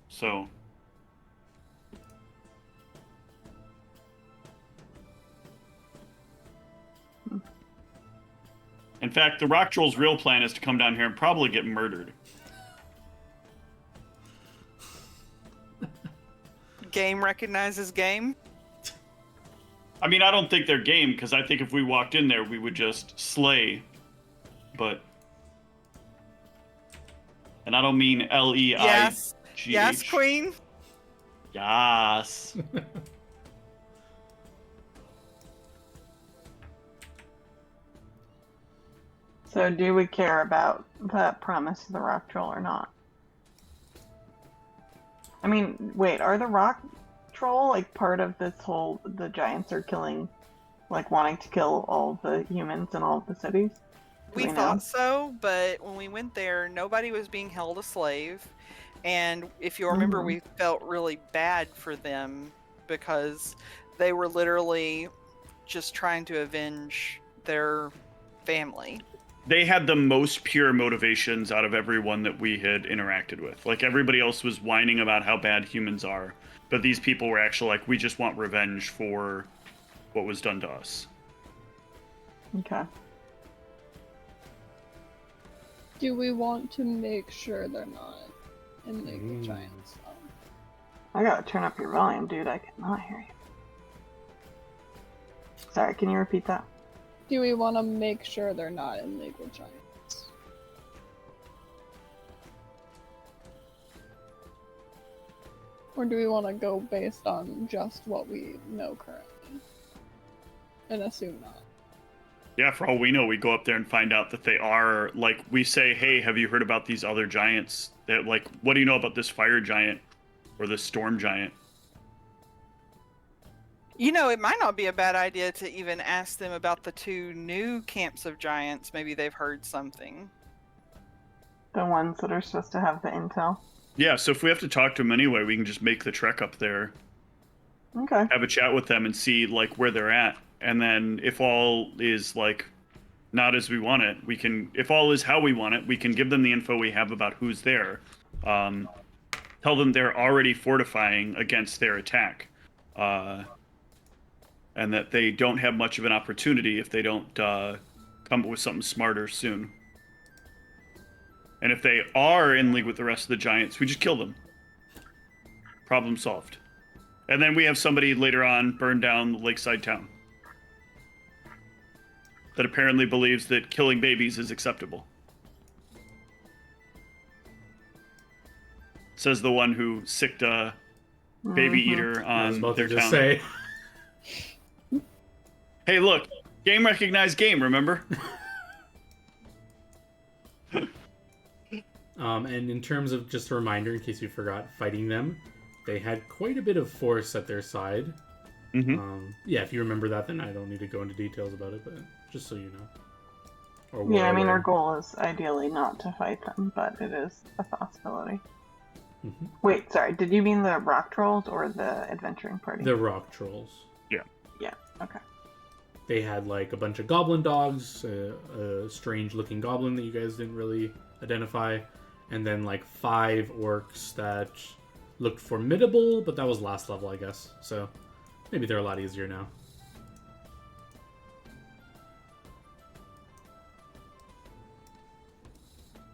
So... In fact, the rock troll's real plan is to come down here and probably get murdered. Game recognizes game. I mean, I don't think they're game, because I think if we walked in there, we would just slay. But... And I don't mean L-E-I-G-H. Yes. Yes, Queen. Yes. So do we care about that promise to the rock troll or not? I mean, wait, are the rock troll like part of this whole, the giants are killing, like wanting to kill all the humans in all of the cities? We thought so, but when we went there, nobody was being held a slave. And if you remember, we felt really bad for them because they were literally just trying to avenge their family. They had the most pure motivations out of everyone that we had interacted with. Like, everybody else was whining about how bad humans are, but these people were actually like, we just want revenge for what was done to us. Okay. Do we want to make sure they're not illegal giants? I gotta turn up your volume, dude. I cannot hear you. Sorry, can you repeat that? Do we want to make sure they're not illegal giants? Or do we want to go based on just what we know currently? And assume not? Yeah, for all we know, we go up there and find out that they are, like, we say, hey, have you heard about these other giants? That, like, what do you know about this fire giant or this storm giant? You know, it might not be a bad idea to even ask them about the 2 new camps of giants. Maybe they've heard something. The ones that are supposed to have the intel? Yeah, so if we have to talk to them anyway, we can just make the trek up there. Okay. Have a chat with them and see, like, where they're at. And then if all is, like, not as we want it, we can... If all is how we want it, we can give them the info we have about who's there. Tell them they're already fortifying against their attack. And that they don't have much of an opportunity if they don't come up with something smarter soon. And if they are in league with the rest of the giants, we just kill them. Problem solved. And then we have somebody later on burn down the lakeside town. That apparently believes that killing babies is acceptable. Says the one who sicked a baby eater on their town. Say. Hey, look, game recognized game, remember? And in terms of just a reminder, in case you forgot, fighting them, they had quite a bit of force at their side. Yeah, if you remember that, then I don't need to go into details about it, but just so you know. Yeah, I mean, our goal is ideally not to fight them, but it is a possibility. Wait, sorry, did you mean the rock trolls or the adventuring party? The rock trolls. Yeah. Yeah, okay. They had like a bunch of goblin dogs, a strange looking goblin that you guys didn't really identify, and then like 5 orcs that looked formidable, but that was last level, I guess. So maybe they're a lot easier now.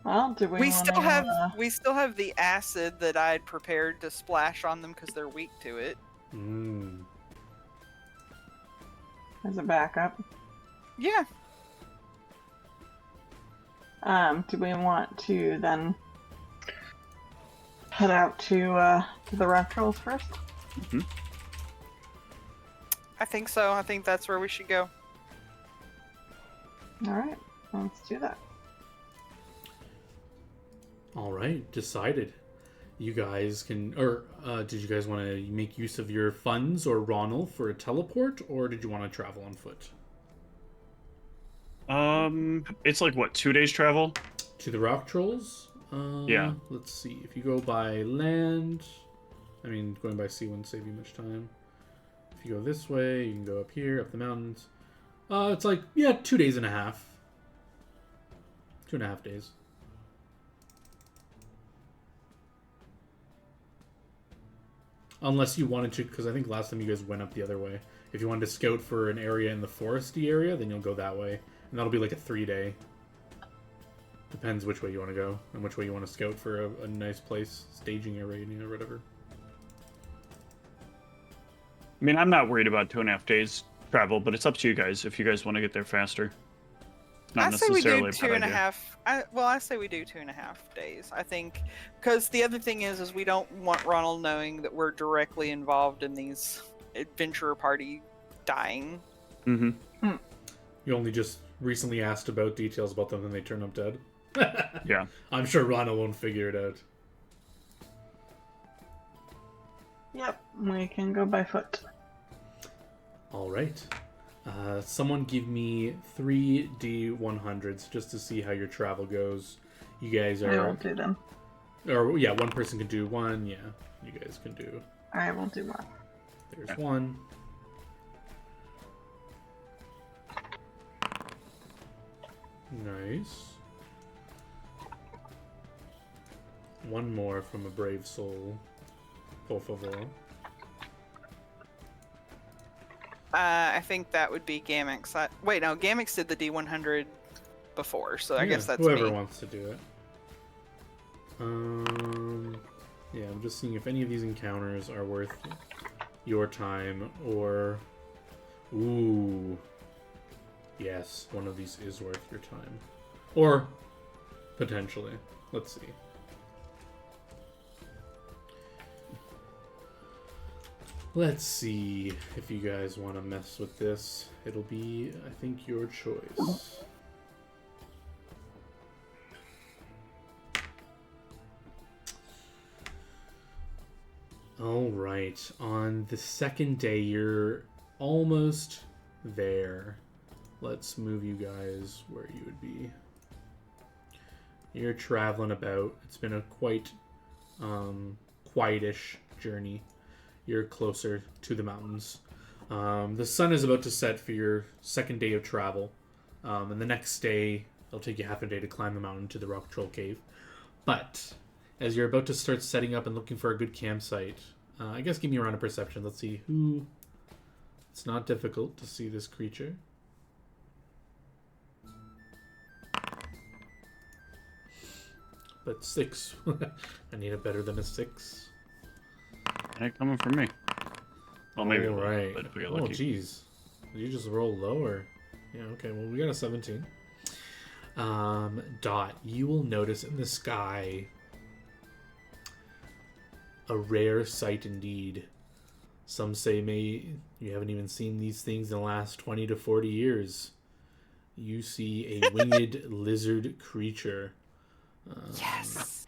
Well, do we still have the acid that I'd prepared to splash on them because they're weak to it. As a backup? Yeah. Do we want to then head out to the rock trolls first? Mm-hmm. I think so. I think that's where we should go. All right, let's do that. All right, decided. You guys can, or did you guys want to make use of your funds or Ronald for a teleport, or did you want to travel on foot? It's like what, 2 days travel? To the rock trolls? Yeah. Let's see. If you go by land, I mean, going by sea wouldn't save you much time. If you go this way, you can go up here, up the mountains. It's like, yeah, 2 days and a half. 2.5 days. Unless you wanted to, because I think last time you guys went up the other way. If you wanted to scout for an area in the foresty area, then you'll go that way. And that'll be like a 3-day. Depends which way you want to go, and which way you want to scout for a nice place, staging area, or whatever. I mean, I'm not worried about 2.5 days travel, but it's up to you guys if you guys want to get there faster. Not I say we necessarily do a two bad and a idea. half. I say we do 2.5 days. I think because the other thing is we don't want Ronald knowing that we're directly involved in these adventurer party dying. Mm-hmm. You only just recently asked about details about them, and they turn up dead. Yeah. I'm sure Rana won't figure it out. Yep, we can go by foot. All right. Someone give me 3 D100s just to see how your travel goes. You guys I will are... do them. Or, yeah, one person can do one. Yeah, you guys can do... I will do one. There's one. Nice. One more from a brave soul. Por favor. I think that would be Gamix. Wait, no, Gamix did the D100 before, so I guess that's whoever me. wants to do it. Yeah, I'm just seeing if any of these encounters are worth your time or... Ooh. Yes, one of these is worth your time. Or, potentially. Let's see. Let's see if you guys want to mess with this. It'll be, I think, your choice. Alright, on the second day, you're almost there. Let's move you guys where you would be. You're traveling about. It's been a quite quietish journey. You're closer to the mountains. The sun is about to set for your second day of travel. And the next day, it'll take you half a day to climb the mountain to the Rock Troll Cave. But as you're about to start setting up and looking for a good campsite, I guess give me a round of perception. Let's see who... It's not difficult to see this creature. But 6. I need it better than a 6. Ain't coming from me. Well, maybe. All right. But if we get Oh, lucky. jeez. Did you just roll lower? Yeah, okay. Well, we got a 17. Dot, you will notice in the sky a rare sight indeed. Some say you haven't even seen these things in the last 20 to 40 years. You see a winged lizard creature. Yes.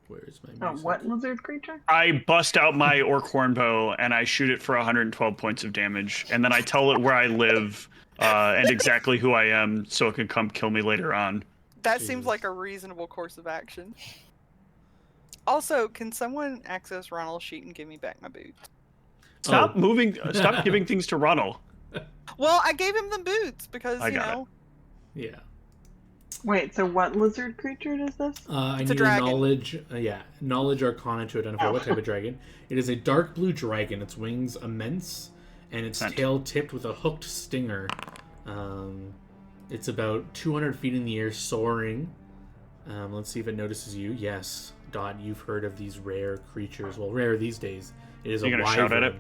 Where's my music? What lizard creature? I bust out my orc horn bow and I shoot it for 112 points of damage, and then I tell it where I live and exactly who I am, so it can come kill me later on. That seems Jesus. like a reasonable course of action. Also, can someone access Ronald's sheet and give me back my boots? Stop Oh. moving. Stop giving things to Ronald. Well, I gave him the boots because, I you got it. know, Yeah. Wait, so what lizard creature is this? I It's a need dragon. knowledge. Knowledge Arcana to identify Oh. what type of dragon. It is a dark blue dragon. Its wings immense, and its Sent. tail tipped with a hooked stinger. It's about 200 feet in the air, soaring. Let's see if it notices you. Yes, Dot, you've heard of these rare creatures. Well, rare these days. It is You a gonna wyvern. shout at it?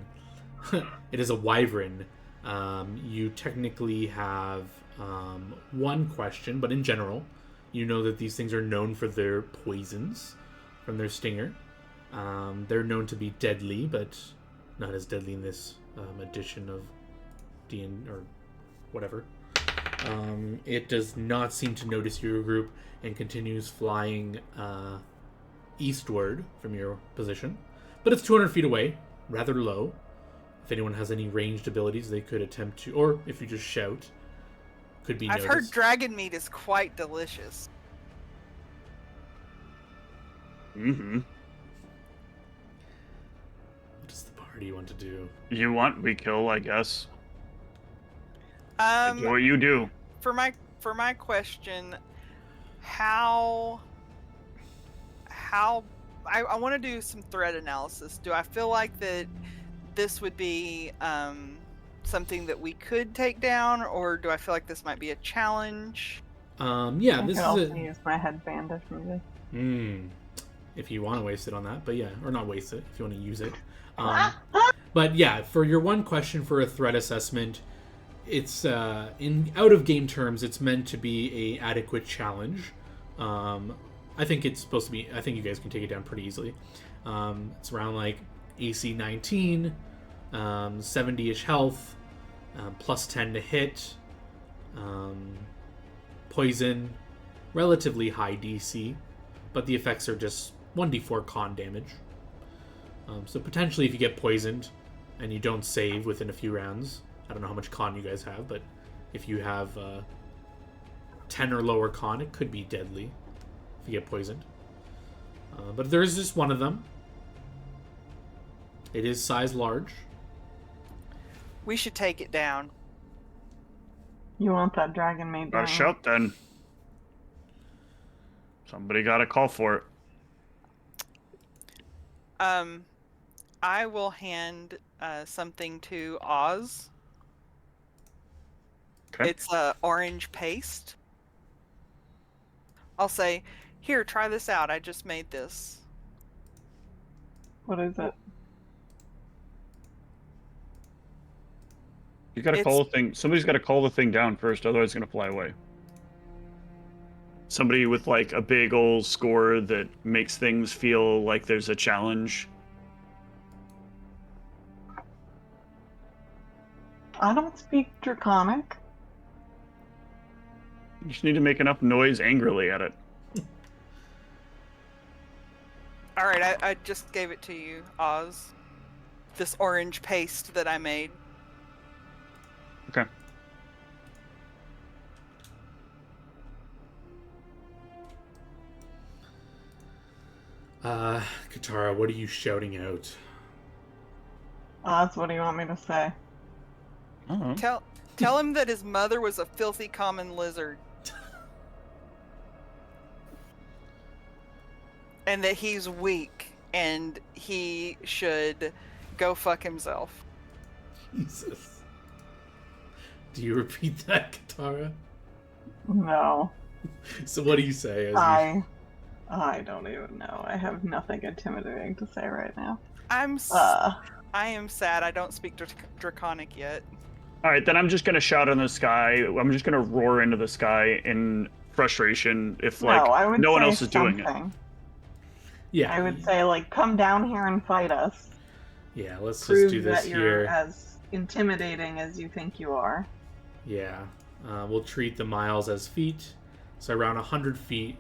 It is a wyvern. You technically have one question, but in general, You know that these things are known for their poisons from their stinger. They're known to be deadly, but not as deadly in this edition of D&D or whatever. It does not seem to notice your group and continues flying eastward from your position. But it's 200 feet away, rather low. If anyone has any ranged abilities, they could attempt to, or if you just shout, could be noticed. I've heard dragon meat is quite delicious. Mm-hmm. What does the party want to do? You want, we kill, I guess. Do what Um, you do. for my question, how I want to do some threat analysis. Do I feel like that this would be something that we could take down, or do I feel like this might be a challenge? Yeah, I this could is also use my headband if needed. if you want to waste it on that, but yeah, or not waste it if you want to use it. But yeah, for your one question for a threat assessment, it's in out of game terms, it's meant to be a adequate challenge. I think it's supposed to be. I think you guys can take it down pretty easily. It's around like AC 19, 70-ish health, plus 10 to hit, poison, relatively high DC, but the effects are just 1d4 con damage. So potentially if you get poisoned and you don't save within a few rounds, I don't know how much con you guys have, but if you have 10 or lower con, it could be deadly if you get poisoned. But there is just one of them. It is size large. We should take it down. You want that dragon made Gotta down. shout then. Somebody gotta call for it. I will hand something to Oz. Okay. It's orange paste. I'll say, here, try this out. I just made this. What is it? You gotta call the thing. Somebody's gotta call the thing down first, otherwise it's gonna fly away. Somebody with like a big old score that makes things feel like there's a challenge. I don't speak Draconic. You just need to make enough noise angrily at it. All right, I just gave it to you, Oz. This orange paste that I made. Okay. Katara, what are you shouting out? Oz, what do you want me to say? Tell him that his mother was a filthy common lizard. And that he's weak and he should go fuck himself. Jesus. Do you repeat that, Katara? No. So what do you say? I don't even know. I have nothing intimidating to say right now. I am sad I don't speak Draconic yet. All right, then I'm just gonna shout in the sky. I'm just gonna roar into the sky in frustration if like no one else is doing it. Yeah. I would say like, come down here and fight us. Yeah, let's Prove just do this that you're here. as intimidating as you think you are. Yeah. We'll treat the miles as feet. So around 100 feet,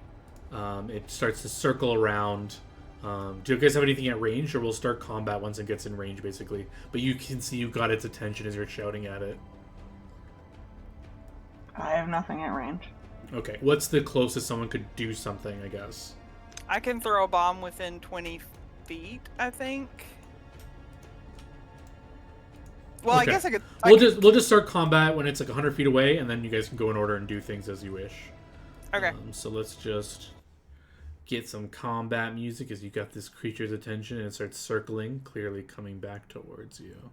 it starts to circle around. Do you guys have anything at range, or we'll start combat once it gets in range, basically? But you can see you got its attention as you're shouting at it. I have nothing at range. Okay, what's the closest someone could do something, I guess? I can throw a bomb within 20 feet, I think. Well, Okay. I guess I could. We'll just start combat when it's like 100 feet away, and then you guys can go in order and do things as you wish. Okay. So let's just get some combat music as you got this creature's attention, and it starts circling, clearly coming back towards you.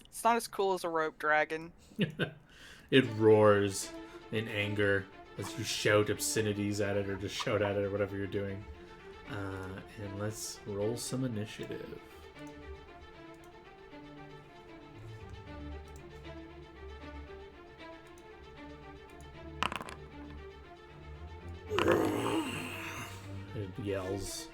It's not as cool as a rope dragon. It roars in anger as you shout obscenities at it, or just shout at it, or whatever you're doing. And let's roll some initiative. yells.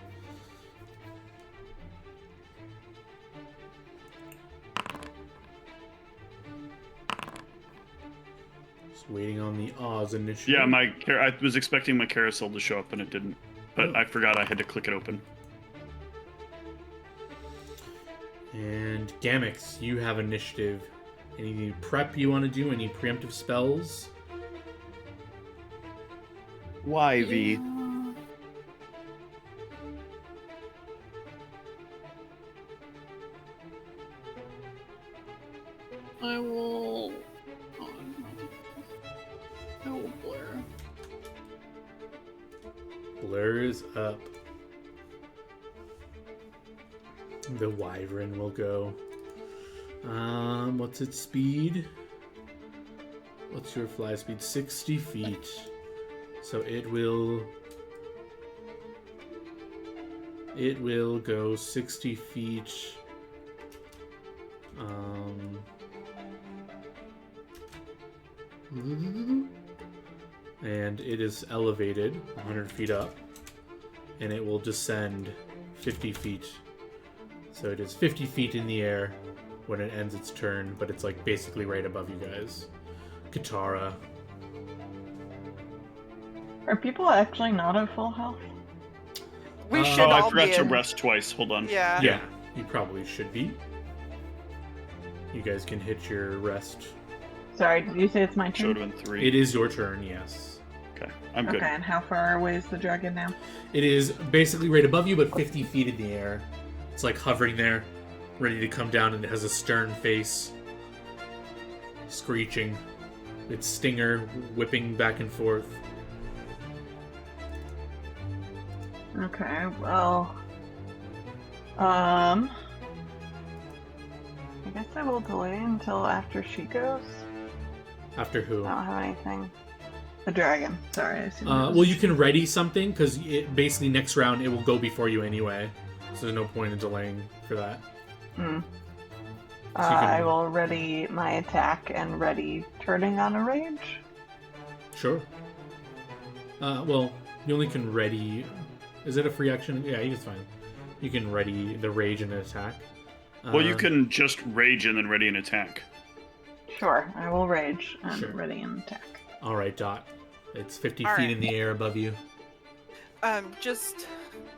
Just waiting on the Oz initiative. Yeah, I was expecting my carousel to show up and it didn't, but I forgot I had to click it open. And Gamix, you have initiative. Any prep you want to do? Any preemptive spells? YV. I will. I will blur. Blurs up. The Wyvern will go. What's its speed? What's your fly speed? 60 feet. So it will go 60 feet. And it is elevated 100 feet up, and it will descend 50 feet. So it is 50 feet in the air when it ends its turn, but it's like basically right above you guys. Katara. Are people actually not at full health? We should Oh, I all forgot be to in- rest twice. Hold on. Yeah. Yeah, you probably should be. You guys can hit your rest. Sorry, did you say it's my Should turn? have been 3. It is your turn, yes. Okay, I'm good. Okay, and how far away is the dragon now? It is basically right above you, but 50 feet in the air. It's like hovering there, ready to come down, and it has a stern face. Screeching. Its stinger whipping back and forth. Okay, well... I guess I will delay until after she goes. After who? I don't have anything. The dragon. Sorry, I assumed it was- Well, you can ready something, because basically next round it will go before you anyway. So there's no point in delaying for that. Hmm. So you can- I will ready my attack and ready turning on a rage. Sure. Well, you only can ready... Is it a free action? Yeah, it's fine. You can ready the rage and an attack. Well, you can just rage and then ready an attack. Sure, I will rage and Sure. ready an attack. Alright, Dot. It's 50 All feet right. in the air above you. Just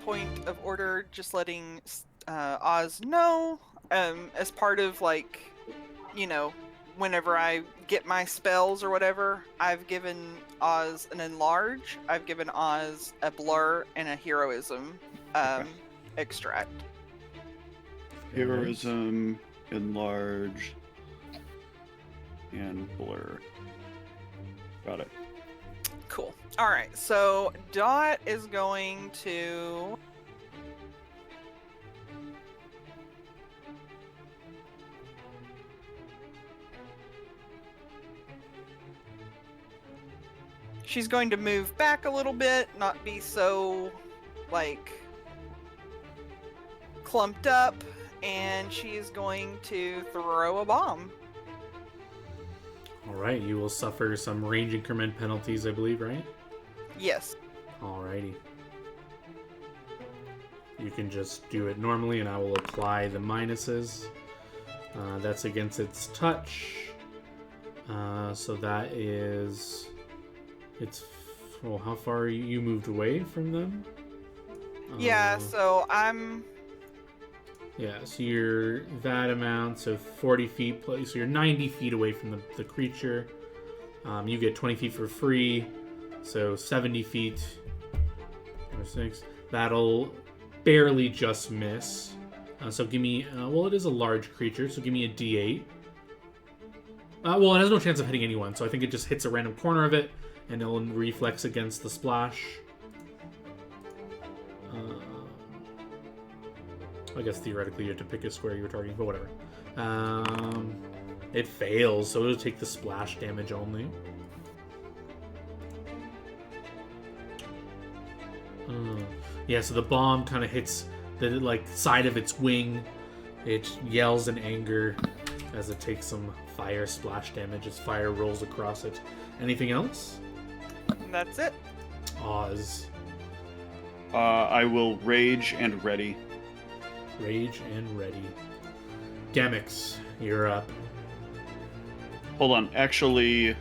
point of order, just letting Oz know, as part of, like, you know, whenever I get my spells or whatever, I've given Oz an enlarge, I've given Oz a blur, and a heroism extract. Heroism, enlarge, and blur. Got it. Cool. Alright, so Dot is going to... She's going to move back a little bit, not be so, like, clumped up, and she is going to throw a bomb. Alright, you will suffer some range increment penalties, I believe, right? Yes. Alrighty. You can just do it normally, and I will apply the minuses. That's against its touch. So that is... It's... Well, how far are you moved away from them? Yeah, Uh, so I'm... Yeah, so you're that amount, so 40 feet, so you're 90 feet away from the creature. You get 20 feet for free, so 70 feet. Or 6. That'll barely just miss. So give me, well, it is a large creature, so give me a d8. Well, it has no chance of hitting anyone, so I think it just hits a random corner of it, and it'll reflex against the splash. I guess theoretically you have to pick a square you were targeting, but whatever. It fails, so it'll take the splash damage only. Yeah, so the bomb kind of hits the side of its wing. It yells in anger as it takes some fire splash damage as fire rolls across it. Anything else? That's it. Oz. I will rage and ready. Rage and ready. Gamix, you're up. Hold on. Actually,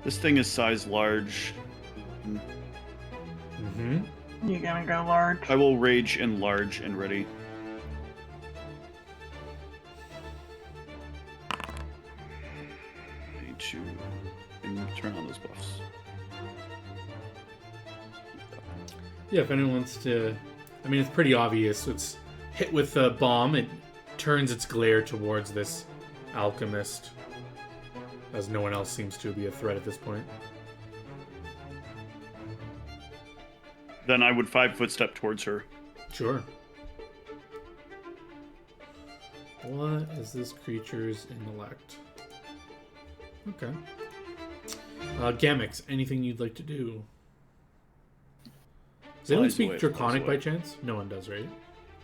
this thing is size large. Mm-hmm. You gonna go large? I will rage and large and ready. I need to turn on those buffs. Yeah, if anyone wants to... I mean, it's pretty obvious. It's hit with a bomb. It turns its glare towards this alchemist, as no one else seems to be a threat at this point. Then I would 5-foot step towards her. Sure. What is this creature's intellect? Okay. Gamix, anything you'd like to do? Does anyone Flies speak away, Draconic flies by away. chance? No one does, right?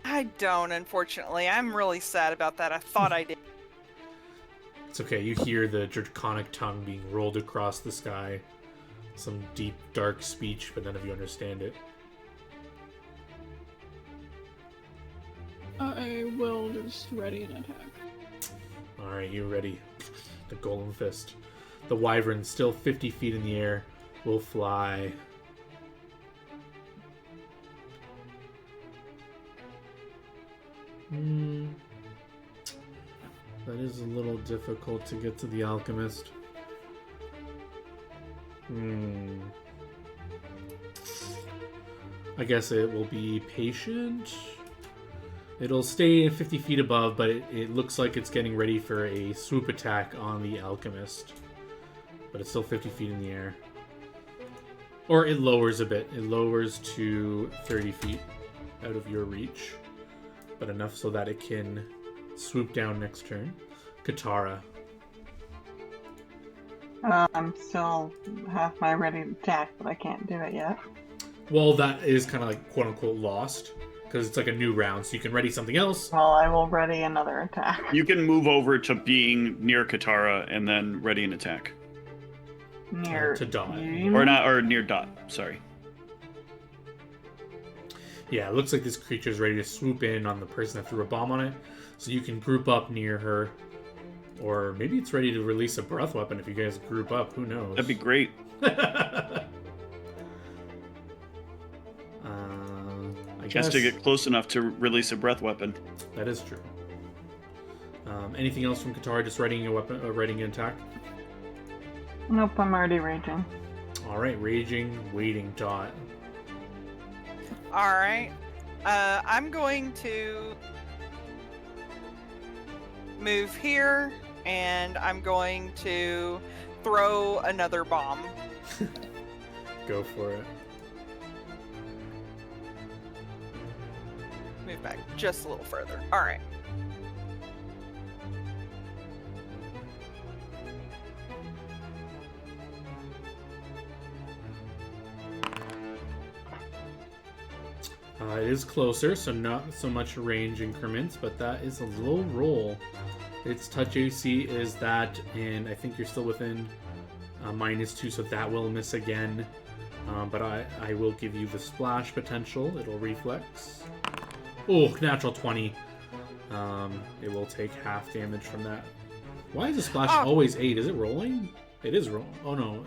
I don't, unfortunately. I'm really sad about that. I thought I did. It's okay. You hear the Draconic tongue being rolled across the sky. Some deep, dark speech, but none of you understand it. I will just ready an attack. Alright, you ready? The Golem Fist. The Wyvern, still 50 feet in the air, will fly. That is a little difficult to get to the Alchemist. I guess it will be patient. It'll stay 50 feet above, but it looks like it's getting ready for a swoop attack on the Alchemist. But it's still 50 feet in the air. Or it lowers a bit. It lowers to 30 feet out of your reach. But enough so that it can swoop down next turn. Katara. I'm still have my ready attack, but I can't do it yet. Well, that is kind of like quote-unquote lost. Because it's like a new round, so you can ready something else. Well, I will ready another attack. You can move over to being near Katara and then ready an attack. Near to Dot. Or not, or near Dot. Sorry. Yeah, it looks like this creature is ready to swoop in on the person that threw a bomb on it. So you can group up near her. Or maybe it's ready to release a breath weapon if you guys group up. Who knows? That'd be great. I Just to get close enough to release a breath weapon. That is true. Anything else from Katara? Just readying a weapon, readying an attack? Nope, I'm already raging. Alright, raging, waiting, Dot. Alright. I'm going to move here, and I'm going to throw another bomb. Go for it. Move back just a little further. Alright. It is closer, so not so much range increments, but that is a low roll. Its touch AC is that, and I think you're still within -2, so that will miss again. But I will give you the splash potential. It'll reflex. Oh, natural 20. It will take half damage from that. Why is the splash always 8? Is it rolling? It is rolling. Oh no.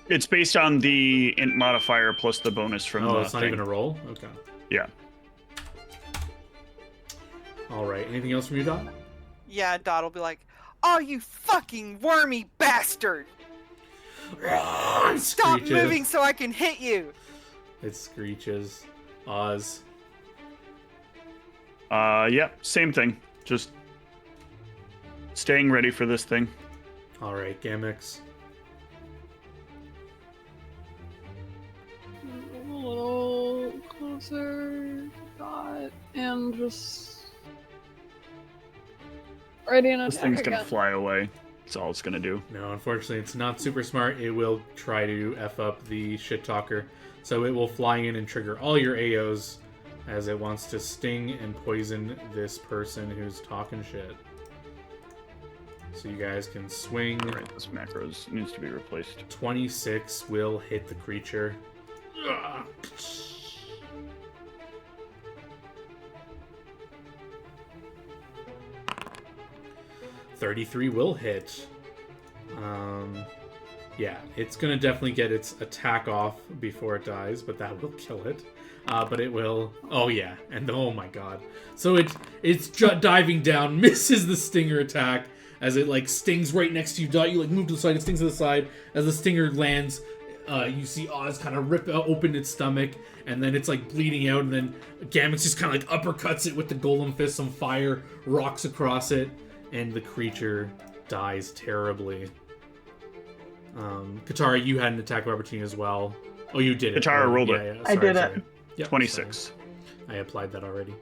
It's based on the int modifier plus the bonus from the it's not thing. even a roll? Okay. Yeah. Alright, anything else from you, Dot? Yeah, Dot will be like, "Oh, you fucking wormy bastard! Stop Screeches. moving so I can hit you!" It screeches. Oz. Yeah, same thing. Just staying ready for this thing. Alright, Gamix. A little closer, Dot, and just ready an This attack thing's gonna again. fly away. That's all it's gonna do. No, unfortunately, it's not super smart. It will try to F up the shit talker. So it will fly in and trigger all your AOs as it wants to sting and poison this person who's talking shit. So you guys can swing. Alright, this macros needs to be replaced. 26 will hit the creature. $33 will hit. Yeah, it's gonna definitely get its attack off before it dies, but that will kill it. But it will. Oh yeah, and oh my god! So it's diving down, misses the stinger attack as it like stings right next to you. You like move to the side, it stings to the side. As the stinger lands, you see Oz kind of rip open its stomach, and then it's like bleeding out. And then Gamix just kind of like uppercuts it with the golem fist. Some fire rocks across it, and the creature dies terribly. Katara, you had an attack of opportunity as well. Oh, you did it. Katara rolled it. Yeah, I did it. Yep, 26. sorry. I applied that already.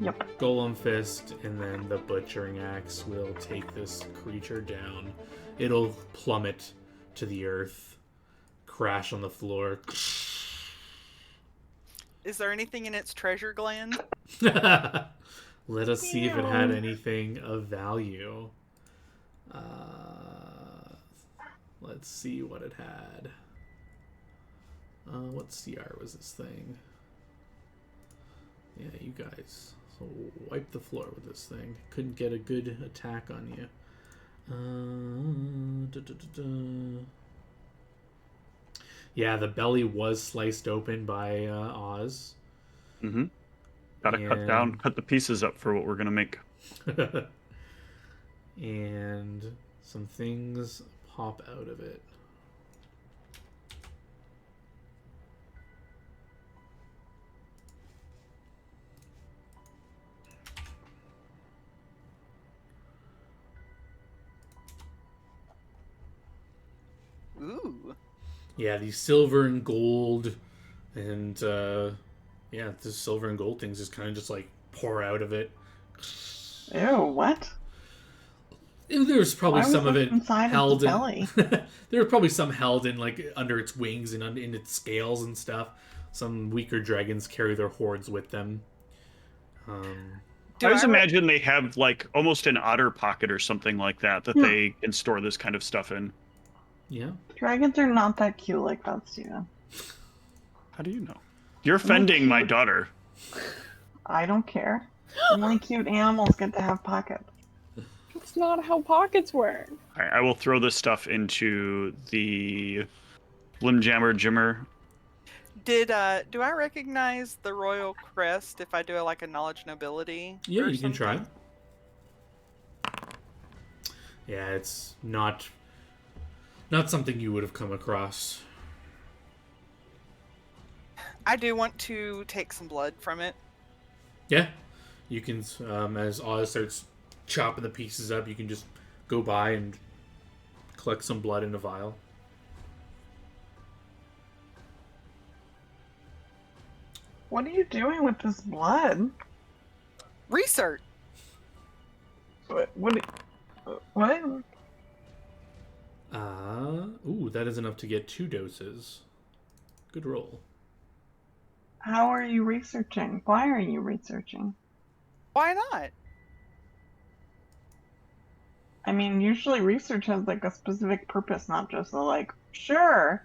Yep. Golem Fist, and then the Butchering Axe will take this creature down. It'll plummet to the earth, crash on the floor. Is there anything in its treasure gland? Let us see if it had Meow. anything of value. Let's see what it had. What CR was this thing? Yeah, you guys. So wipe the floor with this thing. Couldn't get a good attack on you. Yeah, the belly was sliced open by Oz. Mm-hmm. Gotta cut the pieces up for what we're gonna make. And some things pop out of it. Ooh. Yeah, these silver and gold, and yeah, the silver and gold things just kind of just like pour out of it. Ew, what? There's probably Why was some of this it inside of held the in. belly? There were probably some held in like under its wings and in its scales and stuff. Some weaker dragons carry their hordes with them. Do I just I re- imagine they have like almost an otter pocket or something like that they can store this kind of stuff in. Yeah. Dragons are not that cute like that, Steven. How do you know? You're offending my daughter. I don't care. Only cute animals get to have pockets. That's not how pockets work. I will throw this stuff into the Flimjammer Jimmer. do I recognize the royal crest if I do like a knowledge nobility? Yeah, or you can try. something? Yeah, it's not something you would have come across. I do want to take some blood from it. Yeah, you can. As Oz starts chopping the pieces up, you can just go by and collect some blood in a vial. What are you doing with this blood? Research. What? What? Ooh, that is enough to get 2 doses. Good roll. How are you researching? Why are you researching? Why not? I mean, usually research has like a specific purpose, not just a like, sure.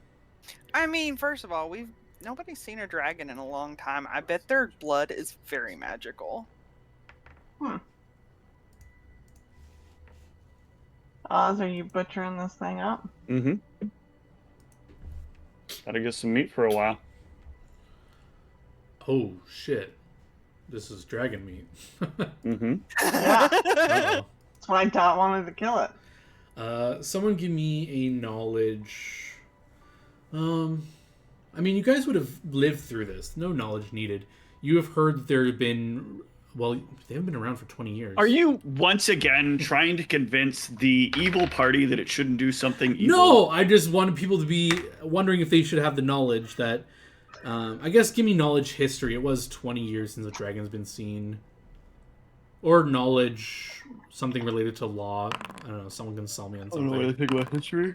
I mean, first of all, nobody's seen a dragon in a long time. I bet their blood is very magical. Oz, are you butchering this thing up? Mm-hmm. Gotta get some meat for a while. Oh shit! This is dragon meat. Mm-hmm. Yeah. Uh-oh. That's why Dot wanted to kill it. Someone give me a knowledge. I mean, you guys would have lived through this. No knowledge needed. You have heard that there have been. Well, they haven't been around for 20 years. Are you once again trying to convince the evil party that it shouldn't do something evil? No, I just wanted people to be wondering if they should have the knowledge that. I guess give me knowledge history. It was 20 years since the dragon's been seen. Or knowledge, something related to law. I don't know, someone can sell me on I something. don't know anything about history.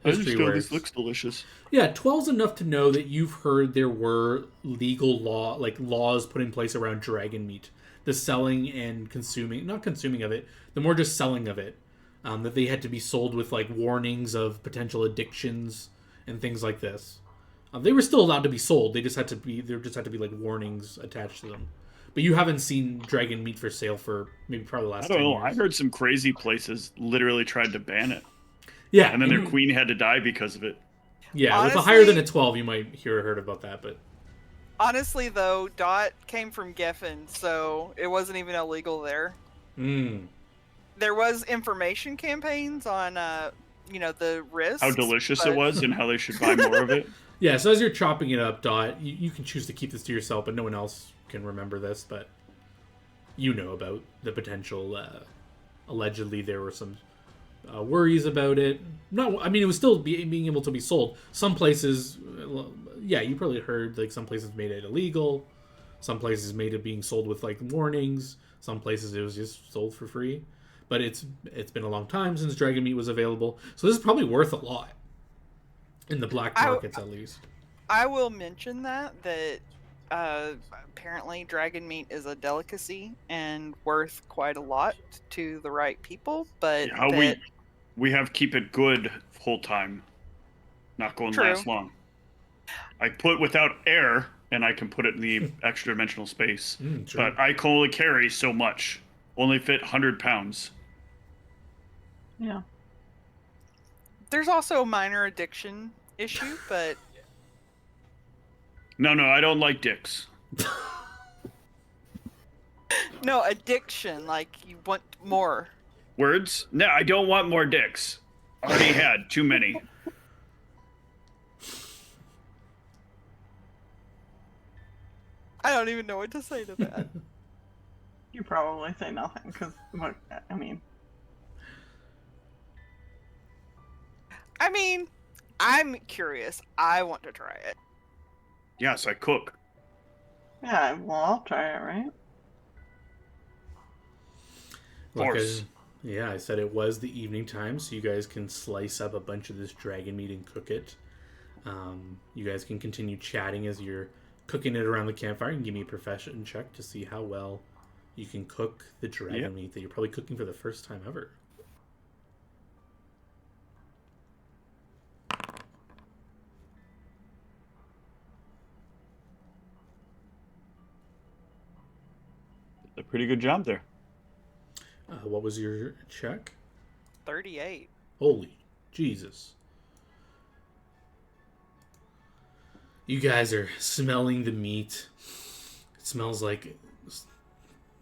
History works. looks delicious. Yeah, 12's enough to know that you've heard there were legal laws put in place around dragon meat. The selling and consuming, not consuming of it, the more just selling of it. That they had to be sold with like warnings of potential addictions and things like this. They were still allowed to be sold. There just had to be like warnings attached to them. But you haven't seen dragon meat for sale for maybe probably the last 10 years. I heard some crazy places literally tried to ban it. Yeah. And then their queen had to die because of it. Yeah, Honestly, with a higher than a 12, you might heard about that, but... Honestly, though, Dot came from Geffen, so it wasn't even illegal there. There was information campaigns on, the risks. How delicious it was and how they should buy more of it. Yeah, so as you're chopping it up, Dot, you can choose to keep this to yourself, but no one else can remember this, but you know about the potential, allegedly there were some worries about it. It was still being able to be sold. Some places, you probably heard, like, some places made it illegal. Some places made it being sold with, like, warnings. Some places it was just sold for free. But it's been a long time since dragon meat was available, so this is probably worth a lot. In the black markets, at least. I will mention that apparently dragon meat is a delicacy and worth quite a lot to the right people, but we have keep it good whole time, not going to last long. I put without air, and I can put it in the extra dimensional space, but I can only carry so much. Only fit 100 pounds. Yeah. There's also a minor addiction issue, but... No, I don't like dicks. No, addiction, like you want more. Words? No, I don't want more dicks. Already had too many. I don't even know what to say to that. You probably say nothing, because, I'm curious. I want to try it. Yes, I cook. Yeah, well, I'll try it, right? I said it was the evening time, so you guys can slice up a bunch of this dragon meat and cook it. You guys can continue chatting as you're cooking it around the campfire, and give me a profession check to see how well you can cook the dragon meat that you're probably cooking for the first time ever. A pretty good job there. What was your check? 38. Holy Jesus. You guys are smelling the meat. It smells like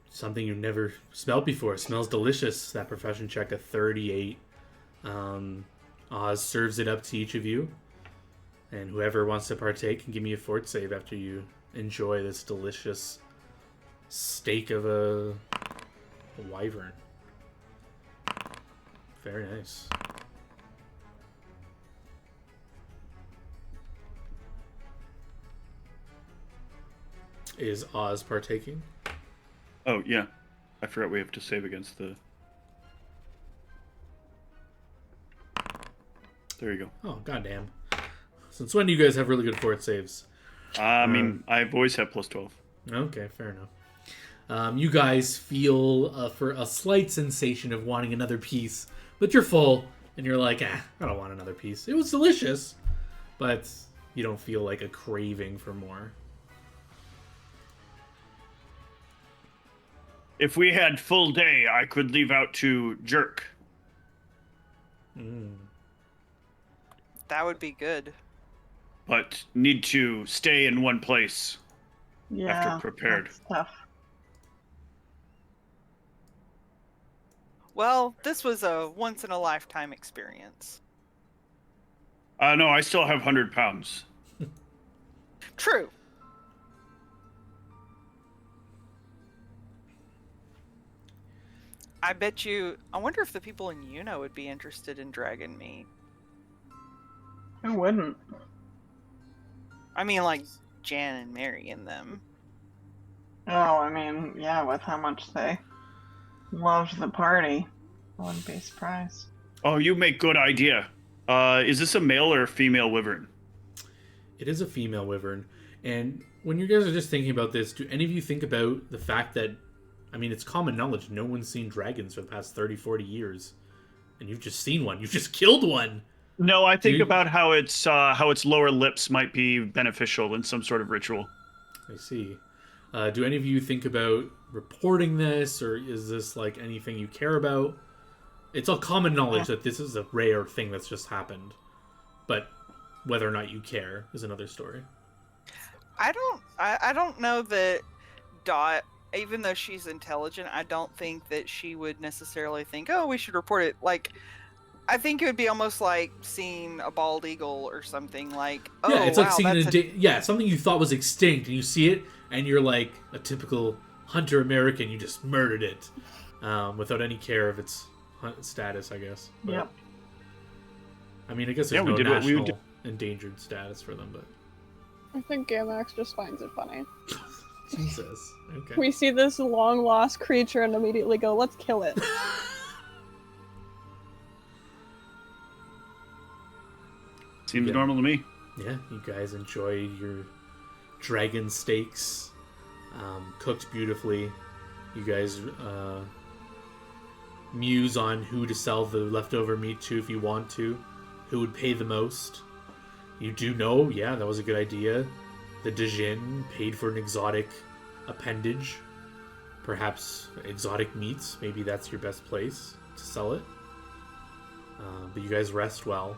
something you've never smelled before. It smells delicious. That profession check, a 38. Oz serves it up to each of you. And whoever wants to partake can give me a fort save after you enjoy this delicious steak of a wyvern. Very nice. Is Oz partaking? Oh, yeah. I forgot we have to save against the... There you go. Oh, goddamn. Since when do you guys have really good fort saves? I've always had plus 12. Okay, fair enough. You guys feel for a slight sensation of wanting another piece, but you're full, and you're like, I don't want another piece. It was delicious, but you don't feel like a craving for more. If we had full day, I could leave out to jerk. That would be good. But need to stay in one place after prepared. That's tough. Well, this was a once-in-a-lifetime experience. No, I still have 100 pounds. True. I wonder if the people in Yuna would be interested in dragon meat. Who wouldn't? Like Jan and Mary and them. Oh, with how much they loved the party. I wouldn't be surprised. Oh, you make good idea. Is this a male or a female wyvern? It is a female wyvern. And when you guys are just thinking about this, do any of you think about the fact that, it's common knowledge, no one's seen dragons for the past 30, 40 years. And you've just seen one. You've just killed one. No, I think you- about how its lower lips might be beneficial in some sort of ritual. I see. Do any of you think about reporting this, or is this like anything you care about? It's all common knowledge that this is a rare thing that's just happened, but whether or not you care is another story. I don't know that Dot, even though she's intelligent, I don't think that she would necessarily think, oh, we should report it. Like, I think it would be almost like seeing a bald eagle or something. Like, oh, Yeah, it's wow, like seeing that's something you thought was extinct, and you see it, and you're like a typical hunter American. You just murdered it without any care of its status, I guess. But, Yep. I mean, I guess Yeah, there's we no did what we national did. endangered status for them, but I think Gamax just finds it funny. Jesus. Okay. We see this long lost creature and immediately go, let's kill it. Seems Yeah. normal to me. Yeah, you guys enjoy your dragon steaks, cooked beautifully. You guys muse on who to sell the leftover meat to if you want to, who would pay the most. You do know, yeah, that was a good idea. The Djinn paid for an exotic appendage, perhaps exotic meats. Maybe that's your best place to sell it. But you guys rest well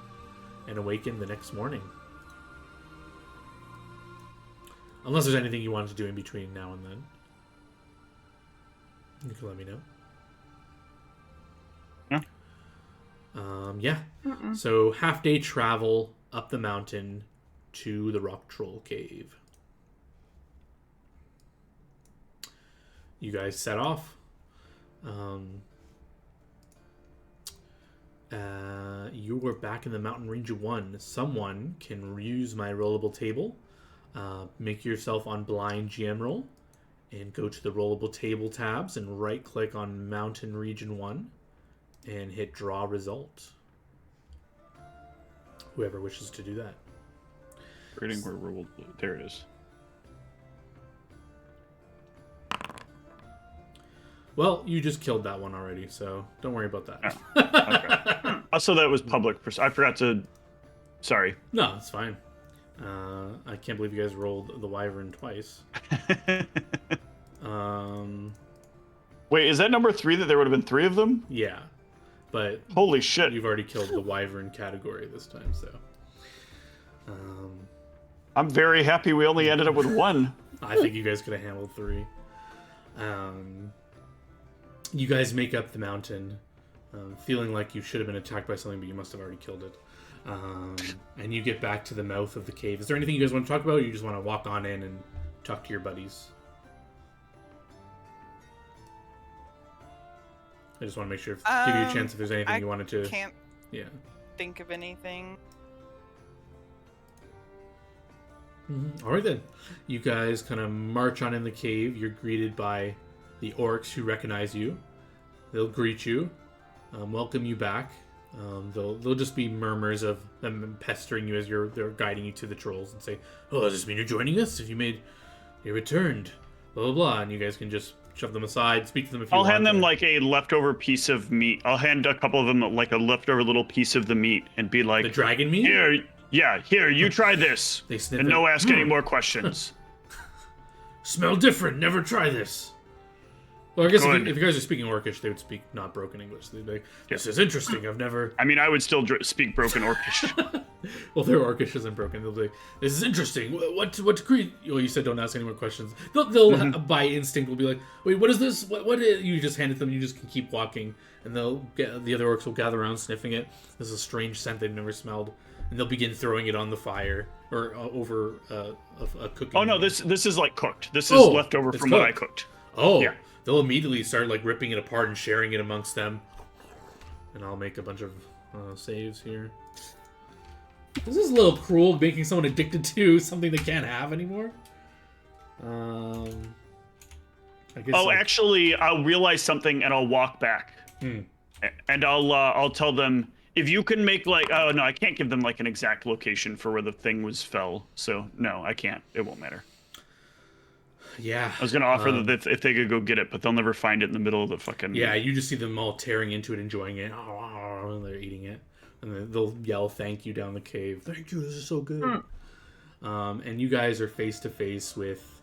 and awaken the next morning. Unless there's anything you wanted to do in between now and then. You can let me know. Yeah. So half-day travel up the mountain to the Rock Troll Cave. You guys set off. You were back in the mountain range of 1. Someone can use my rollable table. Make yourself on blind GM roll and go to the rollable table tabs and right click on mountain region 1 and hit draw result. Whoever wishes to do that. Rating where rolled. There it is. Well, you just killed that one already, so don't worry about that. Okay. Also, that was public. I forgot to. Sorry. No, it's fine. I can't believe you guys rolled the wyvern twice. Wait, is that number 3 that there would have been 3 of them? Yeah, but Holy shit. you've already killed the wyvern category this time, so. I'm very happy we only ended up with 1. I think you guys could have handled 3. You guys make up the mountain, feeling like you should have been attacked by something, but you must have already killed it. And you get back to the mouth of the cave. Is there anything you guys want to talk about, or you just want to walk on in and talk to your buddies? I just want to make sure, give you a chance if there's anything I you wanted to. can't Yeah. think of anything. All right then. You guys kind of march on in the cave. You're greeted by the orcs who recognize you. They'll greet you, welcome you back. They'll just be murmurs of them pestering you as they're guiding you to the trolls and say, "Oh, does this mean you're joining us? Have you returned?" Blah blah blah. And you guys can just shove them aside, speak to them if you I'll want. hand them to. like a leftover piece of meat. I'll hand a couple of them like a leftover little piece of the meat and be like, the dragon meat. "Here, yeah, here, you try this." They sniff And it. no ask any more questions. Smell different. Never try this. Well, I guess Good. if you guys are speaking Orcish, they would speak not broken English. They'd be like, "This is interesting. I've never." I mean, I would still speak broken Orcish. Well, their Orcish isn't broken. They'll be like, "This is interesting. What degree?" Well, you said don't ask any more questions. They'll by instinct will be like, "Wait, what is this? What is?" You just hand it to them. You just can keep walking, and the other orcs will gather around sniffing it. This is a strange scent they've never smelled, and they'll begin throwing it on the fire or over a cooking. Oh no, this is like cooked. This is Oh, leftover it's from what I cooked. cooked. Oh, Yeah. They'll immediately start like ripping it apart and sharing it amongst them. And I'll make a bunch of saves here. This is a little cruel, making someone addicted to something they can't have anymore. I guess. Oh, actually, I'll realize something and I'll walk back. And I'll tell them, if you can make like, oh no, I can't give them like an exact location for where the thing fell. So no, I can't. It won't matter. Yeah. I was gonna offer that if they could go get it, but they'll never find it in the middle of the fucking. Yeah, you just see them all tearing into it, enjoying it. And they're eating it. And then they'll yell thank you down the cave. Thank you, this is so good. And you guys are face to face with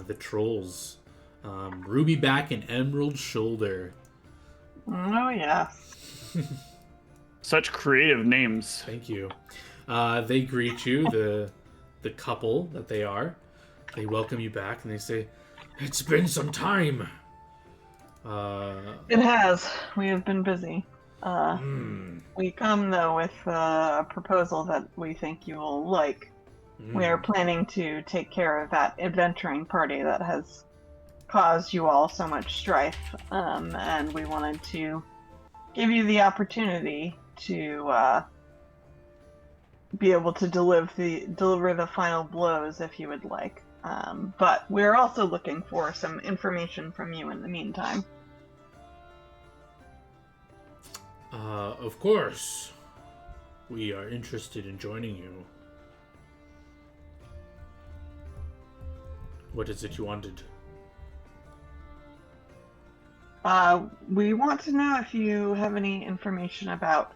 the trolls. Ruby Back and Emerald Shoulder. Oh, yes. Such creative names. Thank you. They greet you, the couple that they are. They welcome you back and they say, "It's been some time." It has. We have been busy. We come, though, with a proposal that we think you will like. We are planning to take care of that adventuring party that has caused you all so much strife, and we wanted to give you the opportunity to be able to deliver the final blows if you would like. But we're also looking for some information from you in the meantime. Of course. We are interested in joining you. What is it you wanted? We want to know if you have any information about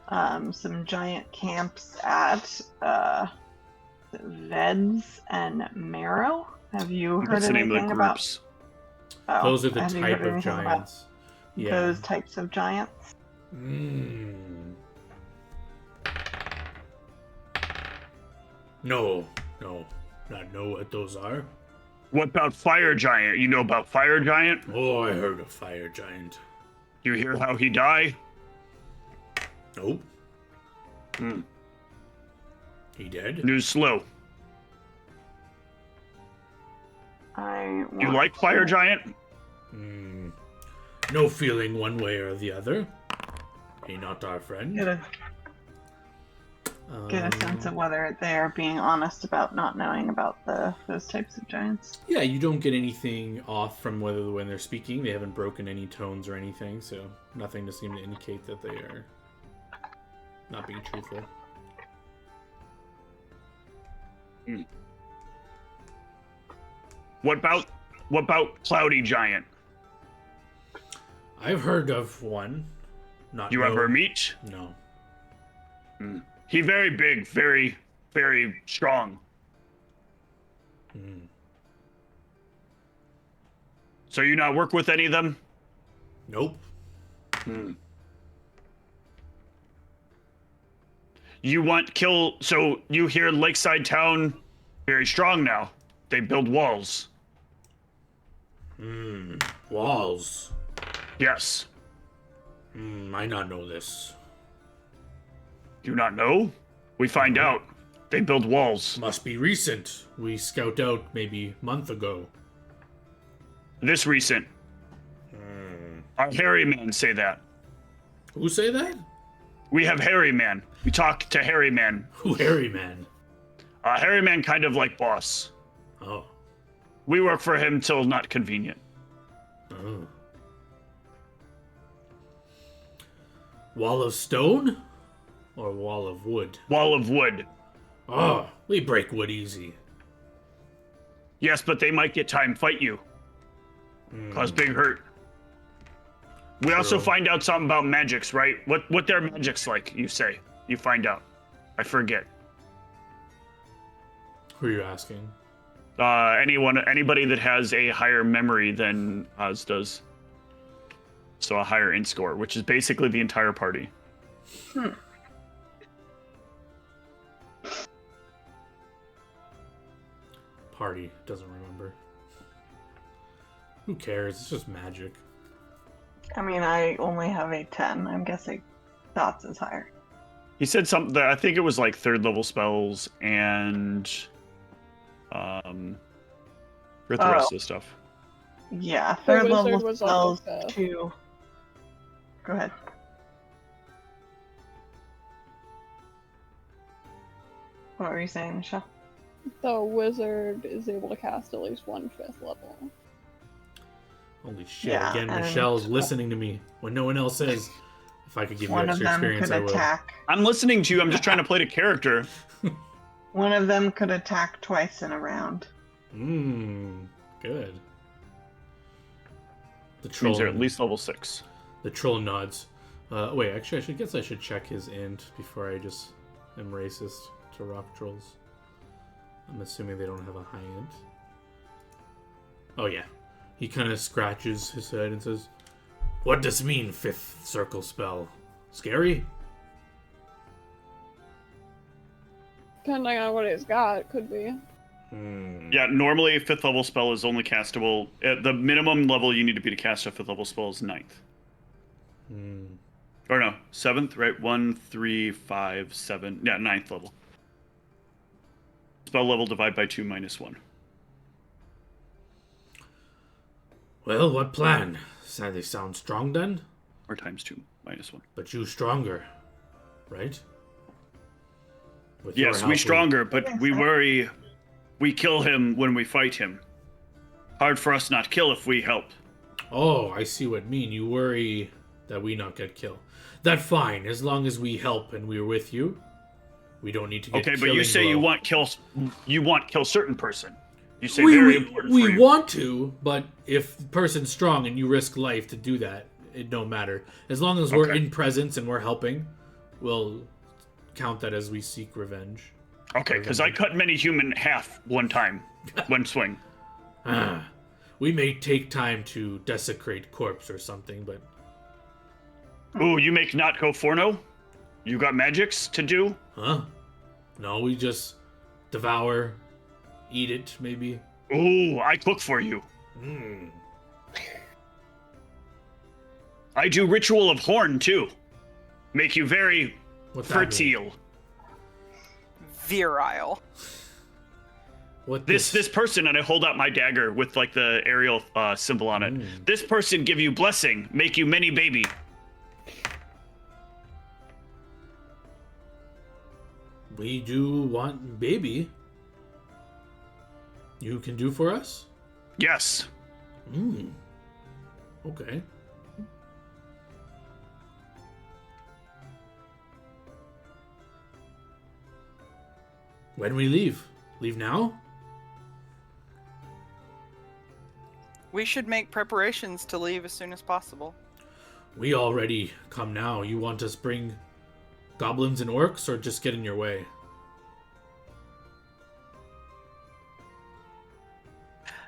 some giant camps at Veds and Marrow. Have you heard What's the name of anything the about groups? Those are the have you type heard of anything about giants. Yeah. those types of giants? No, not know what those are. What about Fire Giant? You know about Fire Giant? Oh, I heard of Fire Giant. You hear how he died? Nope. Hmm. He dead? News slow. You like Fire Giant? No feeling one way or the other. He not our friend. Get a sense of whether they're being honest about not knowing about those types of giants. Yeah, you don't get anything off from whether when they're speaking. They haven't broken any tones or anything, so nothing to seem to indicate that they are not being truthful. What about Cloudy Giant? I've heard of one. Not You know- ever meet? No. He very big, very, very strong. So you not work with any of them? Nope. You want kill? So you hear Lakeside Town very strong now. They build walls. Walls. Yes. I not know this. Do you not know? We find out. They build walls. Must be recent. We scout out maybe month ago. This recent. Our Harry Man say that. Who say that? We have Harry Man. We talk to Harry Man. Who Harry Man? Harry Man kind of like boss. Oh. We work for him till not convenient. Oh. Wall of stone? Or wall of wood? Wall of wood. Oh, we break wood easy. Yes, but they might get time fight you. Cause big hurt. We also True. find out something about magics, right? What their magics like, you say. You find out. I forget. Who are you asking? Anybody that has a higher memory than Oz does. So a higher int score, which is basically the entire party. Party doesn't remember. Who cares? It's just magic. I mean, I only have a 10. I'm guessing Dots is higher. He said something that I think it was like 3rd level spells and forget the rest of the stuff. Yeah, The 3rd wizard level was spells like a- to... Go ahead. What were you saying, Michelle? The wizard is able to cast at least 1/5 level. Holy shit, Yeah, again, and- Michelle's listening to me when no one else is. If I could give you One of extra them experience, could I would. attack. I'm listening to you. I'm just trying to play the character. One of them could attack twice in a round. Good. The Means troll, they're at least level 6. the troll nods. Wait, actually, I should check his int before I just am racist to rock trolls. I'm assuming they don't have a high int. Oh yeah. He kind of scratches his head and says, "What does mean 5th circle spell? Scary?" Depending on what he's got, could be. Yeah, normally a 5th level spell is only castable. At the minimum level you need to be to cast a 5th level spell is 9th. Or no, 7th, right? 1, 3, 5, 7. Yeah, 9th level. Spell level divide by 2 minus 1. Well, what plan? They sound strong then? Or times 2 minus 1. But you stronger, right? With Yes, your we help, stronger, but we worry we kill him when we fight him. Hard for us not kill if we help. Oh, I see what you mean. You worry that we not get killed. That fine, as long as we help and we're with you. We don't need to get Okay, but you say blow. you want kill certain person. You say we, very we, important we for you. want to, but if the person's strong and you risk life to do that, it don't matter. As long as we're Okay. in presence and we're helping, we'll count that as we seek revenge. Okay, because I cut many human half one time, one swing. We may take time to desecrate corpse or something, but Ooh, you make not go forno? You got magics to do? huh? No, we just devour, eat it, maybe. Ooh, I cook for you. Mm. I do ritual of horn too. Make you very What's that mean? fertile. Virile. What This person, and I hold out my dagger with like the Ariel symbol on it. This person give you blessing, make you many baby. We do want baby. You can do for us? Yes. Okay. When we leave? Leave now? We should make preparations to leave as soon as possible. We already come now. You want us bring goblins and orcs or just get in your way?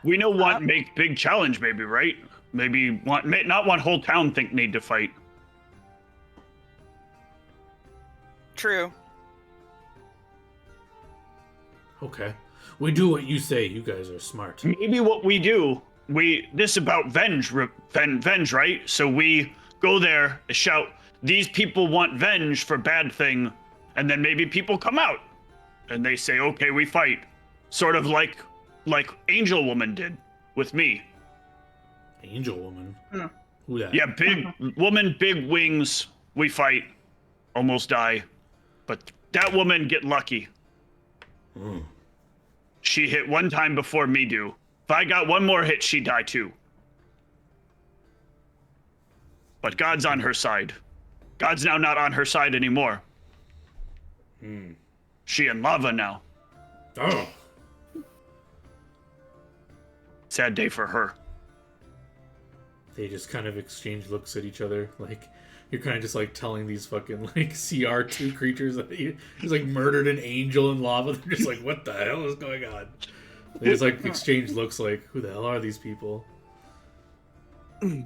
We know want make big challenge, maybe, right? Maybe not one whole town think need to fight. True. Okay. We do what you say. You guys are smart. Maybe what we do, this about venge, right? So we go there, shout, these people want venge for bad thing, and then maybe people come out, and they say, okay, we fight. Sort of like Angel Woman did with me. Angel woman? Who that? Yeah, big woman, big wings, we fight, almost die. But that woman get lucky. She hit one time before me do. If I got one more hit, she die too. But God's on her side. God's now not on her side anymore. She in lava now. Oh. Sad day for her. They just kind of exchange looks at each other. Like, you're kind of just like telling these fucking like CR2 creatures that he's like murdered an angel in lava. They're just like, what the hell is going on? They just like exchange looks like, who the hell are these people? And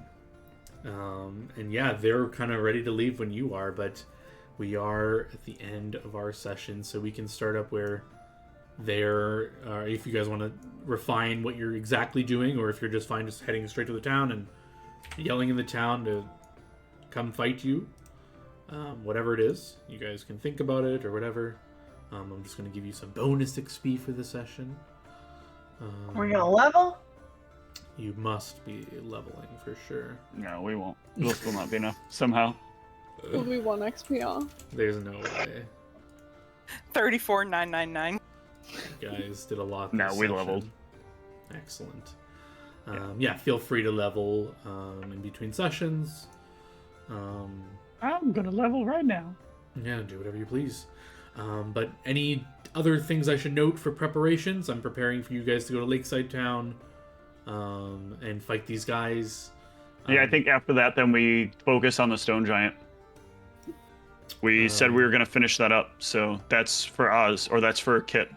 yeah, they're kind of ready to leave when you are, but we are at the end of our session, so we can start up where they're, if you guys want to refine what you're exactly doing, or if you're just fine just heading straight to the town and yelling in the town to come fight you. Whatever it is, you guys can think about it or whatever. I'm just going to give you some bonus XP for the session. We're gonna level? You must be leveling for sure. No, we won't. We'll still not be enough somehow. Will be 1 XP off. There's no way. 34,999. You guys did a lot. No, this we session. leveled. Excellent. Yeah, feel free to level in between sessions. I'm gonna level right now. Yeah, do whatever you please. But any other things I should note for preparations? I'm preparing for you guys to go to Lakeside Town and fight these guys. Yeah, I think after that, then we focus on the stone giant. We said we were going to finish that up, so that's for Oz, or that's for Kit.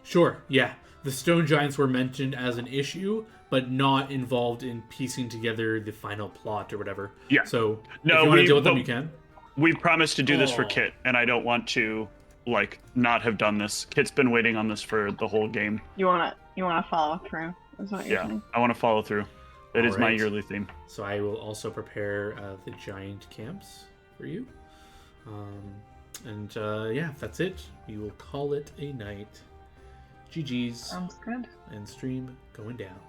Sure, yeah. The stone giants were mentioned as an issue, but not involved in piecing together the final plot or whatever. Yeah. So No, if you want to deal with them, you can. We promised to do this for Kit, and I don't want to, like, not have done this. Kit's been waiting on this for the whole game. You wanna follow through? Is what you're saying? I want to follow through. It is my Alright. yearly theme. So I will also prepare the giant camps for you. Yeah, that's it. We will call it a night. GG's. Sounds good. And stream going down.